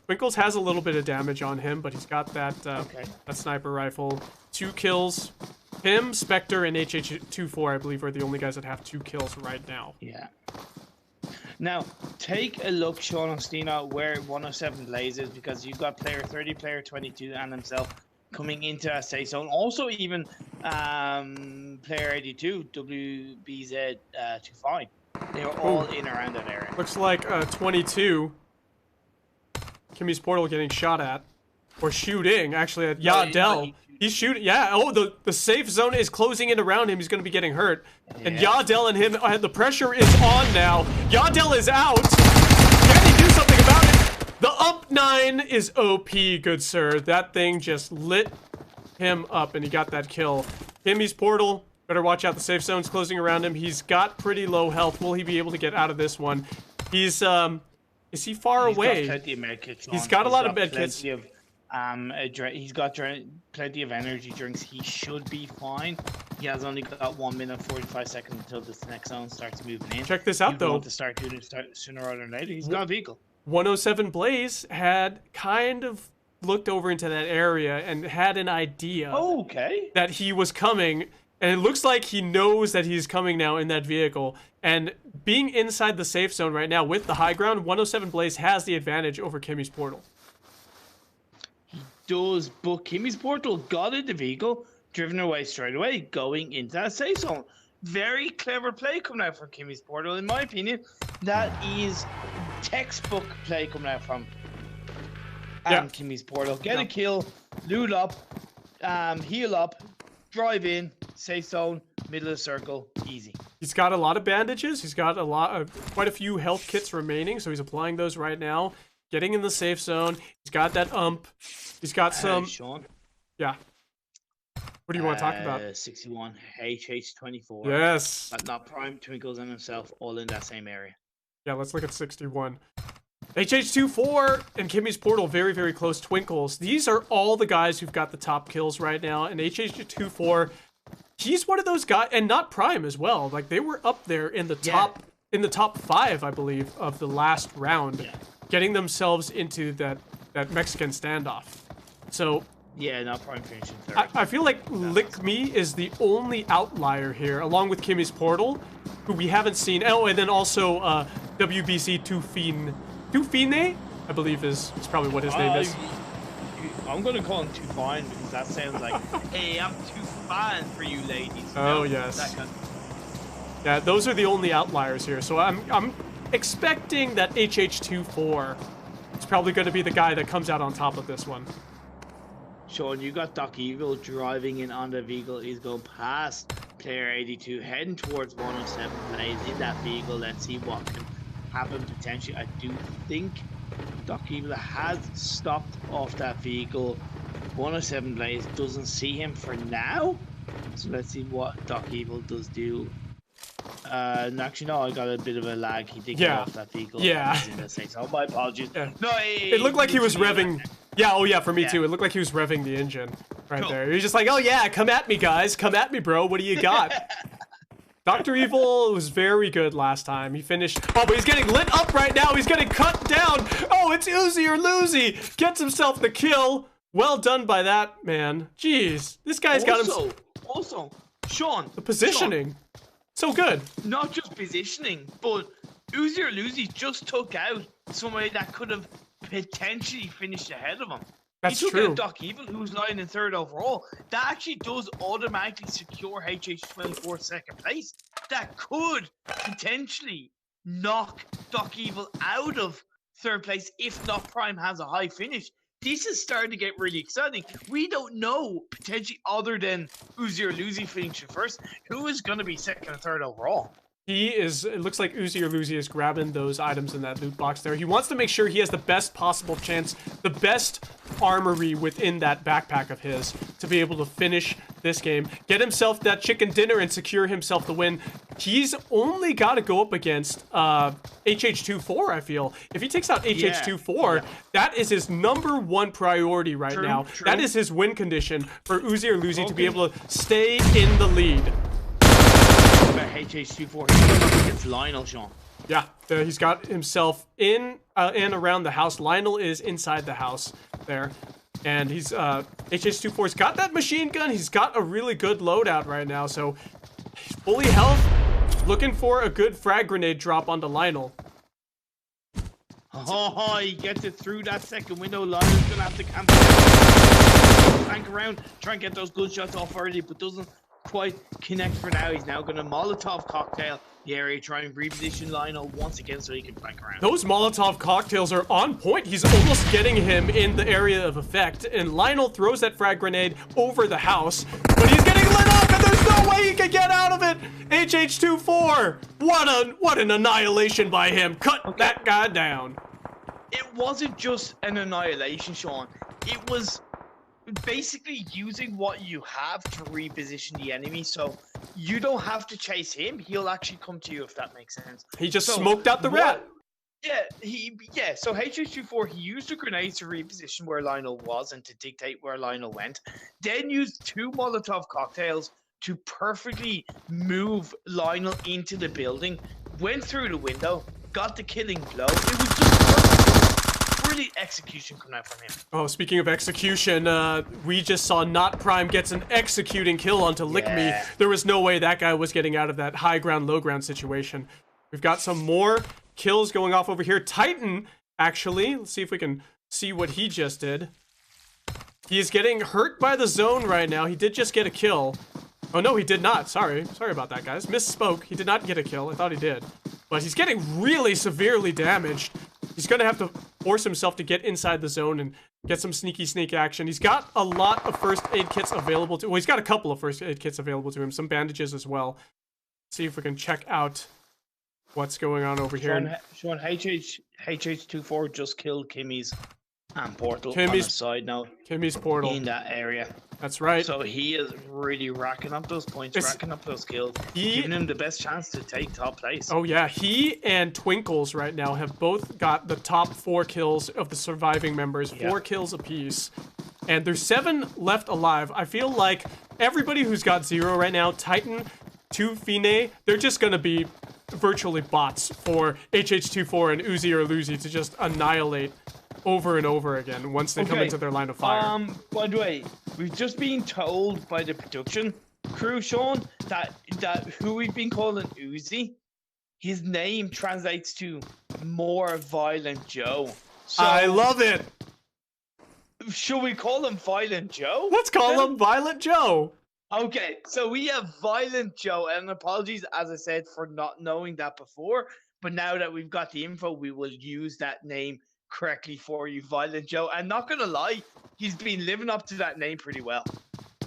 Twinkles has a little bit of damage on him, but he's got that, that sniper rifle. 2 kills. Him, Spectre, and HH24, I believe, are the only guys that have 2 kills right now. Yeah. Now, take a look, Sean and Stina, where 107 Blaze is, because you've got player 30, player 22, and himself coming into a safe zone. Also, even player 82, WBZ25. They were all in around that area. Looks like 22. Kimmy's Portal getting shot at. Or shooting, actually, at Yadel. He's shooting. Yeah, oh, the safe zone is closing in around him. He's going to be getting hurt. Yeah. And Yadel and him, the pressure is on now. Yadel is out. Can he do something about it? The up 9 is OP, good sir. That thing just lit him up, and he got that kill. Kimmy's Portal, better watch out. The safe zone's closing around him. He's got pretty low health. Will he be able to get out of this one? He's Is he far away? He's got plenty of medkits. He's got a lot of medkits. He's got plenty of energy drinks. He should be fine. He has only got 1 minute 45 seconds until this next zone starts moving in. Check this out, though. Want to start doing it sooner rather than later. He's got a vehicle. 107 Blaze had kind of looked over into that area and had an idea that he was coming, and it looks like he knows that he's coming now in that vehicle. And being inside the safe zone right now with the high ground, 107 Blaze has the advantage over Kimmy's Portal. He does, but Kimmy's Portal got in the vehicle, driven away straight away, going into that safe zone. Very clever play coming out from Kimmy's Portal, in my opinion. That is textbook play coming out from Kimmy's Portal. Get a kill, loot up, heal up, drive in, safe zone, middle of the circle, easy. He's got a lot of bandages. He's got quite a few health kits remaining, so he's applying those right now. Getting in the safe zone. He's got that ump. He's got some. Sean. Yeah. What do you want to talk about? 61 HH24. Yes. But not Prime, Twinkles, and himself all in that same area. Yeah, let's look at 61. HH24 and Kimmy's Portal very, very close. Twinkles. These are all the guys who've got the top kills right now. And HH24, he's one of those guys, and not Prime as well. Like, they were up there in the top 5, I believe, of the last round, getting themselves into that Mexican standoff. So yeah, not Prime finishing third. I feel like Lick Me is the only outlier here, along with Kimmy's Portal, who we haven't seen. Oh, and then also WBC Tufine, I believe is probably what his name is. I'm going to call him Tufine because that sounds like, hey, I'm too fine for you ladies. Oh, yes. Yeah, those are the only outliers here. So I'm expecting that HH24 is probably going to be the guy that comes out on top of this one. Sean, you got Doc Evil driving in on the vehicle. He's going past player 82, heading towards 107 Blaze in that vehicle. Let's see what can happen potentially. I do think Doc Evil has stopped off that vehicle. 107 Blaze doesn't see him for now. So let's see what Doc Evil does do. Actually, no, I got a bit of a lag. He did get off that vehicle. Yeah. So my apologies. Yeah. No, it looked like he was revving. Yeah, oh yeah, for me too. It looked like he was revving the engine right there. He was just like, oh yeah, come at me, guys. Come at me, bro. What do you got? Dr. Evil was very good last time. He finished. Oh, but he's getting lit up right now. He's getting cut down. Oh, it's Uzi or Luzi. Gets himself the kill. Well done by that man. Jeez. This guy's got him. Also, Sean. The positioning. So good. Not just positioning, but Uzi or Luzi just took out somebody that could have potentially finished ahead of him. That's he took true. out Doc Evil, who's lying in third overall. That actually does automatically secure HH24 second place. That could potentially knock Doc Evil out of third place if not Prime has a high finish. This is starting to get really exciting. We don't know, potentially other than Uzi or Luzi finishing first, who is going to be second or third overall. It looks like Uzi or Luzi is grabbing those items in that loot box there. He wants to make sure he has the best possible chance, the best armory within that backpack of his to be able to finish this game, get himself that chicken dinner and secure himself the win. He's only got to go up against HH24, I feel. If he takes out HH24, that is his #1 priority right now. True. That is his win condition for Uzi or Luzi to be able to stay in the lead. HH24, he's against Lionel, Sean. Yeah, he's got himself in and around the house. Lionel is inside the house there. And he's, HH24's got that machine gun. He's got a really good loadout right now. So, he's fully health, looking for a good frag grenade drop onto Lionel. Oh, he gets it through that second window. Lionel's gonna have to camp flank around, try and get those good shots off early, but doesn't quite connect for now. He's now gonna Molotov cocktail the area, try and reposition Lionel once again so he can flank around. Those Molotov cocktails are on point. He's almost getting him in the area of effect, and Lionel throws that frag grenade over the house, but he's getting lit up, and there's no way he can get out of it. HH24, what an annihilation by him. Cut that guy down. It wasn't just an annihilation, Sean. It was basically using what you have to reposition the enemy, so you don't have to chase him. He'll actually come to you, if that makes sense. He just smoked out the rat. So HH24, he used a grenade to reposition where Lionel was and to dictate where Lionel went. Then used 2 Molotov cocktails to perfectly move Lionel into the building. Went through the window, got the killing blow. It was just perfect. Brilliant execution coming out from him. Oh, speaking of execution, we just saw Not Prime gets an executing kill onto Lick Me. There was no way that guy was getting out of that high ground, low ground situation. We've got some more kills going off over here. Titan, actually, let's see if we can see what he just did. He is getting hurt by the zone right now. He did just get a kill. Oh, no, he did not. Sorry about that, guys. Misspoke. He did not get a kill. I thought he did. But he's getting really severely damaged. He's going to have to force himself to get inside the zone and get some sneaky sneak action. He's got a lot of first aid kits available to... Well, he's got a couple of first aid kits available to him. Some bandages as well. Let's see if we can check out what's going on over here. Sean, HH24 just killed Kimmy's portal on the side now. Kimmy's portal. In that area. That's right. So he is really racking up those points, racking up those kills, giving him the best chance to take top place. Oh yeah, he and Twinkles right now have both got the top 4 kills of the surviving members, 4 kills apiece. And there's 7 left alive. I feel like everybody who's got 0 right now, Titan, 2 Fine, they're just gonna be virtually bots for HH24 and Uzi or Luzi to just annihilate over and over again once they come into their line of fire. By the way, we've just been told by the production crew, Sean, that who we've been calling Uzi, his name translates to More Violent Joe. So, I love it. Should we call him Violent Joe? Let's call him Violent Joe. Okay, so we have Violent Joe, and apologies, as I said, for not knowing that before, but now that we've got the info, we will use that name correctly for you, Violent Joe. And not gonna lie, he's been living up to that name pretty well.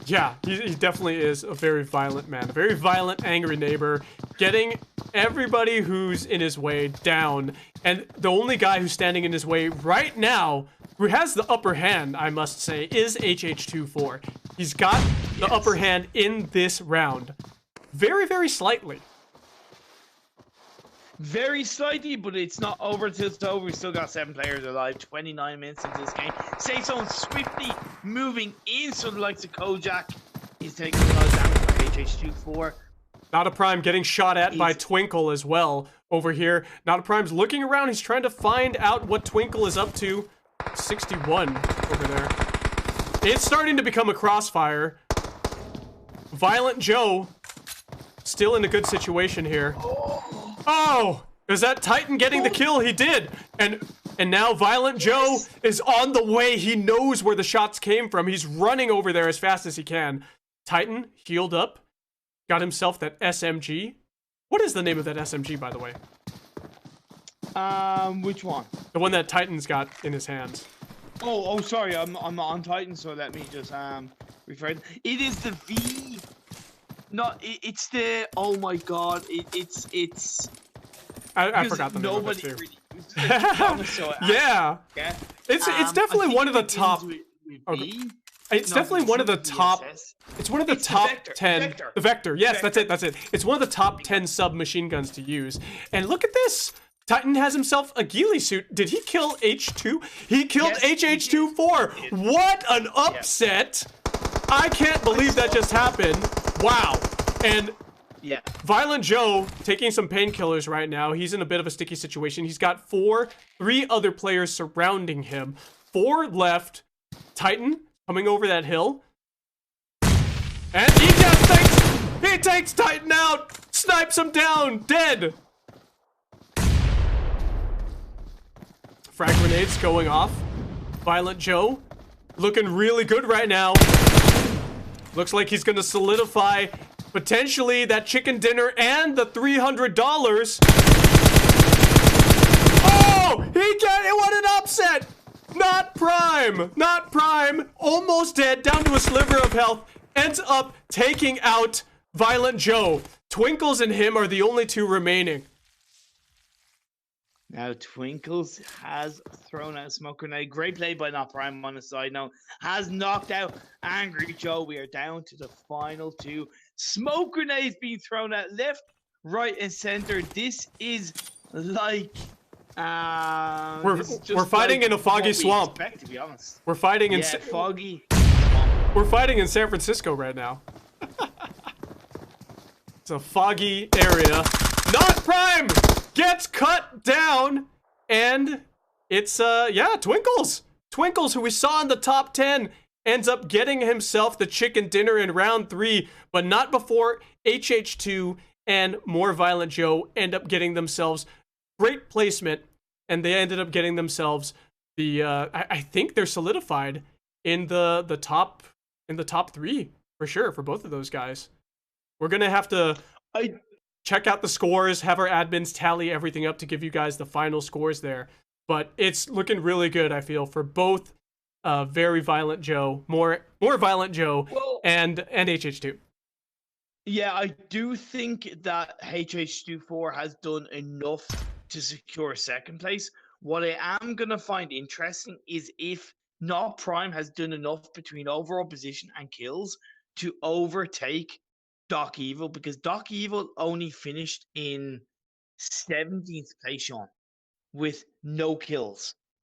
Yeah, he definitely is a very violent man, a very violent, angry neighbor, getting everybody who's in his way down. And the only guy who's standing in his way right now, who has the upper hand, I must say, is HH24. He's got the upper hand in this round. Very, very slightly. Very slightly, but it's not over till it's over. We still got 7 players alive, 29 minutes into this game. Safe Zone swiftly moving in, so the likes of Kojak is taking a lot of damage for HH24. Not a Prime getting shot at by Twinkle as well over here. Not a Prime's looking around. He's trying to find out what Twinkle is up to. 61 over there. It's starting to become a crossfire. Violent Joe still in a good situation here. Oh, is that Titan getting the kill? He did. And now Violent Joe is on the way. He knows where the shots came from. He's running over there as fast as he can. Titan healed up. Got himself that SMG. What is the name of that SMG, by the way? Which one? The one that Titan's got in his hands. Oh, sorry. I'm on Titan, so let me just refer. It is the V. No, it's the. Oh my God! It's. I forgot the name of it too. Yeah. It's definitely one of the top. It's definitely one of the top. It's one of the top 10. The Vector. Yes, that's it. It's one of the top 10 submachine guns to use. And look at this. Titan has himself a ghillie suit. Did he kill H2? He killed HH24. What an upset. I can't believe that just happened. Wow. And Violent Joe taking some painkillers right now. He's in a bit of a sticky situation. He's got 3 other players surrounding him. 4 left. Titan coming over that hill. And he takes Titan out. Snipes him down. Dead. Frag grenades going off. Violent Joe looking really good right now. Looks like he's going to solidify potentially that chicken dinner and the $300. Oh, he got it. What an upset. Not Prime, almost dead, down to a sliver of health, ends up taking out Violent Joe. Twinkles and him are the only 2 remaining. Now Twinkles has thrown out a smoke grenade. Great play by Not Prime on the side now. Has knocked out Angry Joe. We are down to the final 2. Smoke grenades being thrown out left, right, and center. This is like We're fighting in a foggy swamp. Expect, to be honest. We're fighting in foggy. We're fighting in San Francisco right now. It's a foggy area. Not Prime gets cut down, and it's Twinkles. Twinkles, who we saw in the top 10, ends up getting himself the chicken dinner in round 3, but not before HH2 and More Violent Joe end up getting themselves great placement, and they ended up getting themselves the I think they're solidified in the top 3 for sure for both of those guys. We're gonna have to check out the scores, have our admins tally everything up to give you guys the final scores there. But it's looking really good, I feel, for both Very Violent Joe, more Violent Joe, and HH2. Yeah, I do think that HH24 has done enough to secure second place. What I am going to find interesting is if Not Prime has done enough between overall position and kills to overtake Doc Evil, because Doc Evil only finished in 17th place, Sean, with no kills.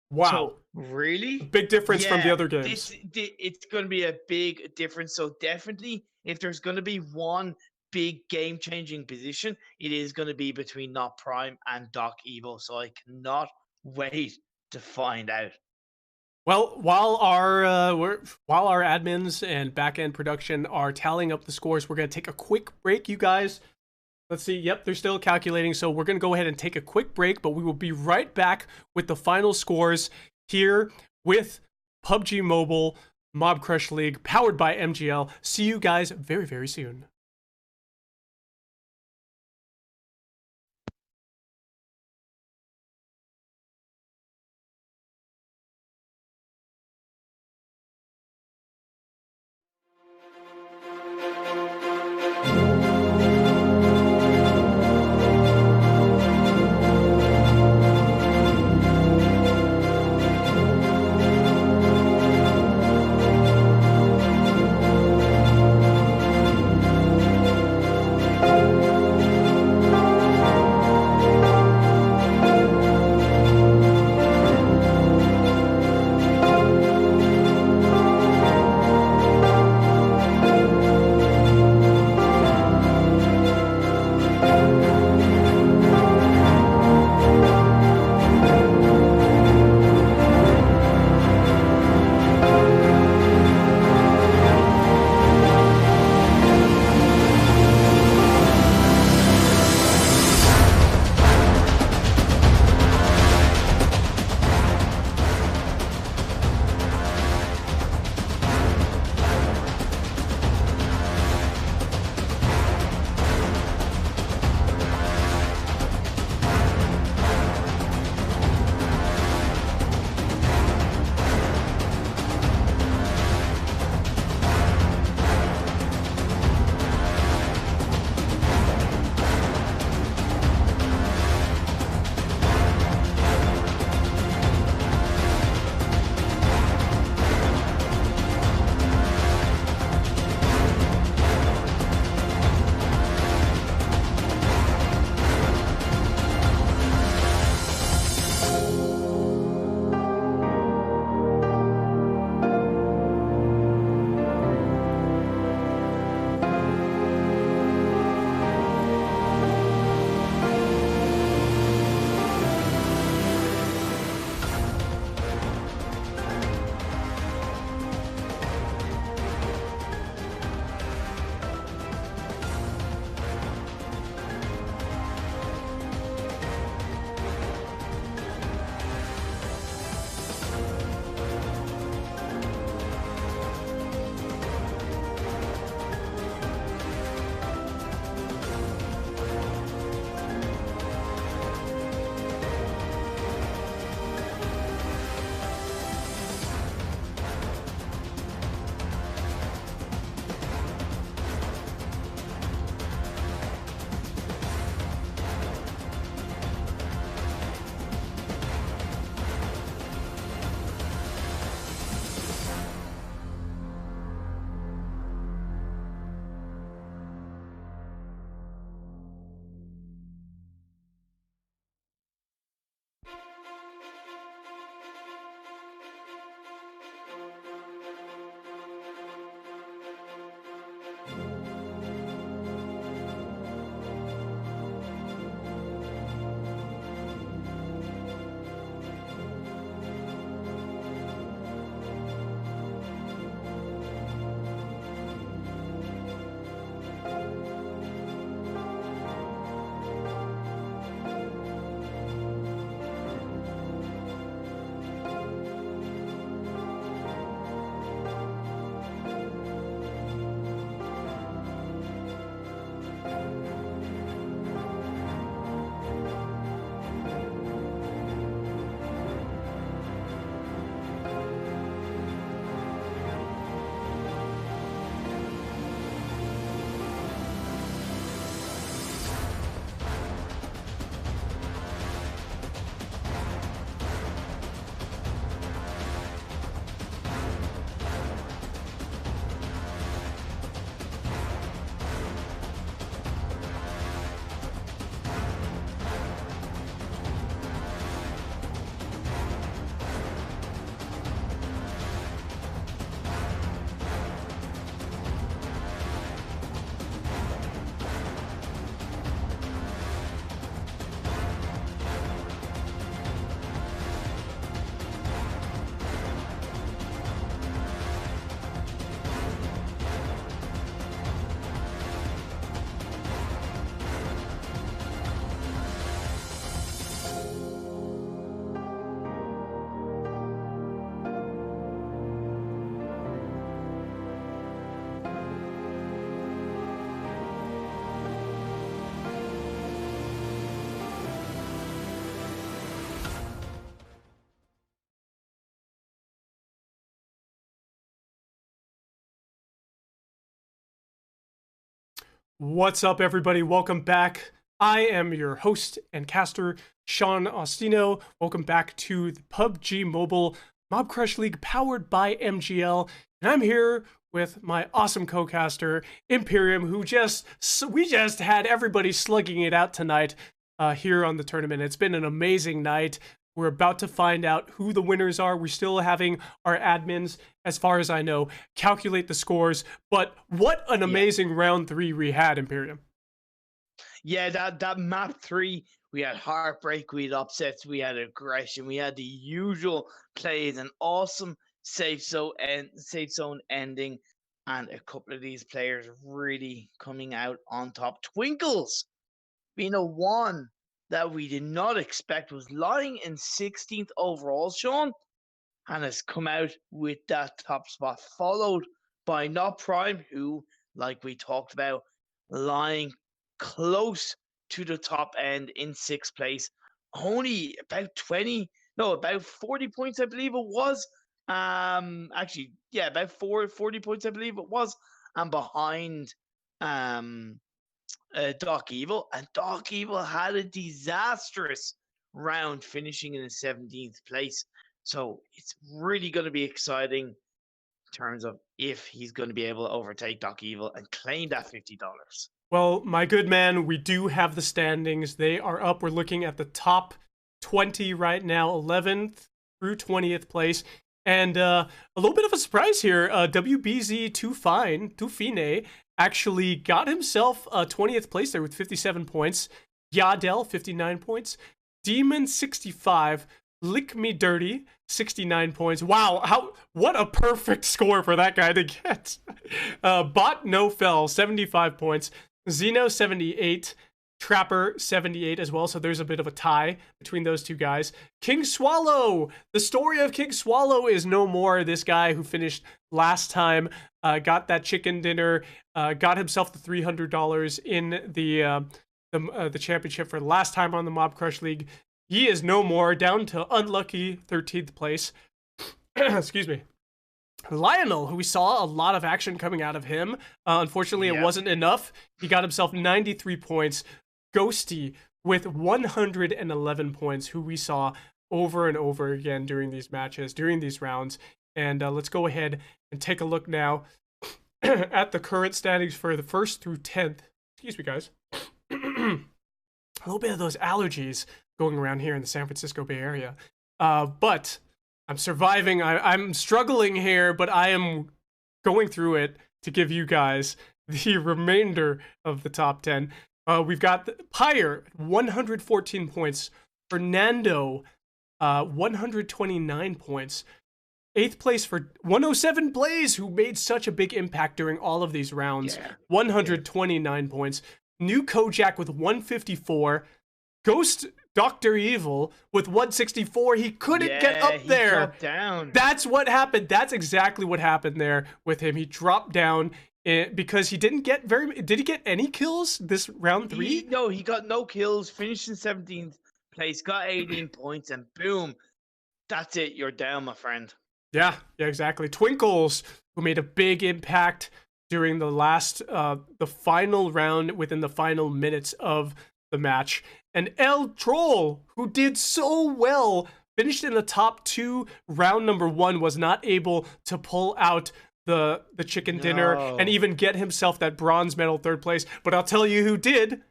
Wow. So, really? Big difference from the other games. It's going to be a big difference. So definitely, if there's going to be one big game-changing position, it is going to be between Not Prime and Doc Evil. So I cannot wait to find out. Well, while our admins and back-end production are tallying up the scores, we're going to take a quick break, you guys. Let's see. Yep, they're still calculating, so we're going to go ahead and take a quick break, but we will be right back with the final scores here with PUBG Mobile Mobcrush League, powered by MGL. See you guys very, very soon. What's up, everybody? Welcome back. I am your host and caster, Sean Ostino. Welcome back to the PUBG Mobile Mobcrush League powered by MGL. And I'm here with my awesome co-caster, Imperium, we just had everybody slugging it out tonight here on the tournament. It's been an amazing night. We're about to find out who the winners are. We're still having our admins, as far as I know, calculate the scores. But what an amazing round 3 we had, Imperium. Yeah, that map 3, we had heartbreak, we had upsets, we had aggression, we had the usual plays, an awesome safe zone ending, and a couple of these players really coming out on top. Twinkles being a one that we did not expect, was lying in 16th overall, Sean, and has come out with that top spot, followed by Not Prime, who, like we talked about, lying close to the top end in 6th place. Only about 20, no, about 40 points, I believe it was. Actually, yeah, about 40 points, I believe it was. And behind Doc Evil. And Doc Evil had a disastrous round, finishing in the 17th place. So it's really going to be exciting in terms of if he's going to be able to overtake Doc Evil and claim that $50. Well, my good man, we do have the standings. They are up. We're looking at the top 20 right now, 11th through 20th place. And a little bit of a surprise here. WBZ Tufine actually got himself 20th place there with 57 points. Yadel, 59 points. Demon, 65. Lick Me Dirty, 69 points. Wow, what a perfect score for that guy to get. Bot No Fell, 75 points. Zeno, 78. Trapper, 78 as well, so there's a bit of a tie between those two guys. King Swallow! The story of King Swallow is no more. This guy who finished last time, got that chicken dinner, got himself the $300 in the championship for the last time on the Mobcrush League. He is no more, down to unlucky 13th place. Excuse me. Lionel, who we saw a lot of action coming out of him. Unfortunately, it wasn't enough. He got himself 93 points. Ghosty with 111 points, who we saw over and over again during these matches, during these rounds. And let's go ahead and take a look now at the current standings for the 1st through 10th. Excuse me, guys. A little bit of those allergies going around here in the San Francisco Bay Area. But I'm surviving. I'm struggling here, but I am going through it to give you guys the remainder of the top 10. We've got Pyre, 114 points. Fernando, 129 points. 8th place for 107 Blaze, who made such a big impact during all of these rounds. 129 points. New Kojak with 154. Ghost Dr. Evil with 164. He couldn't get up there. He dropped down. That's what happened. That's exactly what happened there with him. He dropped down because he didn't get did he get any kills this round 3? No, he got no kills, finished in 17th place, got 18 points, and boom, that's it. You're down, my friend. Yeah, exactly. Twinkles, who made a big impact during the last, the final round, within the final minutes of the match. And El Troll, who did so well, finished in the top 2. Round number 1, was not able to pull out the chicken dinner and even get himself that bronze medal 3rd place. But I'll tell you who did.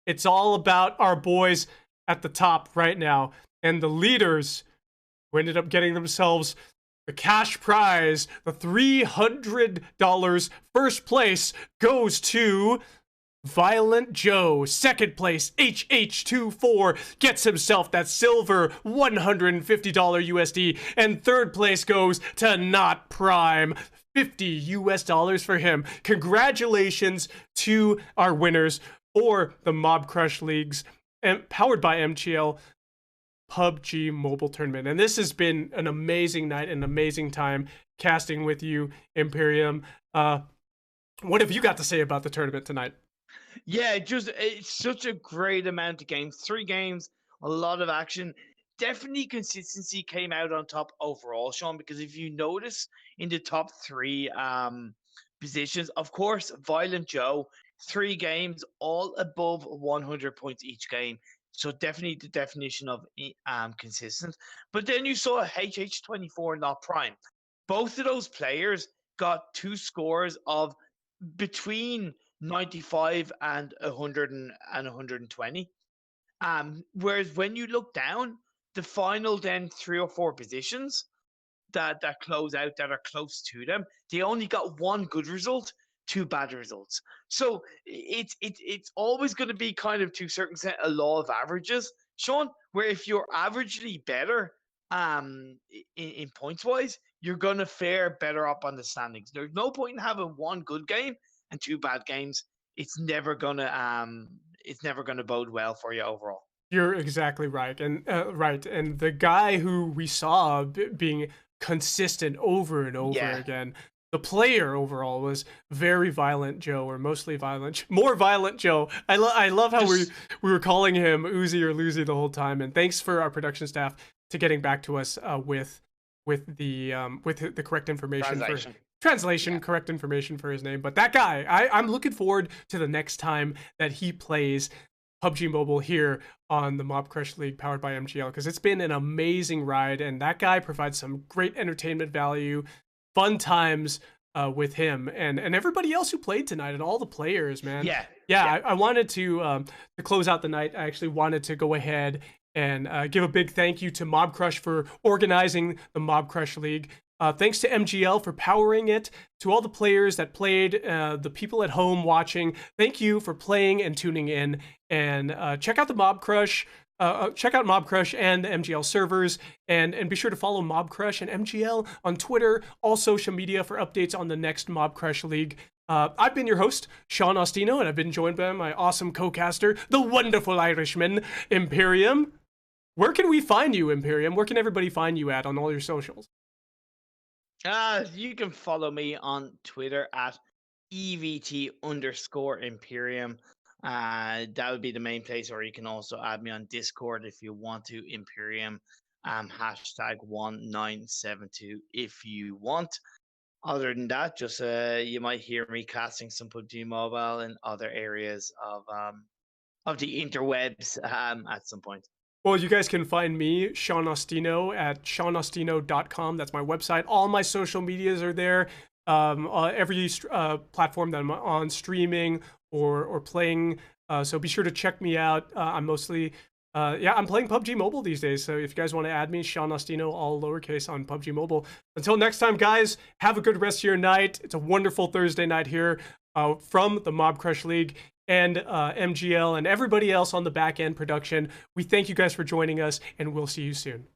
It's all about our boys at the top right now. And the leaders who ended up getting themselves the cash prize, the $300 first place, goes to Violent Joe. 2nd place, HH24, gets himself that silver $150 USD. And 3rd place goes to Not Prime. $50 US for him. Congratulations to our winners for the Mobcrush Leagues, powered by MGL PUBG Mobile Tournament. And this has been an amazing night, an amazing time casting with you, Imperium. What have you got to say about the tournament tonight? Yeah, it's such a great amount of games. 3 games, a lot of action. Definitely consistency came out on top overall, Sean, because if you notice in the top 3 positions, of course, Violent Joe 3 games, all above 100 points each game. So definitely the definition of consistent. But then you saw HH24 not prime. Both of those players got 2 scores of between 95 and 100 and 120. Whereas when you look down, the final then 3 or 4 positions that close out that are close to them, they only got 1 good result, 2 bad results. So it's always going to be kind of to a certain extent a law of averages, Sean. Where if you're averagely better in points wise, you're going to fare better up on the standings. There's no point in having 1 good game and 2 bad games. It's never gonna bode well for you overall. You're exactly right, and and the guy who we saw being consistent over and over Yeah. again, the player overall was very violent Joe, or mostly violent, more violent Joe. I love how Just we were calling him Uzi or Luzi the whole time, and thanks for our production staff to getting back to us with the correct information for translation. translation, Yeah. correct information for his name. But that guy, I'm looking forward to the next time that he plays PUBG Mobile here on the Mobcrush League powered by MGL, because it's been an amazing ride, and that guy provides some great entertainment value, fun times with him and everybody else who played tonight, and all the players, man. Yeah. Yeah, Yeah. I wanted to close out the night. I actually wanted to go ahead and give a big thank you to Mobcrush for organizing the Mobcrush League. Thanks to MGL for powering it. To all the players that played, the people at home watching, thank you for playing and tuning in. And check out the Mobcrush. Check out Mobcrush and the MGL servers, and be sure to follow Mobcrush and MGL on Twitter, all social media for updates on the next Mobcrush League. I've been your host, Sean Ostino, and I've been joined by my awesome co-caster, the wonderful Irishman, Imperium. Where can we find you, Imperium? Where can everybody find you at on all your socials? You can follow me on Twitter at EVT_Imperium. That would be the main place, or you can also add me on Discord if you want to, Imperium hashtag 1972 if you want. Other than that, just you might hear me casting some PUBG Mobile in other areas of the interwebs at some point. Well, you guys can find me, Sean Ostino, at seanostino.com. That's my website. All my social medias are there. Every platform that I'm on, streaming or playing. So be sure to check me out. I'm mostly, I'm playing PUBG Mobile these days. So if you guys want to add me, Sean Ostino, all lowercase on PUBG Mobile. Until next time, guys, have a good rest of your night. It's a wonderful Thursday night here from the Mobcrush League and MGL and everybody else on the back end production. We thank you guys for joining us, and we'll see you soon.